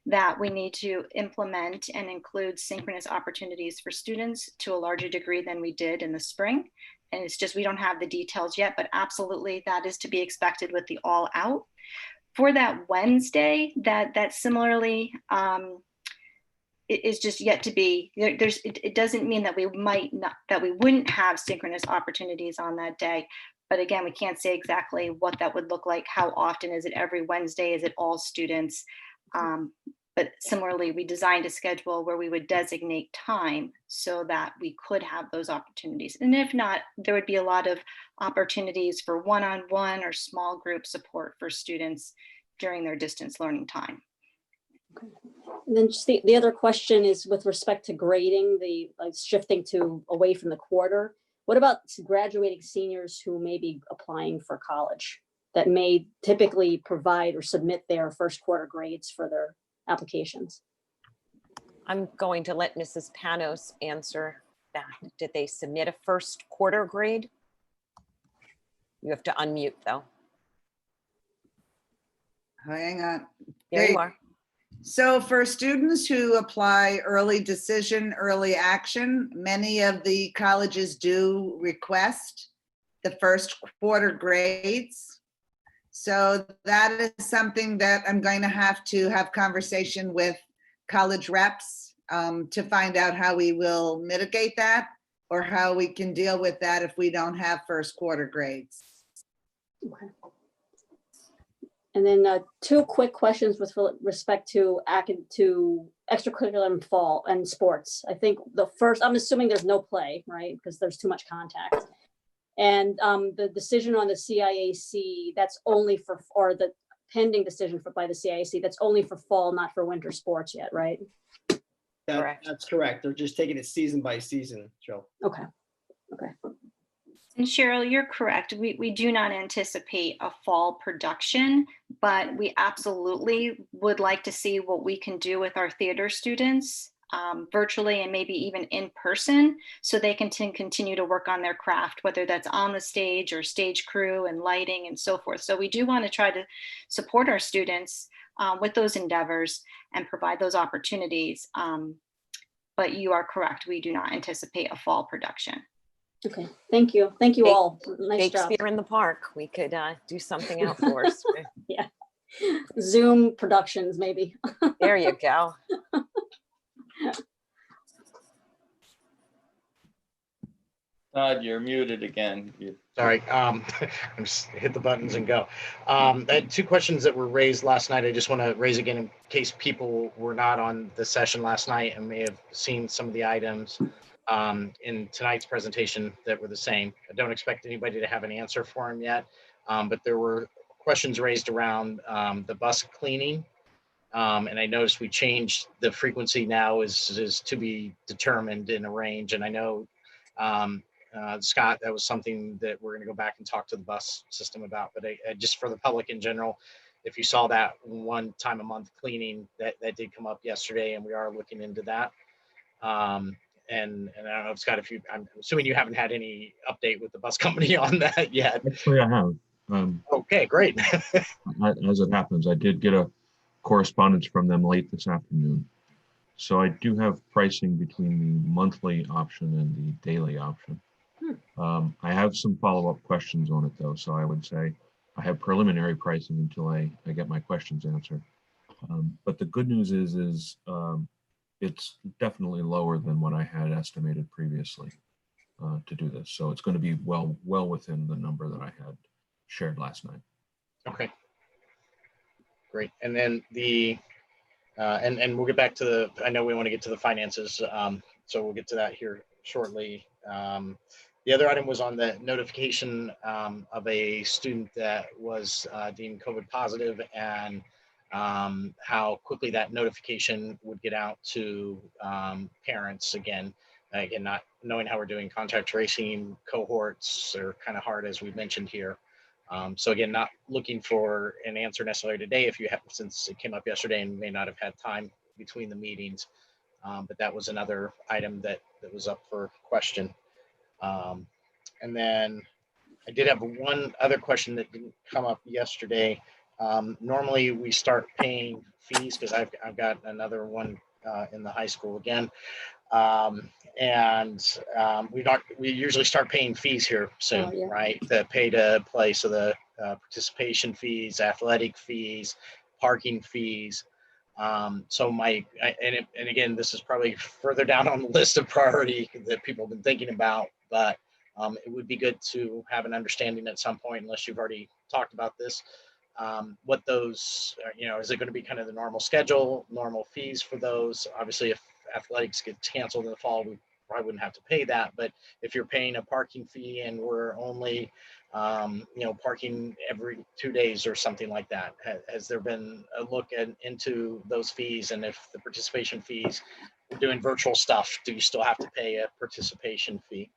that we need to implement and include synchronous opportunities for students to a larger degree than we did in the spring. And it's just, we don't have the details yet, but absolutely that is to be expected with the all out. For that Wednesday, that similarly it is just yet to be. It doesn't mean that we wouldn't have synchronous opportunities on that day, but again, we can't say exactly what that would look like. How often is it? Every Wednesday? Is it all students? But similarly, we designed a schedule where we would designate time so that we could have those opportunities. And if not, there would be a lot of opportunities for one-on-one or small group support for students during their distance learning time. Okay. And then just the other question is with respect to grading, shifting away from the quarter. What about graduating seniors who may be applying for college that may typically provide or submit their first quarter grades for their applications? I'm going to let Mrs. Panos answer that. Did they submit a first quarter grade? You have to unmute though. Hang on. There you are. So for students who apply early decision, early action, many of the colleges do request the first quarter grades. So that is something that I'm going to have conversation with college reps to find out how we will mitigate that or how we can deal with that if we don't have first quarter grades. Okay. And then two quick questions with respect to extracurricular and fall and sports. I think the first, I'm assuming there's no play, right? Because there's too much contact. And the decision on the CIAC, that's only for, or the pending decision by the CIAC, that's only for fall, not for winter sports yet, right? That's correct. They're just taking it season by season, Joe. Okay. Okay. And Cheryl, you're correct. We do not anticipate a fall production, but we absolutely would like to see what we can do with our theater students virtually and maybe even in person, so they can continue to work on their craft, whether that's on the stage or stage crew and lighting and so forth. So we do want to try to support our students with those endeavors and provide those opportunities. But you are correct. We do not anticipate a fall production. Okay, thank you. Thank you all. Nice job. Shakespeare in the Park. We could do something outdoors. Yeah. Zoom productions, maybe. There you go. Todd, you're muted again. Sorry, I just hit the buttons and go. I had two questions that were raised last night. I just want to raise again in case people were not on the session last night and may have seen some of the items in tonight's presentation that were the same. I don't expect anybody to have an answer for them yet, but there were questions raised around the bus cleaning. And I noticed we changed the frequency now is to be determined in a range. And I know, Scott, that was something that we're going to go back and talk to the bus system about. But just for the public in general, if you saw that one time a month cleaning, that did come up yesterday, and we are looking into that. And I don't know, Scott, if I'm assuming you haven't had any update with the bus company on that yet. Actually, I have. Okay, great. As it happens, I did get a correspondence from them late this afternoon. So I do have pricing between the monthly option and the daily option. I have some follow-up questions on it though. So I would say I have preliminary pricing until I get my questions answered. But the good news is it's definitely lower than what I had estimated previously to do this. So it's going to be well within the number that I had shared last night. Okay. Great. And then and we'll get back to I know we want to get to the finances. So we'll get to that here shortly. The other item was on the notification of a student that was deemed COVID positive, and how quickly that notification would get out to parents. Again, not knowing how we're doing contact tracing, cohorts are kind of hard, as we mentioned here. So again, not looking for an answer necessarily today, if you have, since it came up yesterday and may not have had time between the meetings. But that was another item that was up for question. And then I did have one other question that didn't come up yesterday. Normally we start paying fees, because I've got another one in the high school again. We usually start paying fees here soon, yeah. right? The pay to play, so the participation fees, athletic fees, parking fees. And again, this is probably further down on the list of priority that people have been thinking about, but it would be good to have an understanding at some point, unless you've already talked about this, what those, is it going to be kind of the normal schedule, normal fees for those? Obviously, if athletics gets canceled in the fall, we probably wouldn't have to pay that. But if you're paying a parking fee and we're only, parking every 2 days or something like that, has there been a look into those fees? And if the participation fees, we're doing virtual stuff, do you still have to pay a participation fee?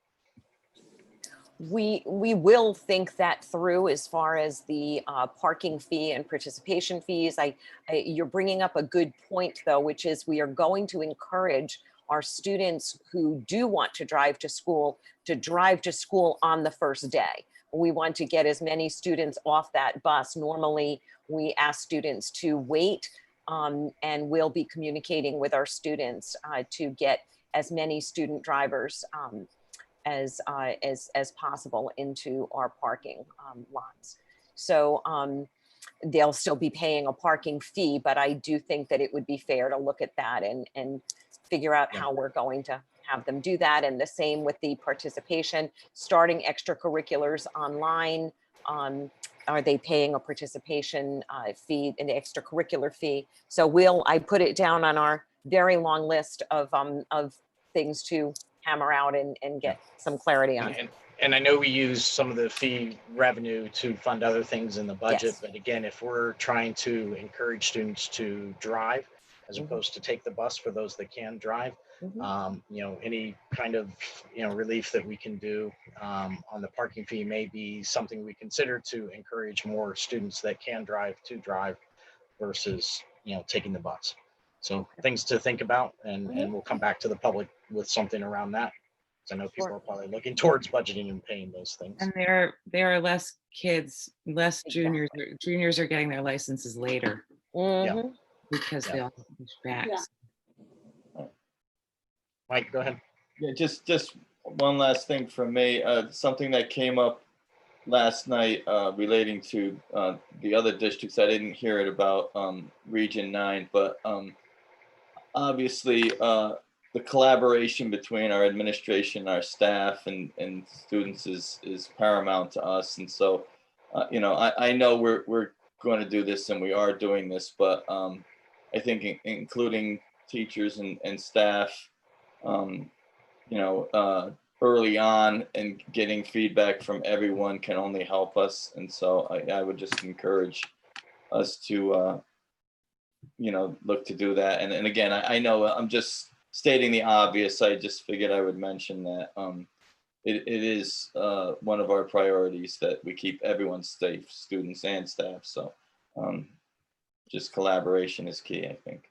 We will think that through as far as the parking fee and participation fees. You're bringing up a good point though, which is we are going to encourage our students who do want to drive to school on the first day. We want to get as many students off that bus. Normally we ask students to wait, and we'll be communicating with our students to get as many student drivers as possible into our parking lots. So they'll still be paying a parking fee, but I do think that it would be fair to look at that and figure out how we're going to have them do that. And the same with the participation, starting extracurriculars online. are they paying a participation fee, an extracurricular fee? So I put it down on our very long list of things to hammer out and get some clarity on. And I know we use some of the fee revenue to fund other things in the budget, Yes. but again, if we're trying to encourage students to drive as Mhm. opposed to take the bus for those that can drive, any kind of, relief that we can do on the parking fee may be something we consider to encourage more students that can drive to drive versus, taking the bus. So things to think about, and we'll come back to the public with something around that. I know people are probably looking towards budgeting and paying those things. And there are less kids, less juniors. Juniors are getting their licenses later because they all push back. Yeah. Mike, go ahead. Yeah, just one last thing from me. Something that came up last night relating to the other districts. I didn't hear it about Region 9, but obviously the collaboration between our administration, our staff, and students is paramount to us. And so, I know we're going to do this, and we are doing this, but I think including teachers and staff, early on and getting feedback from everyone can only help us. And so I would just encourage us to, look to do that. And again, I know I'm just stating the obvious. I just figured I would mention that it is one of our priorities that we keep everyone safe, students and staff. So just collaboration is key, I think.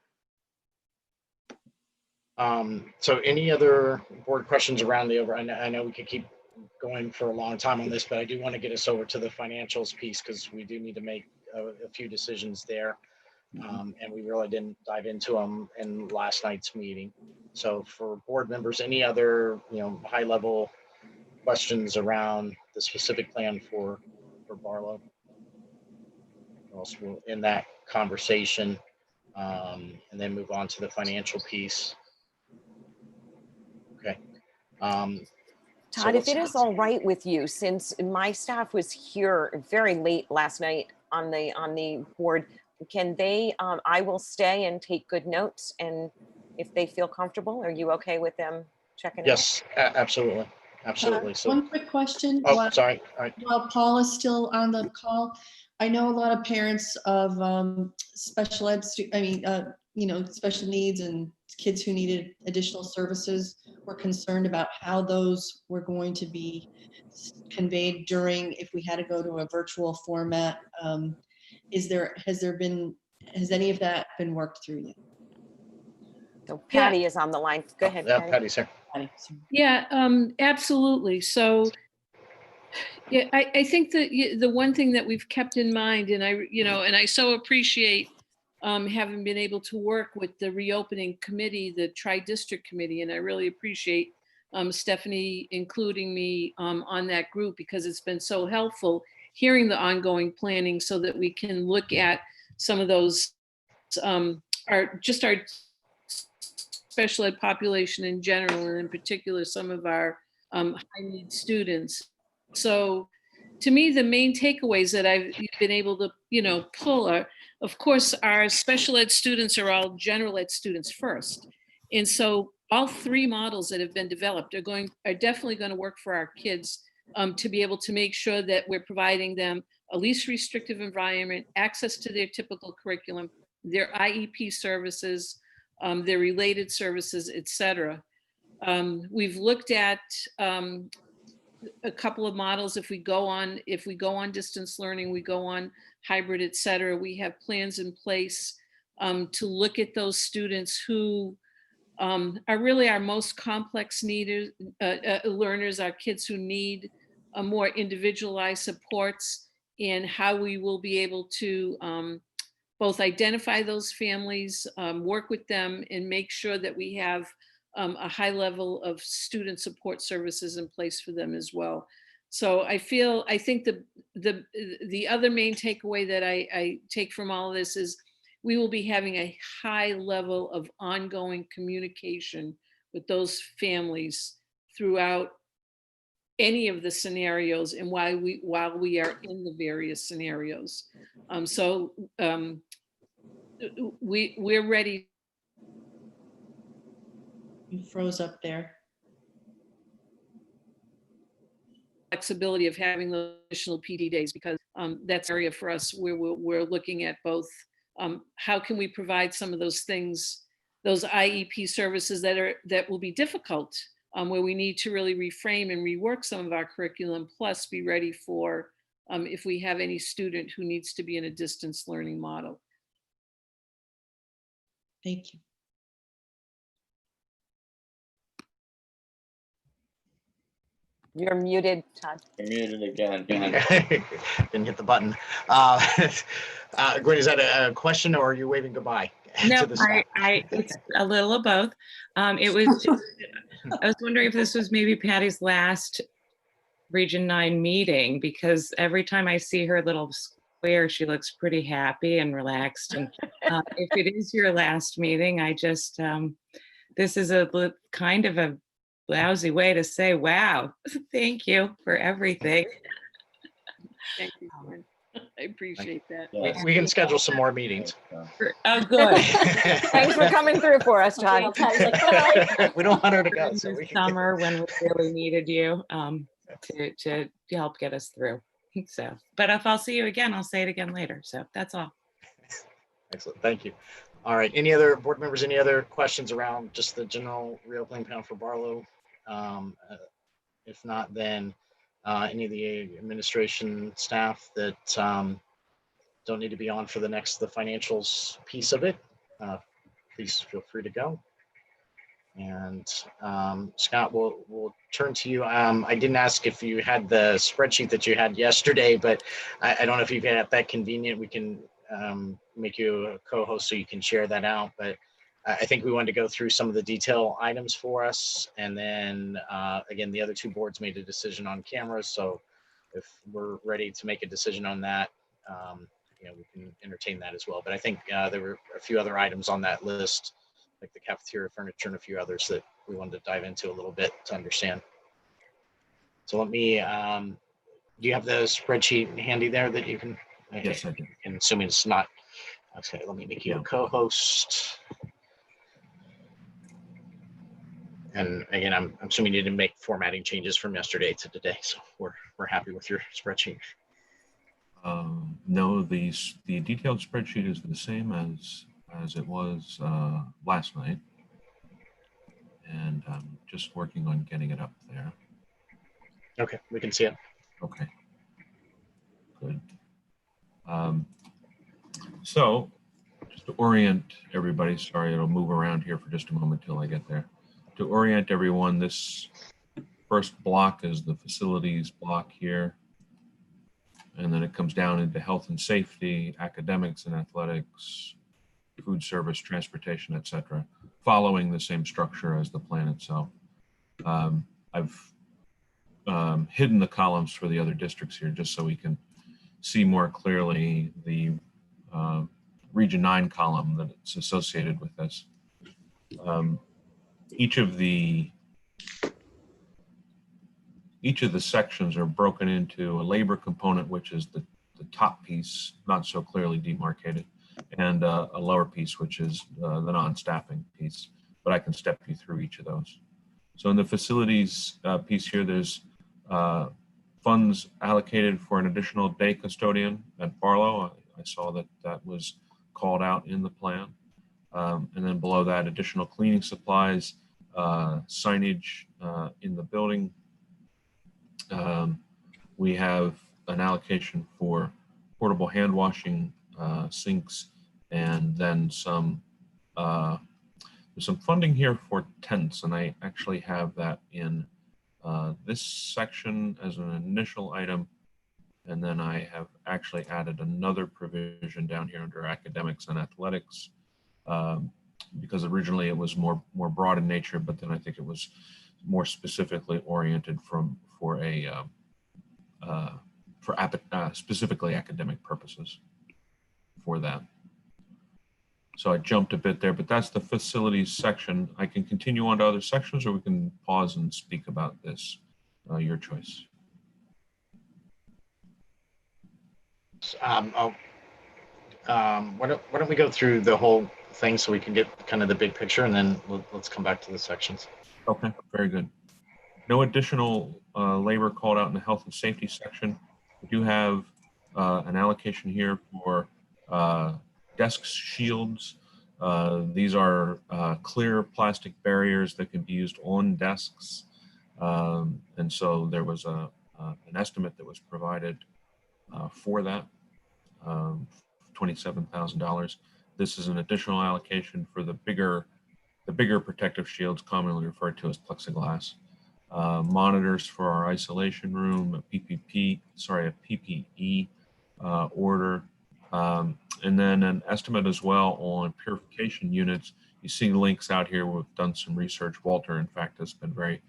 So any other board questions around the over? I know we could keep going for a long time on this, but I do want to get us over to the financials piece because we do need to make a few decisions there. And we really didn't dive into them in last night's meeting. So for board members, any other, high level questions around the specific plan for Barlow? Also in that conversation, and then move on to the financial piece. Okay. Todd, if it is all right with you, since my staff was here very late last night on the board, can they, I will stay and take good notes, and if they feel comfortable, are you okay with them checking? Yes, absolutely. Absolutely. So one quick question. Oh, sorry. All right. While Paul is still on the call, I know a lot of parents of special ed, special needs and kids who needed additional services were concerned about how those were going to be conveyed if we had to go to a virtual format. Has any of that been worked through yet? So Patty is on the line. Go ahead. Yeah, Patty's here. Yeah, absolutely. So yeah, I think that the one thing that we've kept in mind, and I so appreciate having been able to work with the reopening committee, the tri-district committee, and I really appreciate Stephanie including me on that group, because it's been so helpful hearing the ongoing planning so that we can look at some of those, our special ed population in general, and in particular some of our high need students. So to me, the main takeaways that I've been able to, pull are, of course, our special ed students are all general ed students first. And so all three models that have been developed are definitely going to work for our kids, to be able to make sure that we're providing them a least restrictive environment, access to their typical curriculum, their IEP services, their related services, et cetera. We've looked at a couple of models. If we go on distance learning, we go on hybrid, et cetera. We have plans in place to look at those students who are really our most complex learners, our kids who need more individualized supports, and how we will be able to both identify those families, work with them, and make sure that we have a high level of student support services in place for them as well. So I think the other main takeaway that I take from all of this is we will be having a high level of ongoing communication with those families throughout any of the scenarios and while we are in the various scenarios. We're ready. You froze up there. Flexibility of having the additional PD days, because that's an area for us where we're looking at both how can we provide some of those things, those IEP services that will be difficult, where we need to really reframe and rework some of our curriculum, plus be ready for if we have any student who needs to be in a distance learning model. Thank you. You're muted, Todd. You're muted again. Didn't hit the button. Gwen, is that a question or are you waving goodbye? No, to the staff? it's a little of both. It was just, I was wondering if this was maybe Patty's last Region 9 meeting, because every time I see her little square, she looks pretty happy and relaxed. And if it is your last meeting, I just, this is a kind of a lousy way to say, wow, thank you for everything. Thank you, Lauren. I appreciate that. We can schedule some more meetings. Oh, good. Thanks for coming through for us, Todd. We don't want her to go. So we can Summer when we really needed you to help get us through. So, but if I'll see you again, I'll say it again later. So that's all. Excellent. Thank you. All right. Any other board members, any other questions around just the general reopening plan for Barlow? If not, then any of the administration staff that don't need to be on for the financials piece of it, please feel free to go. And Scott, we'll turn to you. I didn't ask if you had the spreadsheet that you had yesterday, but I don't know if you've got that convenient. We can make you a co-host so you can share that out. But I think we wanted to go through some of the detail items for us. And then again, the other two boards made a decision on cameras. So if we're ready to make a decision on that, we can entertain that as well. But I think there were a few other items on that list, like the cafeteria furniture and a few others that we wanted to dive into a little bit to understand. So let me, do you have the spreadsheet handy there that you can? Yes, I do. And assuming it's not, okay, let me make you a co-host. And again, I'm assuming you didn't make formatting changes from yesterday to today, so we're happy with your spreadsheet. No, the detailed spreadsheet is the same as it was last night, and I'm just working on getting it up there. Okay, we can see it. Okay, good. So just to orient everybody, sorry, it'll move around here for just a moment till I get there. To orient everyone, this first block is the facilities block here. And then it comes down into health and safety, academics and athletics, food service, transportation, etc., following the same structure as the plan itself. I've hidden the columns for the other districts here just so we can see more clearly the Region 9 column that's associated with this. Each of the sections are broken into a labor component, which is the top piece, not so clearly demarcated, and a lower piece, which is the non-staffing piece. But I can step you through each of those. So in the facilities piece here, there's funds allocated for an additional day custodian at Barlow. I saw that was called out in the plan. And then below that, additional cleaning supplies, signage in the building. We have an allocation for portable hand washing sinks, and then there's some funding here for tents, and I actually have that in this section as an initial item, and then I have actually added another provision down here under academics and athletics, because originally it was more broad in nature, but then I think it was more specifically oriented for specifically academic purposes for that. So I jumped a bit there, but that's the facilities section. I can continue on to other sections, or we can pause and speak about this your choice. Why don't we go through the whole thing so we can get kind of the big picture, and then let's come back to the sections. Okay, very good. No additional labor called out in the health and safety section. We do have an allocation here for desk shields. These are clear plastic barriers that can be used on desks. And so there was an estimate that was provided for that, $27,000. This is an additional allocation for the bigger protective shields, commonly referred to as plexiglass. Monitors for our isolation room, a PPE order, and then an estimate as well on purification units. You see links out here. We've done some research. Walter, in fact, has been very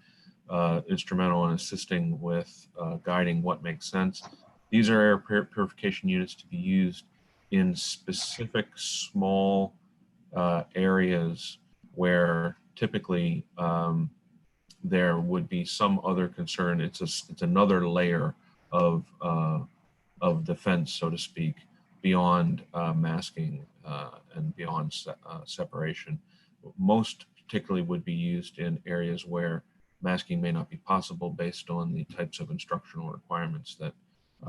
instrumental in assisting with guiding what makes sense. These are air purification units to be used in specific small areas where typically there would be some other concern. It's another layer of defense, so to speak, beyond masking and beyond separation. Most particularly would be used in areas where masking may not be possible based on the types of instructional requirements that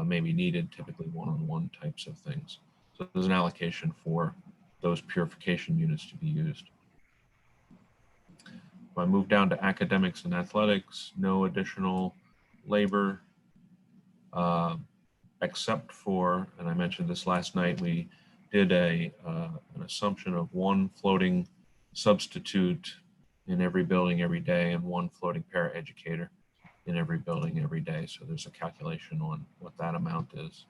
may be needed, typically one-on-one types of things. So there's an allocation for those purification units to be used. If I move down to academics and athletics, no additional labor, except for, and I mentioned this last night, we did an assumption of one floating substitute in every building every day and one floating paraeducator in every building every day. So there's a calculation on what that amount is.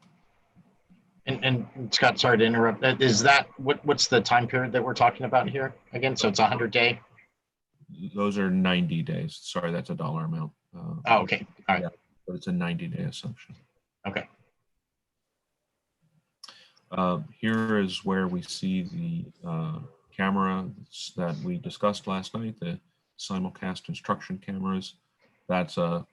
And Scott, sorry to interrupt. Is that what's the time period that we're talking about here again? So it's 100-day. Those are 90 days. Sorry, that's a dollar amount. Oh, okay. All right. Yeah, but it's a 90-day assumption. Okay. Here is where we see the camera that we discussed last night, the simulcast instruction cameras. That's a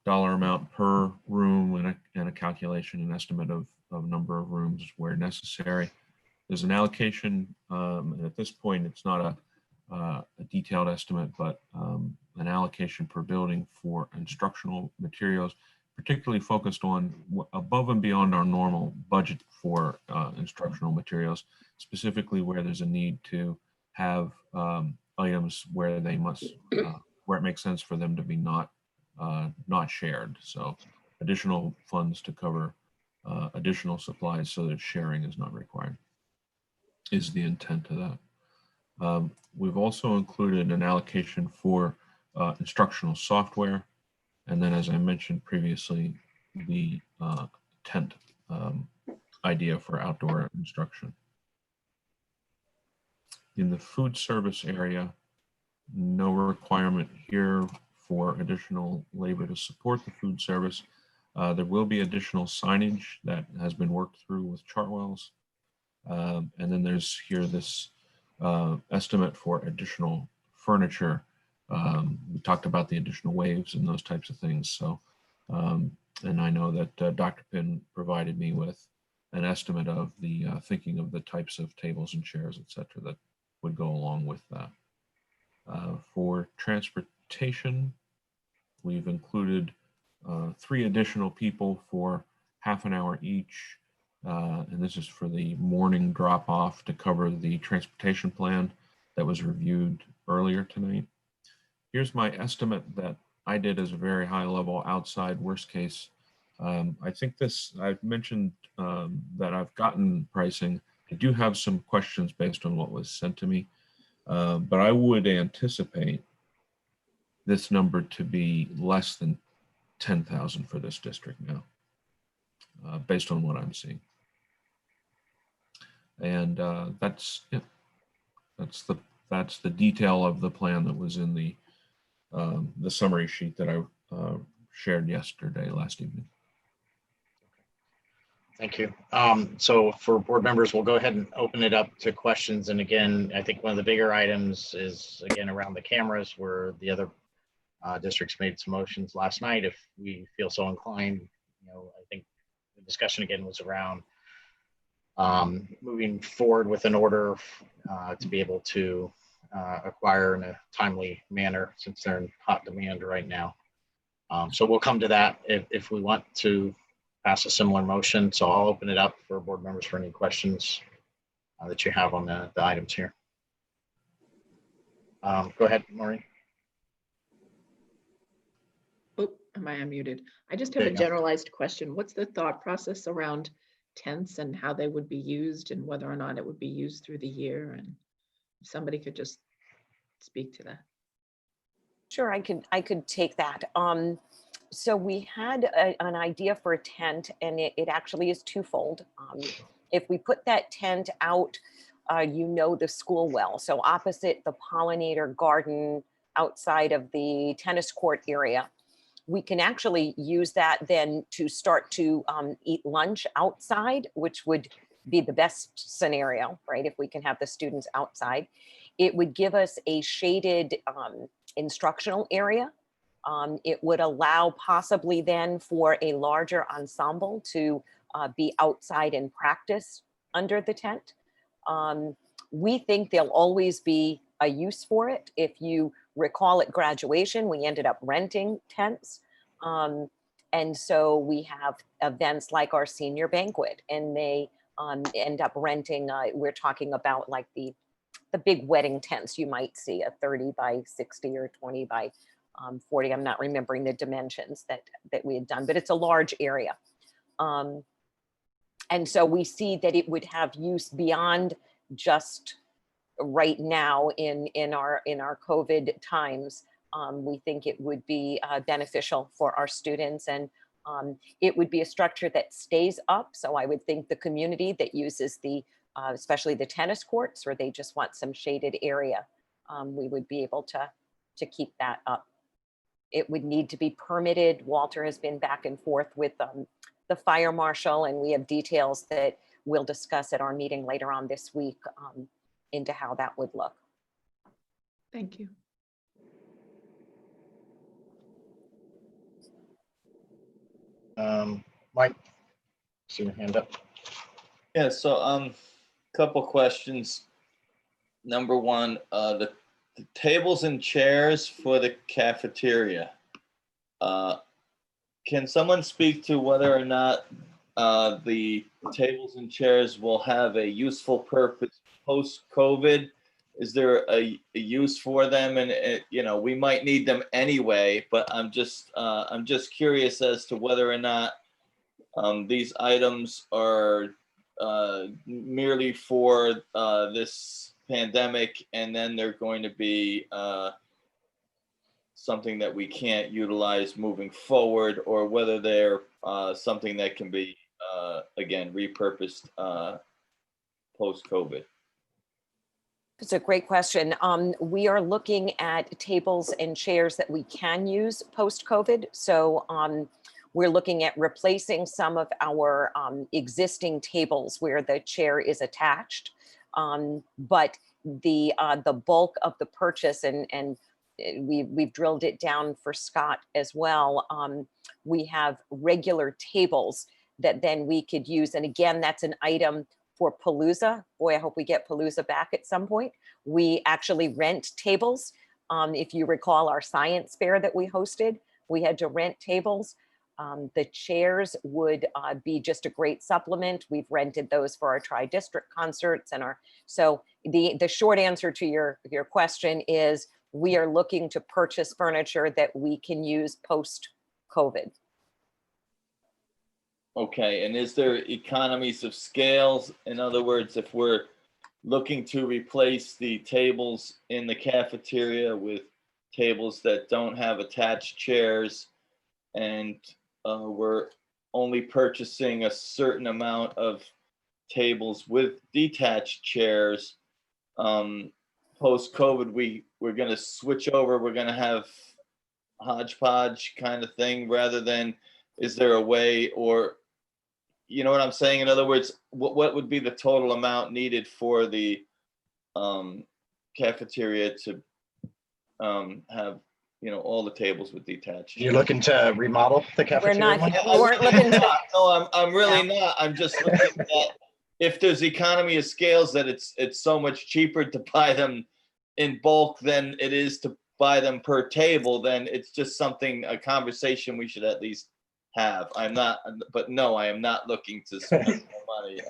dollar amount per room and a calculation, an estimate of number of rooms where necessary. There's an allocation, and at this point, it's not a detailed estimate, but an allocation per building for instructional materials, particularly focused on above and beyond our normal budget for instructional materials, specifically where there's a need to have items where they must, where it makes sense for them to be not shared. So additional funds to cover additional supplies so that sharing is not required is the intent of that. We've also included an allocation for instructional software. And then, as I mentioned previously, the tent idea for outdoor instruction. In the food service area, no requirement here for additional labor to support the food service. There will be additional signage that has been worked through with Chartwell's. And then there's here this estimate for additional furniture. We talked about the additional waves and those types of things. So, and I know that Dr. Pinn provided me with an estimate of the thinking of the types of tables and chairs, et cetera, that would go along with that. For transportation, we've included 3 additional people for half an hour each. And this is for the morning drop off to cover the transportation plan that was reviewed earlier tonight. Here's my estimate that I did as a very high level outside worst case. I think I've mentioned that I've gotten pricing. I do have some questions based on what was sent to me, but I would anticipate this number to be less than 10,000 for this district now, based on what I'm seeing. And that's the detail of the plan that was in the summary sheet that I shared last evening. Thank you. So for board members, we'll go ahead and open it up to questions. And again, I think one of the bigger items is again around the cameras, where the other Districts made some motions last night. If we feel so inclined, I think the discussion again was around moving forward with an order to be able to acquire in a timely manner since they're in hot demand right now. So we'll come to that if we want to pass a similar motion. So I'll open it up for board members for any questions that you have on the items here. Go ahead, Maureen. Oh, am I unmuted? I just have a generalized question. What's the thought process around tents and how they would be used and whether or not it would be used through the year? And if somebody could just speak to that. Sure, I could take that. So we had an idea for a tent, and it actually is twofold. If we put that tent out, the school well, so opposite the pollinator garden outside of the tennis court area, we can actually use that then to start to eat lunch outside, which would be the best scenario, right? If we can have the students outside, it would give us a shaded instructional area. It would allow possibly then for a larger ensemble to be outside and practice under the tent. We think there'll always be a use for it. If you recall at graduation, we ended up renting tents. And so we have events like our senior banquet, and they end up renting, we're talking about like the big wedding tents you might see, a 30 by 60 or 20 by 40. I'm not remembering the dimensions that we had done, but it's a large area. And so we see that it would have use beyond just right now in our COVID times. We think it would be beneficial for our students, and it would be a structure that stays up. So I would think the community that uses especially the tennis courts, or they just want some shaded area, we would be able to keep that up. It would need to be permitted. Walter has been back and forth with the fire marshal, and we have details that we'll discuss at our meeting later on this week into how that would look. Thank you. Mike, see your hand up. Yeah, so couple questions. Number one, the tables and chairs for the cafeteria. Can someone speak to whether or not the tables and chairs will have a useful purpose post-COVID? Is there a use for them? And we might need them anyway, but I'm just curious as to whether or not these items are merely for this pandemic, and then they're going to be something that we can't utilize moving forward, or whether they're something that can be again repurposed post-COVID. It's a great question. We are looking at tables and chairs that we can use post-COVID. So we're looking at replacing some of our existing tables where the chair is attached. But the bulk of the purchase, and we've drilled it down for Scott as well. We have regular tables that then we could use. And again, that's an item for Palooza. Boy, I hope we get Palooza back at some point. We actually rent tables. If you recall our science fair that we hosted, we had to rent tables. The chairs would be just a great supplement. We've rented those for our tri-district concerts so the short answer to your question is we are looking to purchase furniture that we can use post-COVID. Okay, and is there economies of scales? In other words, if we're looking to replace the tables in the cafeteria with tables that don't have attached chairs, and we're only purchasing a certain amount of tables with detached chairs, post-COVID, we're going to switch over. We're going to have hodgepodge kind of thing, rather than, is there a way, or you know what I'm saying? In other words, what would be the total amount needed for the cafeteria to have all the tables with detached. You're looking to remodel the We're cafeteria? not, Mike? we weren't looking to, No, I'm really not. I'm just looking at if there's economy of scales that it's so much cheaper to buy them in bulk than it is to buy them per table, then it's just a conversation we should at least have. I am not looking to spend more money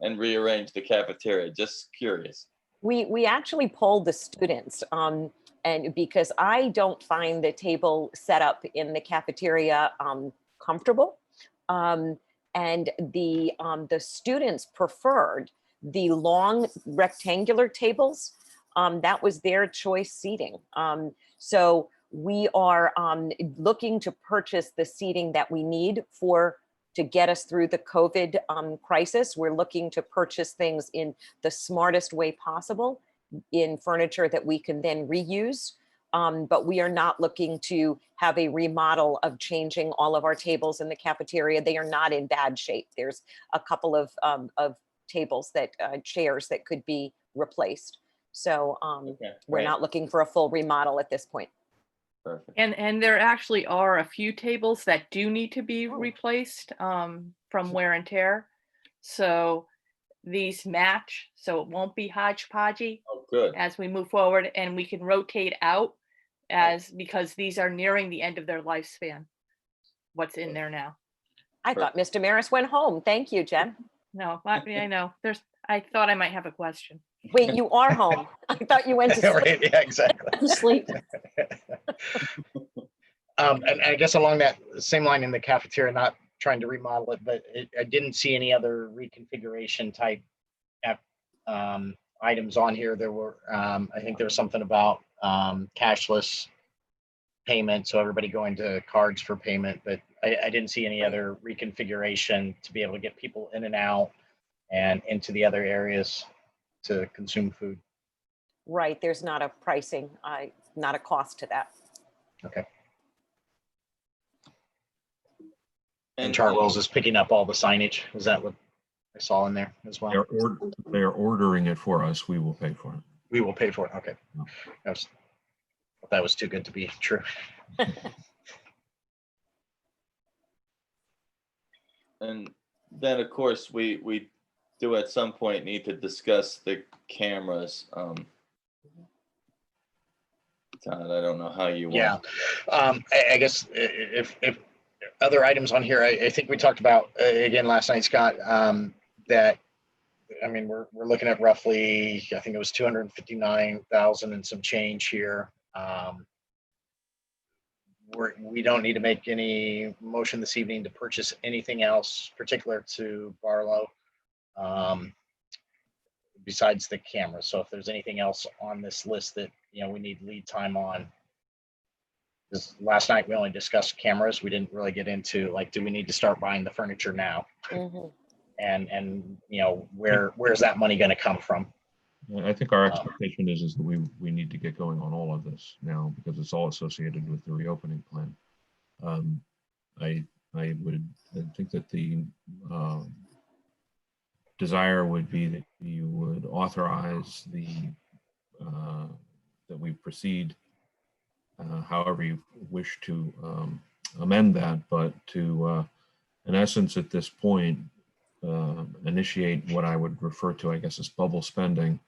and rearrange the cafeteria. Just curious. we actually polled the students, and because I don't find the table setup in the cafeteria comfortable. And the students preferred the long rectangular tables. That was their choice seating. So we are looking to purchase the seating that we need to get us through the COVID crisis. We're looking to purchase things in the smartest way possible, in furniture that we can then reuse. But we are not looking to have a remodel of changing all of our tables in the cafeteria. They are not in bad shape. There's a couple of tables chairs that could be replaced. So we're not looking for a full remodel at this point. Perfect. And there actually are a few tables that do need to be replaced from wear and tear. So these match, so it won't be hodgepodgey as we move forward, and we can rotate out because these are nearing the end of their lifespan. What's in there now? I thought Mr. Maris went home. Thank you, Jen. No, I know. I thought I might have a question. Wait, you are home. I thought you went to sleep. Right, yeah, exactly. Sleep. And I guess along that same line in the cafeteria, not trying to remodel it, but I didn't see any other reconfiguration type items on here. There were, I think there was something about cashless payment, so everybody going to cards for payment, but I didn't see any other reconfiguration to be able to get people in and out and into the other areas to consume food. Right, there's not a pricing, not a cost to that. Okay. And Chartwell's is picking up all the signage. Is that what I saw in there as well? They are ordering it for us. We will pay for it. We will pay for it. Okay. That was too good to be true. And then, of course, we do at some point need to discuss the cameras. Todd, I don't know how you want. Yeah. I guess if other items on here, I think we talked about again last night, Scott, that I mean we're looking at roughly, I think it was 259,000 and some change here. We don't need to make any motion this evening to purchase anything else particular to Barlow besides the camera. So if there's anything else on this list that we need lead time on. Because last night we only discussed cameras. We didn't really get into like, do we need to start buying the furniture now? Mm-hmm. And where's that money going to come from? I think our expectation is that we need to get going on all of this now because it's all associated with the reopening plan. I think that the desire would be that you would authorize that we proceed however you wish to amend that, but to in essence at this point initiate what I would refer to, I guess, as bubble spending.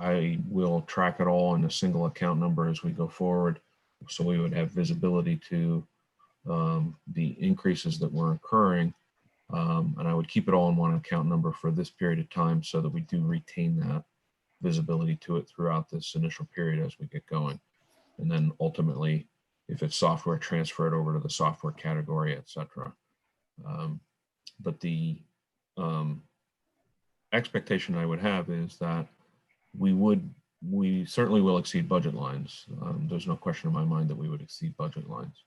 I will track it all in a single account number as we go forward, so we would have visibility to the increases that we're incurring, and I would keep it all in one account number for this period of time so that we do retain that visibility to it throughout this initial period as we get going. And then ultimately, if it's software, transfer it over to the software category, etc. But the expectation I would have is that we certainly will exceed budget lines. There's no question in my mind that we would exceed budget lines.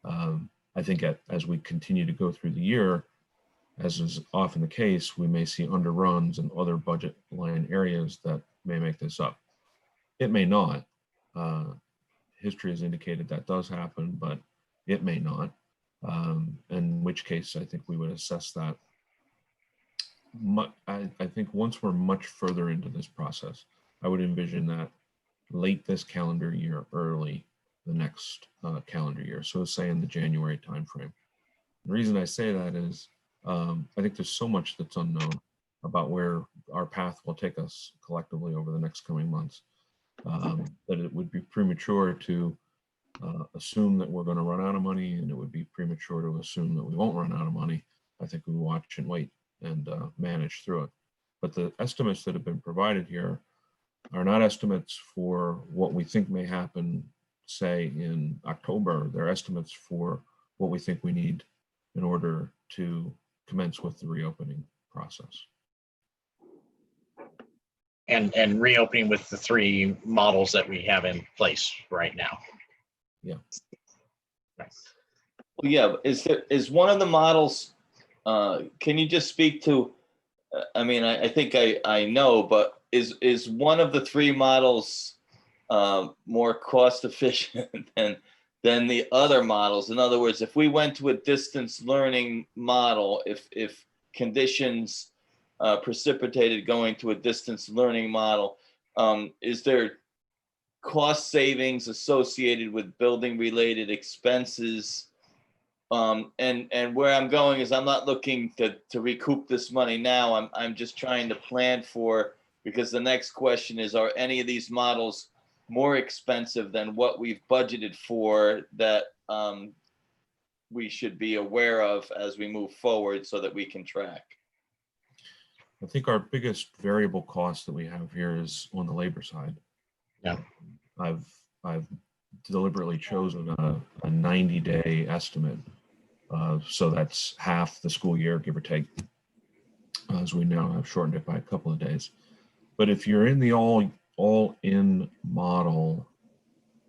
I think as we continue to go through the year, as is often the case, we may see underruns in other budget line areas that may make this up. It may not. History has indicated that does happen, but it may not. In which case, I think we would assess that. I think once we're much further into this process, I would envision that late this calendar year, early the next calendar year. So say in the January timeframe. The reason I say that is I think there's so much that's unknown about where our path will take us collectively over the next coming months, that it would be premature to assume that we're going to run out of money, and it would be premature to assume that we won't run out of money. I think we watch and wait and manage through it. But the estimates that have been provided here are not estimates for what we think may happen, say, in October. They're estimates for what we think we need in order to commence with the reopening process. And reopening with the 3 models that we have in place right now. Yeah. Nice. Well, yeah, is one of the models, can you just speak to, I mean, I think I know, but is one of the 3 models more cost efficient than the other models? In other words, if we went to a distance learning model, if conditions precipitated going to a distance learning model, is there cost savings associated with building related expenses? And where I'm going is I'm not looking to recoup this money now. I'm just trying to plan for, because the next question is, are any of these models more expensive than what we've budgeted for that we should be aware of as we move forward so that we can track? I think our biggest variable cost that we have here is on the labor side. Yeah. I've deliberately chosen a 90-day estimate. So that's half the school year, give or take, as we now have shortened it by a couple of days. But if you're in the all-in model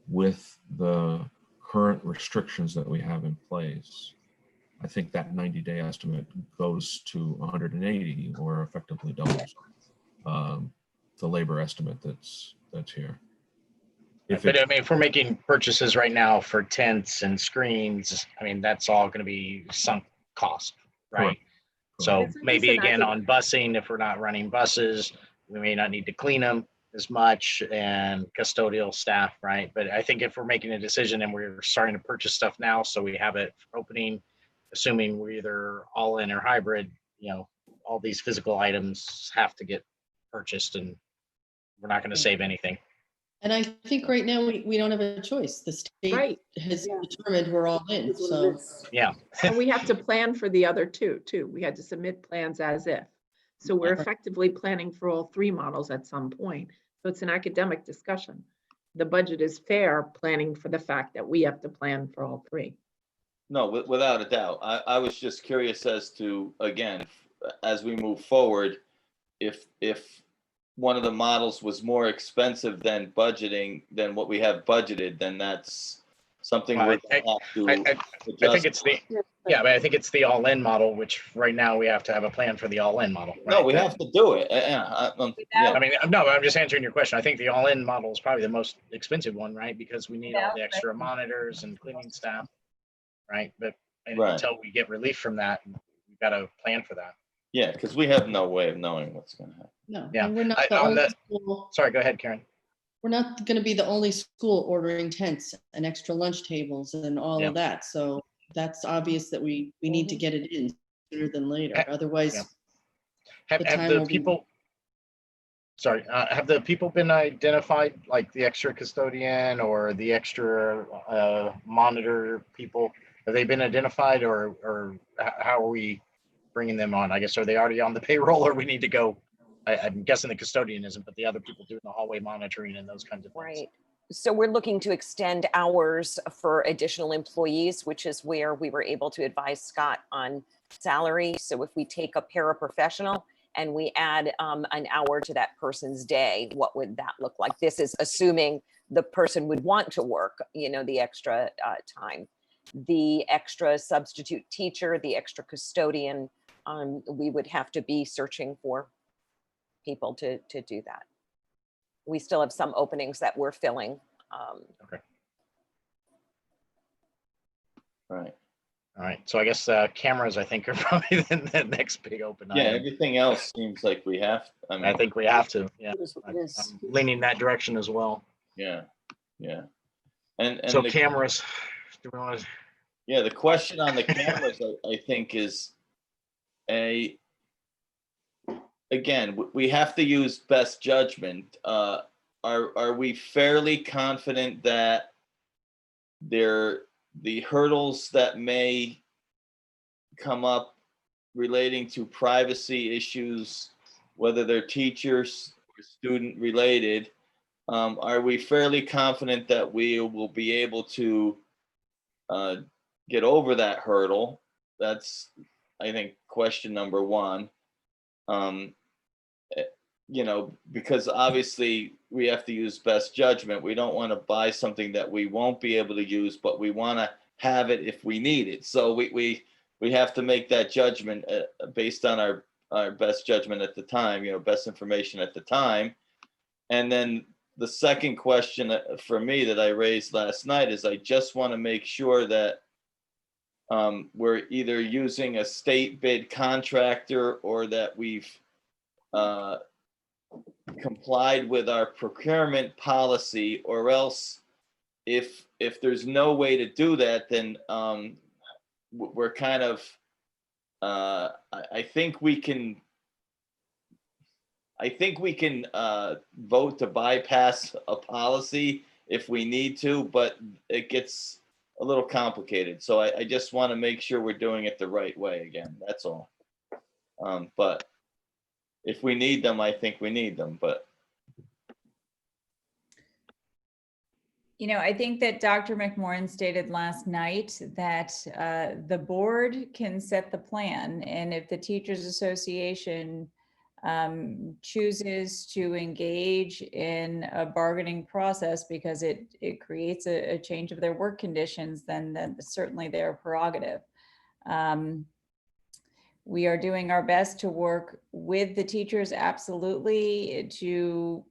with the current restrictions that we have in place, I think that 90-day estimate goes to 180, or effectively doubles the labor estimate that's here. But I mean, if we're making purchases right now for tents and screens, I mean, that's all going to be sunk cost, right? Correct. So Isn't this maybe an again acad- on busing, if we're not running buses, we may not need to clean them as much, and custodial staff, right? But I think if we're making a decision and we're starting to purchase stuff now, so we have it opening, assuming we're either all in or hybrid, you know, all these physical items have to get purchased, and we're not going to save anything. And I think right now we don't have a choice. The state Right. has determined we're all in, so. Yeah. And we have to plan for the other 2 too. We had to submit plans as if. So we're effectively planning for all 3 models at some point. So it's an academic discussion. The budget is fair, planning for the fact that we have to plan for all 3. No, without a doubt. I was just curious as to, again, as we move forward, if one of the models was more expensive than budgeting, than what we have budgeted, then that's something we're gonna have to I think it's the, yeah, but I think it's the all-in model, which right now we have to have a plan for the all-in model. No, we have to do it. Yeah. I mean, no, I'm just answering your question. I think the all-in model is probably the most expensive one, right? Because we need all the extra monitors and cleaning staff, right? But until we get relief from that, we've got to plan for that. Yeah, because we have no way of knowing what's going to happen. No, Yeah. and we're not the only school. Sorry, go ahead, Karen. We're not going to be the only school ordering tents and extra lunch tables and all of that. So that's obvious that we need to get it in sooner than later. Otherwise, have the people, sorry, have the people been identified, like the extra custodian or the extra monitor people? Have they been identified, or how are we bringing them on? I guess, are they already on the payroll, or we need to go? I'm guessing the custodian isn't, but the other people doing the hallway monitoring and those kinds of things. Right. So we're looking to extend hours for additional employees, which is where we were able to advise Scott on salary. So if we take a paraprofessional and we add an hour to that person's day, what would that look like? This is assuming the person would want to work, you know, the extra time. The extra substitute teacher, the extra custodian, we would have to be searching for people to do that. We still have some openings that we're filling. Okay. Right. All right. So I guess cameras, I think, are probably the next big open Yeah, item. everything else seems like we have. I think we have to. Yeah, I'm leaning that direction as well. Yeah, yeah. And So the, cameras, do we want to? yeah, the question on the cameras, I think is again, we have to use best judgment. Are we fairly confident that the hurdles that may come up relating to privacy issues, whether they're teachers or student related, are we fairly confident that we will be able to get over that hurdle? That's, I think, question number one. You know, because obviously we have to use best judgment. We don't want to buy something that we won't be able to use, but we want to have it if we need it. So we have to make that judgment based on our best judgment at the time, you know, best information at the time. And then the second question for me that I raised last night is I just want to make sure that we're either using a state bid contractor or that we've complied with our procurement policy, or else if there's no way to do that, then we're kind of I think we can vote to bypass a policy if we need to, but it gets a little complicated. So I just want to make sure we're doing it the right way again. That's all. But if we need them, I think we need them, but. You know, I think that Dr. McMorrin stated last night that the board can set the plan, and if the Teachers Association chooses to engage in a bargaining process because it creates a change of their work conditions, then that's certainly their prerogative. We are doing our best to work with the teachers, absolutely, to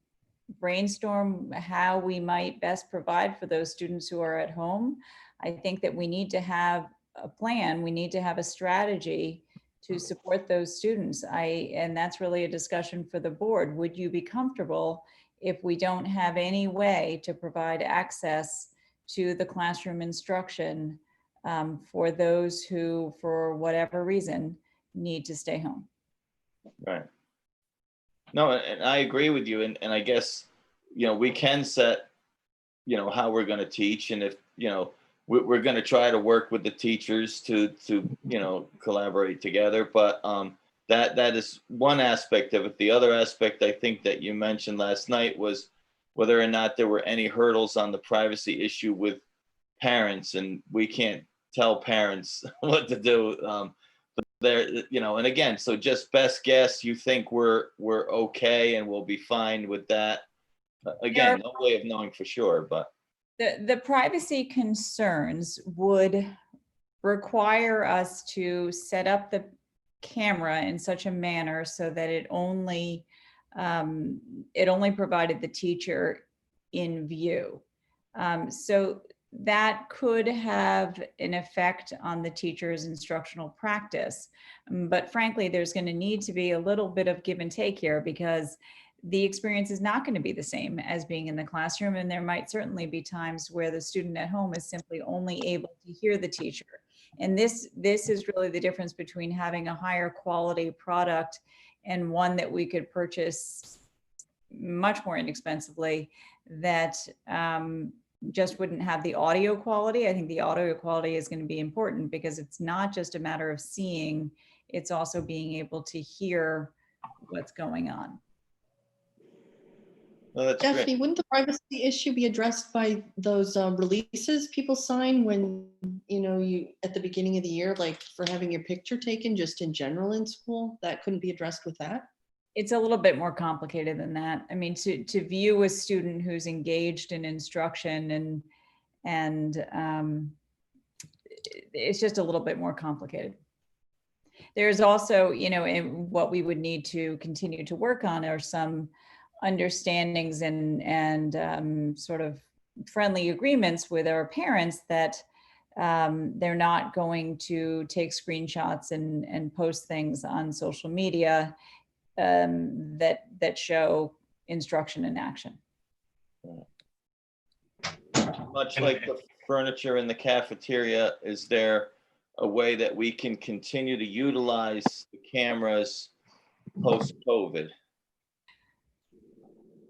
brainstorm how we might best provide for those students who are at home. I think that we need to have a plan. We need to have a strategy to support those students. And that's really a discussion for the board. Would you be comfortable if we don't have any way to provide access to the classroom instruction for those who, for whatever reason, need to stay home? Right. No, and I agree with you. And I guess, you know, we can set, you know, how we're going to teach. And if, you know, we're going to try to work with the teachers to, you know, collaborate together. But that is one aspect of it. The other aspect I think that you mentioned last night was whether or not there were any hurdles on the privacy issue with parents. And we can't tell parents what to do. But there, you know, and again, so just best guess, you think we're okay and we'll be fine with that. Again, no way of knowing for sure, but. The privacy concerns would require us to set up the camera in such a manner so that it only provided the teacher in view. So that could have an effect on the teacher's instructional practice. But frankly, there's going to need to be a little bit of give and take here, because the experience is not going to be the same as being in the classroom. And there might certainly be times where the student at home is simply only able to hear the teacher. And this is really the difference between having a higher quality product and one that we could purchase much more inexpensively that just wouldn't have the audio quality. I think the audio quality is going to be important because it's not just a matter of seeing, it's also being able to hear what's going on. No, that's Daphne, great. wouldn't the privacy issue be addressed by those releases people sign when, you know, you at the beginning of the year, like for having your picture taken just in general in school? That couldn't be addressed with that? It's a little bit more complicated than that. I mean, to view a student who's engaged in instruction and it's just a little bit more complicated. There's also, you know, what we would need to continue to work on are some understandings and sort of friendly agreements with our parents that they're not going to take screenshots and post things on social media that show instruction in action. much like the furniture in the cafeteria, is there a way that we can continue to utilize the cameras post-COVID?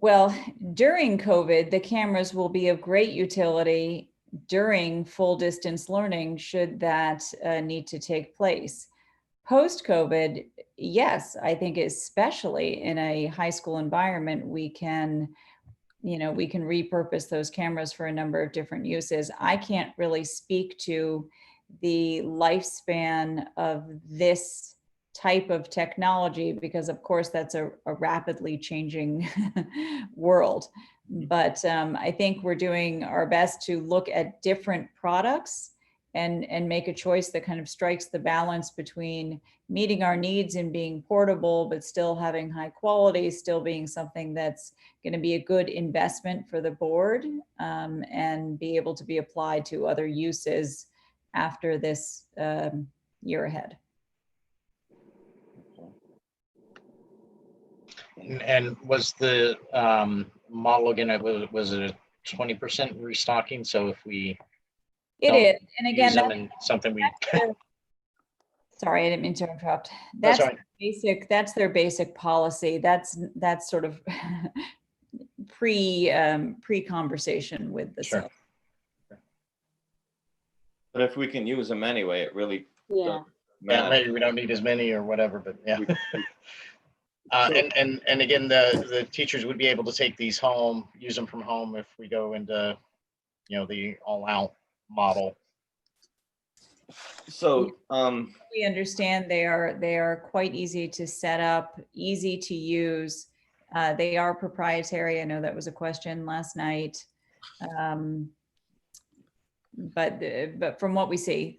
Well, during COVID, the cameras will be of great utility during full distance learning, should that need to take place. Post-COVID, yes, I think especially in a high school environment, we can repurpose those cameras for a number of different uses. I can't really speak to the lifespan of this type of technology because, of course, that's a rapidly changing world. But I think we're doing our best to look at different products and make a choice that kind of strikes the balance between meeting our needs and being portable, but still having high quality, still being something that's going to be a good investment for the board, and be able to be applied to other uses after this year ahead. And was the model again, was it a 20% restocking? So if we It don't is, and again, use them in something we sorry, I didn't mean to interrupt. That's That's all right. that's their basic policy. That's sort of pre-conversation with the Sure. sales. But if we can use them anyway, it really Yeah. doesn't Yeah, matter. maybe we don't need as many or whatever, but yeah. And again, the teachers would be able to take these home, use them from home if we go into, the all-out model. So We understand they are quite easy to set up, easy to use. They are proprietary. I know that was a question last night. But from what we see,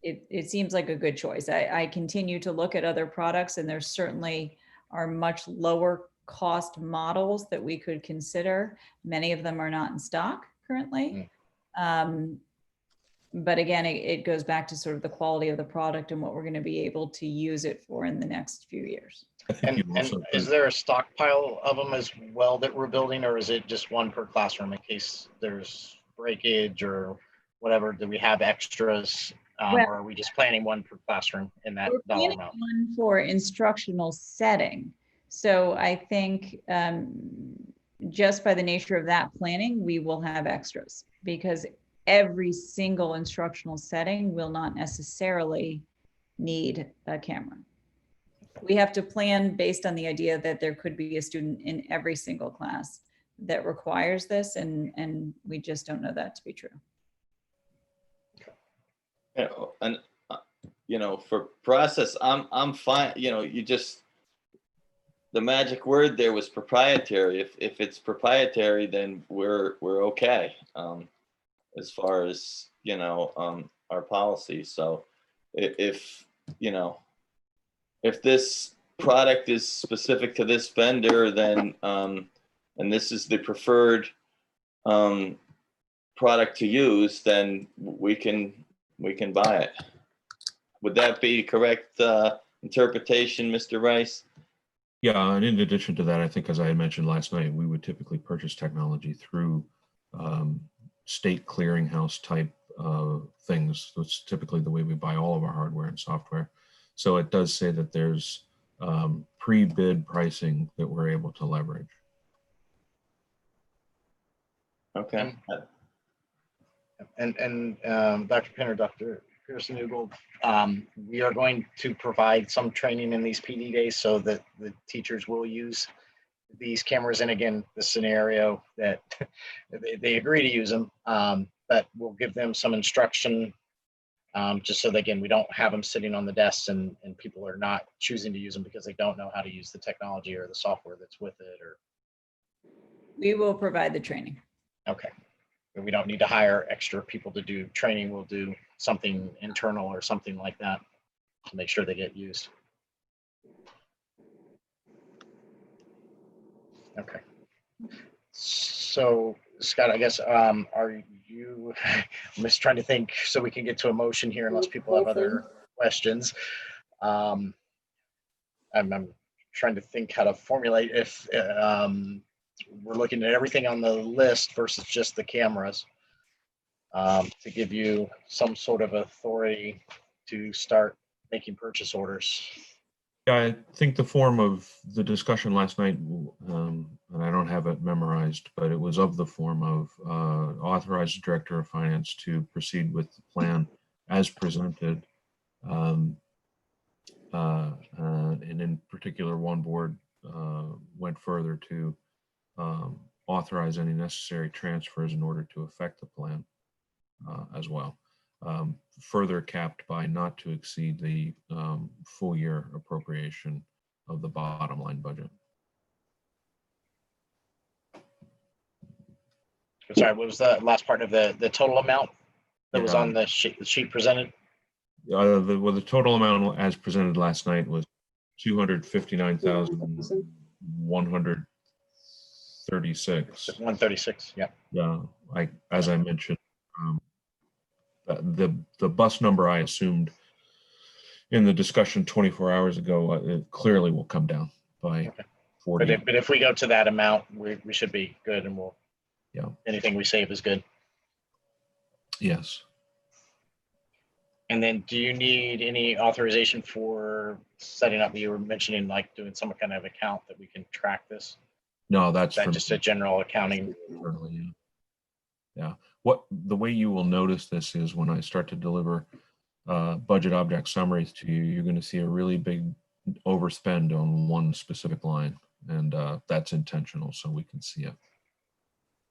it seems like a good choice. I continue to look at other products, and there certainly are much lower cost models that we could consider. Many of them are not in stock currently. But again, it goes back to sort of the quality of the product and what we're going to be able to use it for in the next few years. And is there a stockpile of them as well that we're building, or is it just one per classroom in case there's breakage or whatever? Do we have extras, or are we just planning one per classroom in that We're dollar planning amount? one for instructional setting. So I think just by the nature of that planning, we will have extras, because every single instructional setting will not necessarily need a camera. We have to plan based on the idea that there could be a student in every single class that requires this, and we just don't know that to be true. And for process, I'm fine. The magic word there was proprietary. If it's proprietary, then we're okay. As far as our policy. So if this product is specific to this vendor, then and this is the preferred product to use, then we can buy it. Would that be correct interpretation, Mr. Rice? Yeah, and in addition to that, I think, as I had mentioned last night, we would typically purchase technology through state clearinghouse type things. That's typically the way we buy all of our hardware and software. So it does say that there's pre-bid pricing that we're able to leverage. Okay. And Dr. Pinner, Dr. Pearson-Newgold, we are going to provide some training in these PD days so that the teachers will use these cameras. And again, the scenario that they agree to use them, but we'll give them some instruction, just so that, again, we don't have them sitting on the desks and people are not choosing to use them because they don't know how to use the technology or the software that's with it. Or We will provide the training. okay. We don't need to hire extra people to do training. We'll do something internal or something like that to make sure they get used. Okay. So Scott, I guess, are you, I'm just trying to think so we can get to a motion here unless people have other questions. I'm trying to think how to formulate if, we're looking at everything on the list versus just the cameras, to give you some sort of authority to start making purchase orders. Yeah, I think the form of the discussion last night, and I don't have it memorized, but it was of the form of authorize the Director of Finance to proceed with the plan as presented. And in particular, one board went further to authorize any necessary transfers in order to affect the plan as well. Further capped by not to exceed the full year appropriation of the bottom line budget. Sorry, what was the last part of the total amount that was Yeah. on the sheet presented? The total amount as presented last night was 259,136. 136. Yeah. Yeah, as I mentioned, the bus number I assumed in the discussion 24 hours ago, it clearly will come down by 40. But if we go to that amount, we should be good, and we'll, anything we save is good. Yes. And then do you need any authorization for setting up, you were mentioning like doing some kind of account that we can track this? No, that's just a general accounting. Yeah. The way you will notice this is when I start to deliver budget object summaries to you, you're going to see a really big overspend on one specific line, and that's intentional, so we can see it.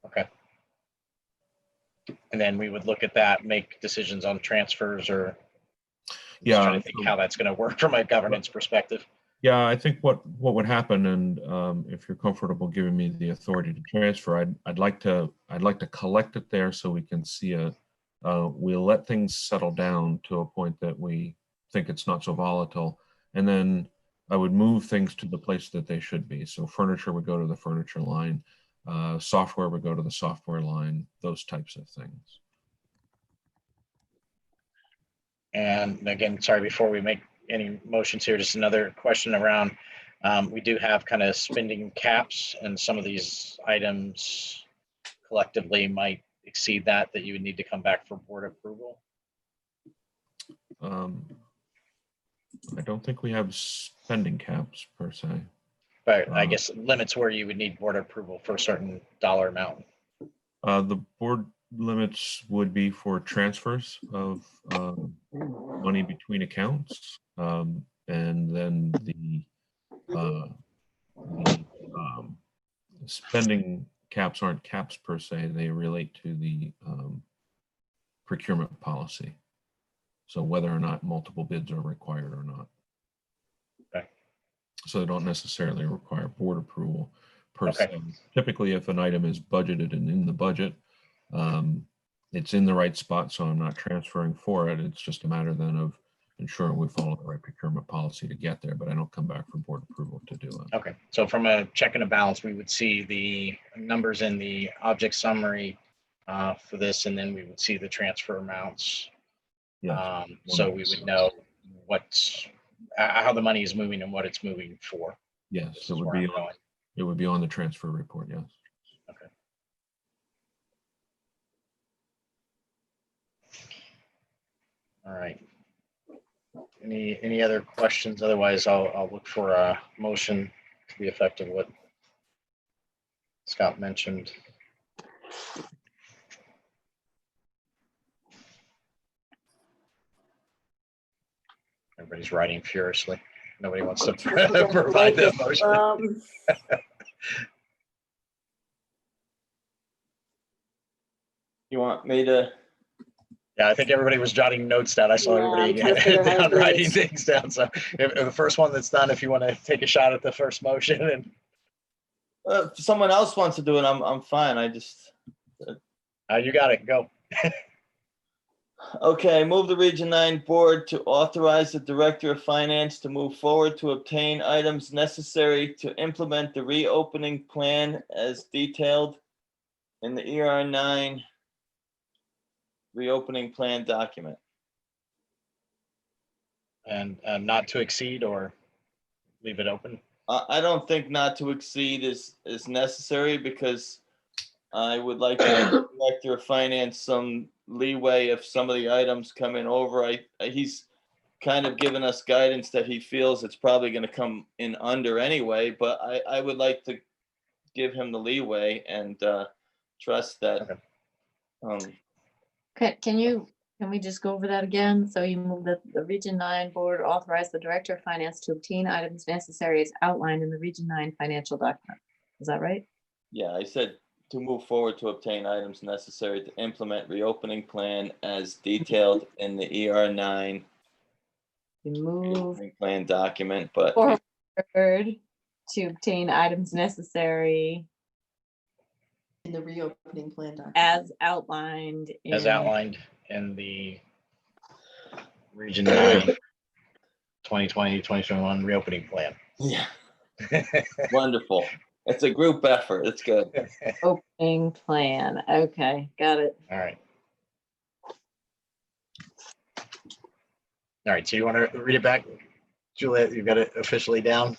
Okay. And then we would look at that, make decisions on transfers, or just trying to think how that's going to work from a governance perspective. Yeah, I think what would happen, and if you're comfortable giving me the authority to transfer, I'd like to collect it there so we can see it. We'll let things settle down to a point that we think it's not so volatile, and then I would move things to the place that they should be. So furniture would go to the furniture line, software would go to the software line, those types of things. And again, sorry, before we make any motions here, just another question around, we do have kind of spending caps, and some of these items collectively might exceed that you would need to come back for board approval. I don't think we have spending caps per se. But I guess limits where you would need board approval for a certain dollar amount. The board limits would be for transfers of money between accounts, and then the spending caps aren't caps per se. They relate to the procurement policy. So whether or not multiple bids are required or not. Okay. So they don't necessarily require board approval per se. Typically, if an item is budgeted and in the budget, it's in the right spot, so I'm not transferring for it. It's just a matter then of ensuring we follow the right procurement policy to get there, but I don't come back for board approval to do it. Okay, so from a check and a balance, we would see the numbers in the object summary for this, and then we would see the transfer amounts. Yes. So we would know how the money is moving and what it's moving for. Yes, it would be on the transfer report. Yes. Okay. All right. Any other questions? Otherwise, I'll look for a motion to the effect of what Scott mentioned. Everybody's writing furiously. Nobody wants to provide that motion. You want me to? Yeah, I think everybody was jotting notes down. I saw everybody down writing things down. So if the first one that's done, if you want to take a shot at the first motion, and if someone else wants to do it, I'm fine. I just. You got it. Go. Okay, move the Region 9 Board to authorize the Director of Finance to move forward to obtain items necessary to implement the reopening plan as detailed in the ER9 reopening plan document. And not to exceed or leave it open? I don't think not to exceed is necessary, because I would like to give the Director of Finance some leeway if some of the items come in over. He's kind of given us guidance that he feels it's probably going to come in under anyway, but I would like to give him the leeway and trust that. Can we just go over that again? So you move that the Region 9 Board authorize the Director of Finance to obtain items necessary as outlined in the Region 9 financial document. Is that right? Yeah, I said to move forward to obtain items necessary to implement reopening plan as detailed in the ER9 reopening plan document, but Forward to obtain items necessary in the reopening plan document. as outlined in the Region 9 2020-2021 reopening plan. Yeah. Wonderful. It's a group effort. It's good. Opening plan. Okay, got it. All right. All right, so you want to read it back? Juliet, you got it officially down?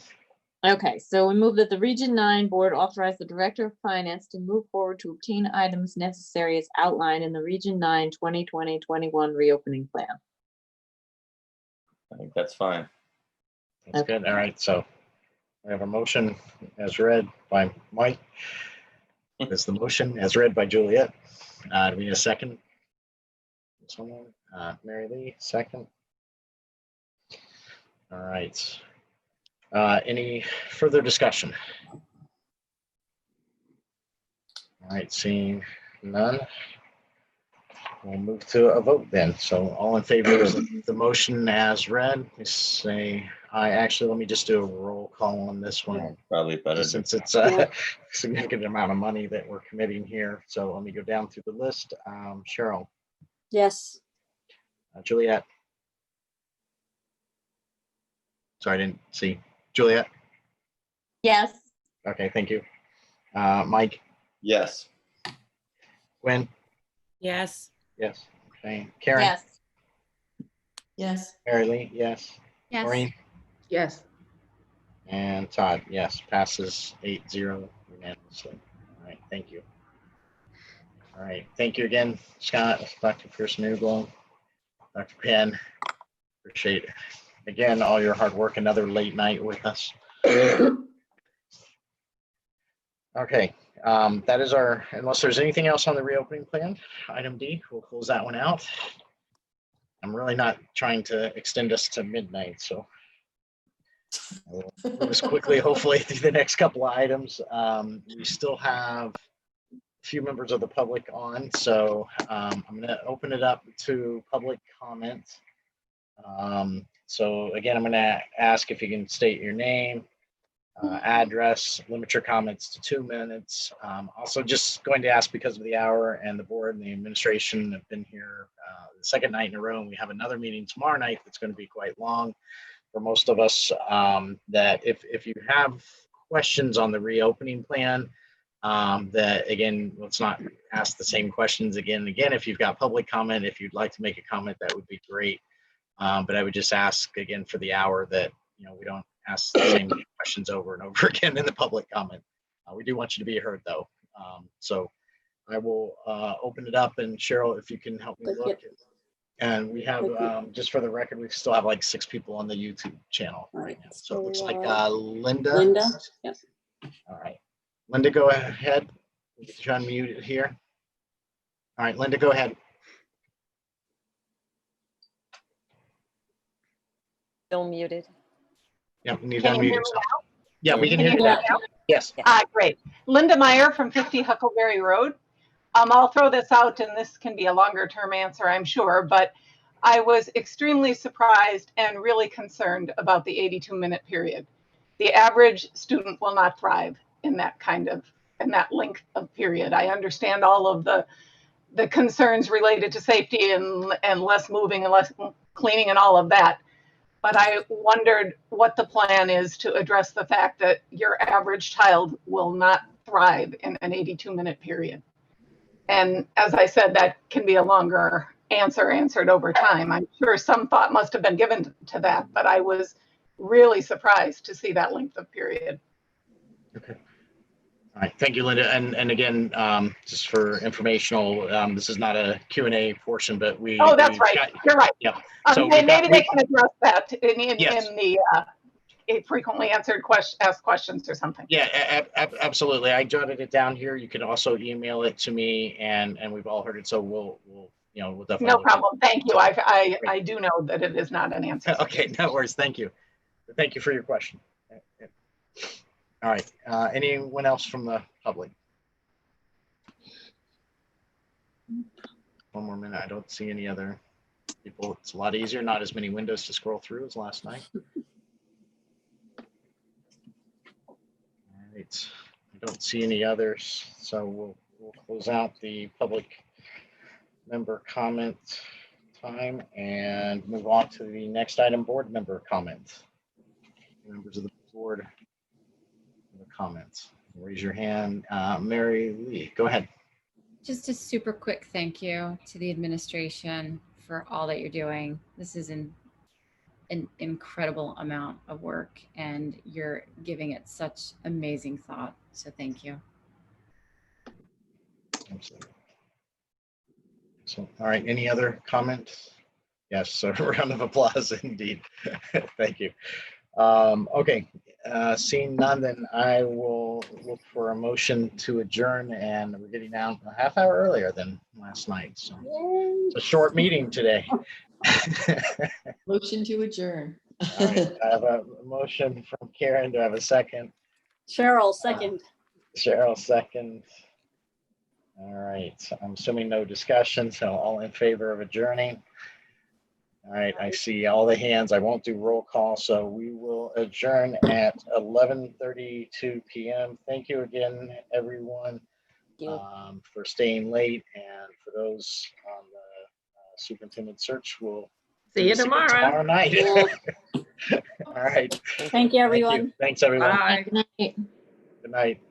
Okay, so we move that the Region 9 Board authorize the Director of Finance to move forward to obtain items necessary as outlined in the Region 9 2020-21 reopening plan. I think that's fine. That's good. All right, so we have a motion as read by Mike. That's the motion as read by Juliet. Do we need a second? Someone? Mary Lee, second. All right. Any further discussion? All right, seeing none, we'll move to a vote then. So all in favor of the motion as read, say aye. Actually, let me just do a roll call on this one. Probably better. Since it's a significant amount of money that we're committing here. So let me go down through the list. Cheryl. Yes. Juliet. Sorry, I didn't see. Juliet. Yes. Okay, thank you. Mike. Yes. Gwen. Yes. Yes. Okay. Karen. Yes. Yes. Mary Lee. Yes. Yes. Maureen. Yes. And Todd. Yes. Passes 8-0 unanimously. All right. Thank you. All right. Thank you again, Scott, Dr. Pierce-Newglow, Dr. Penn. Appreciate it. Again, all your hard work, another late night with us. Okay, that is our, unless there's anything else on the reopening plan, item D, we'll close that one out. I'm really not trying to extend us to midnight, so we'll move as quickly, hopefully, through the next couple of items. We still have a few members of the public on, so I'm going to open it up to public comment. So again, I'm going to ask if you can state your name, address, limit your comments to 2 minutes. Also just going to ask, because of the hour and the board and the administration have been here the second night in a row, and we have another meeting tomorrow night that's going to be quite long for most of us, that if you have questions on the reopening plan, that again, let's not ask the same questions again and again. If you've got public comment, if you'd like to make a comment, that would be great. But I would just ask again for the hour that, we don't ask the same questions over and over again in the public comment. We do want you to be heard though. So I will open it up, and Cheryl, if you can help me look. And we have, just for the record, we still have like 6 people on the YouTube channel right now. So it looks like Linda. Linda, yes. All right, Linda, go ahead. Get you unmuted here. All right, Linda, go ahead. Still muted. Yeah, we need to Can you unmute hear me yourself. now? Yeah, we can Can hear you you. hear me now? Yes. Great. Linda Meyer from 50 Huckleberry Road. I'll throw this out, and this can be a longer term answer, I'm sure, but I was extremely surprised and really concerned about the 82-minute period. The average student will not thrive in that length of period. I understand all of the concerns related to safety and less moving and less cleaning and all of that. But I wondered what the plan is to address the fact that your average child will not thrive in an 82-minute period. And as I said, that can be a longer answered over time. I'm sure some thought must have been given to that, but I was really surprised to see that length of period. Okay. All right, thank you, Linda. And again, just for informational, this is not a Q&A portion, but Oh, that's right. You're right. Yeah. So Maybe they can address that in Yes. the frequently asked questions or something. Yeah, absolutely. I jotted it down here. You can also email it to me, and we've all heard it. So we'll definitely. No problem. Thank you. I do know that it is not an answer. Okay, no worries. Thank you. Thank you for your question. All right. Anyone else from the public? One more minute. I don't see any other people. It's a lot easier. Not as many windows to scroll through as last night. All right. I don't see any others. So we'll close out the public member comment time and move on to the next item, board member comments. Members of the board, comments. Raise your hand. Mary Lee, go ahead. Just a super quick thank you to the administration for all that you're doing. This is an incredible amount of work, and you're giving it such amazing thought. So thank you. Absolutely. So, all right, any other comments? Yes, so a round of applause indeed. Thank you. Okay, seeing none, then I will look for a motion to adjourn, and we're getting down a half hour earlier than last night. So it's a short meeting today. Motion to adjourn. All right, I have a motion from Karen. Do I have a second? Cheryl, second. Cheryl, second. All right, so I'm assuming no discussion, so all in favor of adjourning. All right, I see all the hands. I won't do roll call, so we will adjourn at 11:32 p.m. Thank you again, everyone, for staying late, and for those on the superintendent search, we'll see you tomorrow night. All right. Thank you, everyone. Thanks, everyone. Bye. Good night.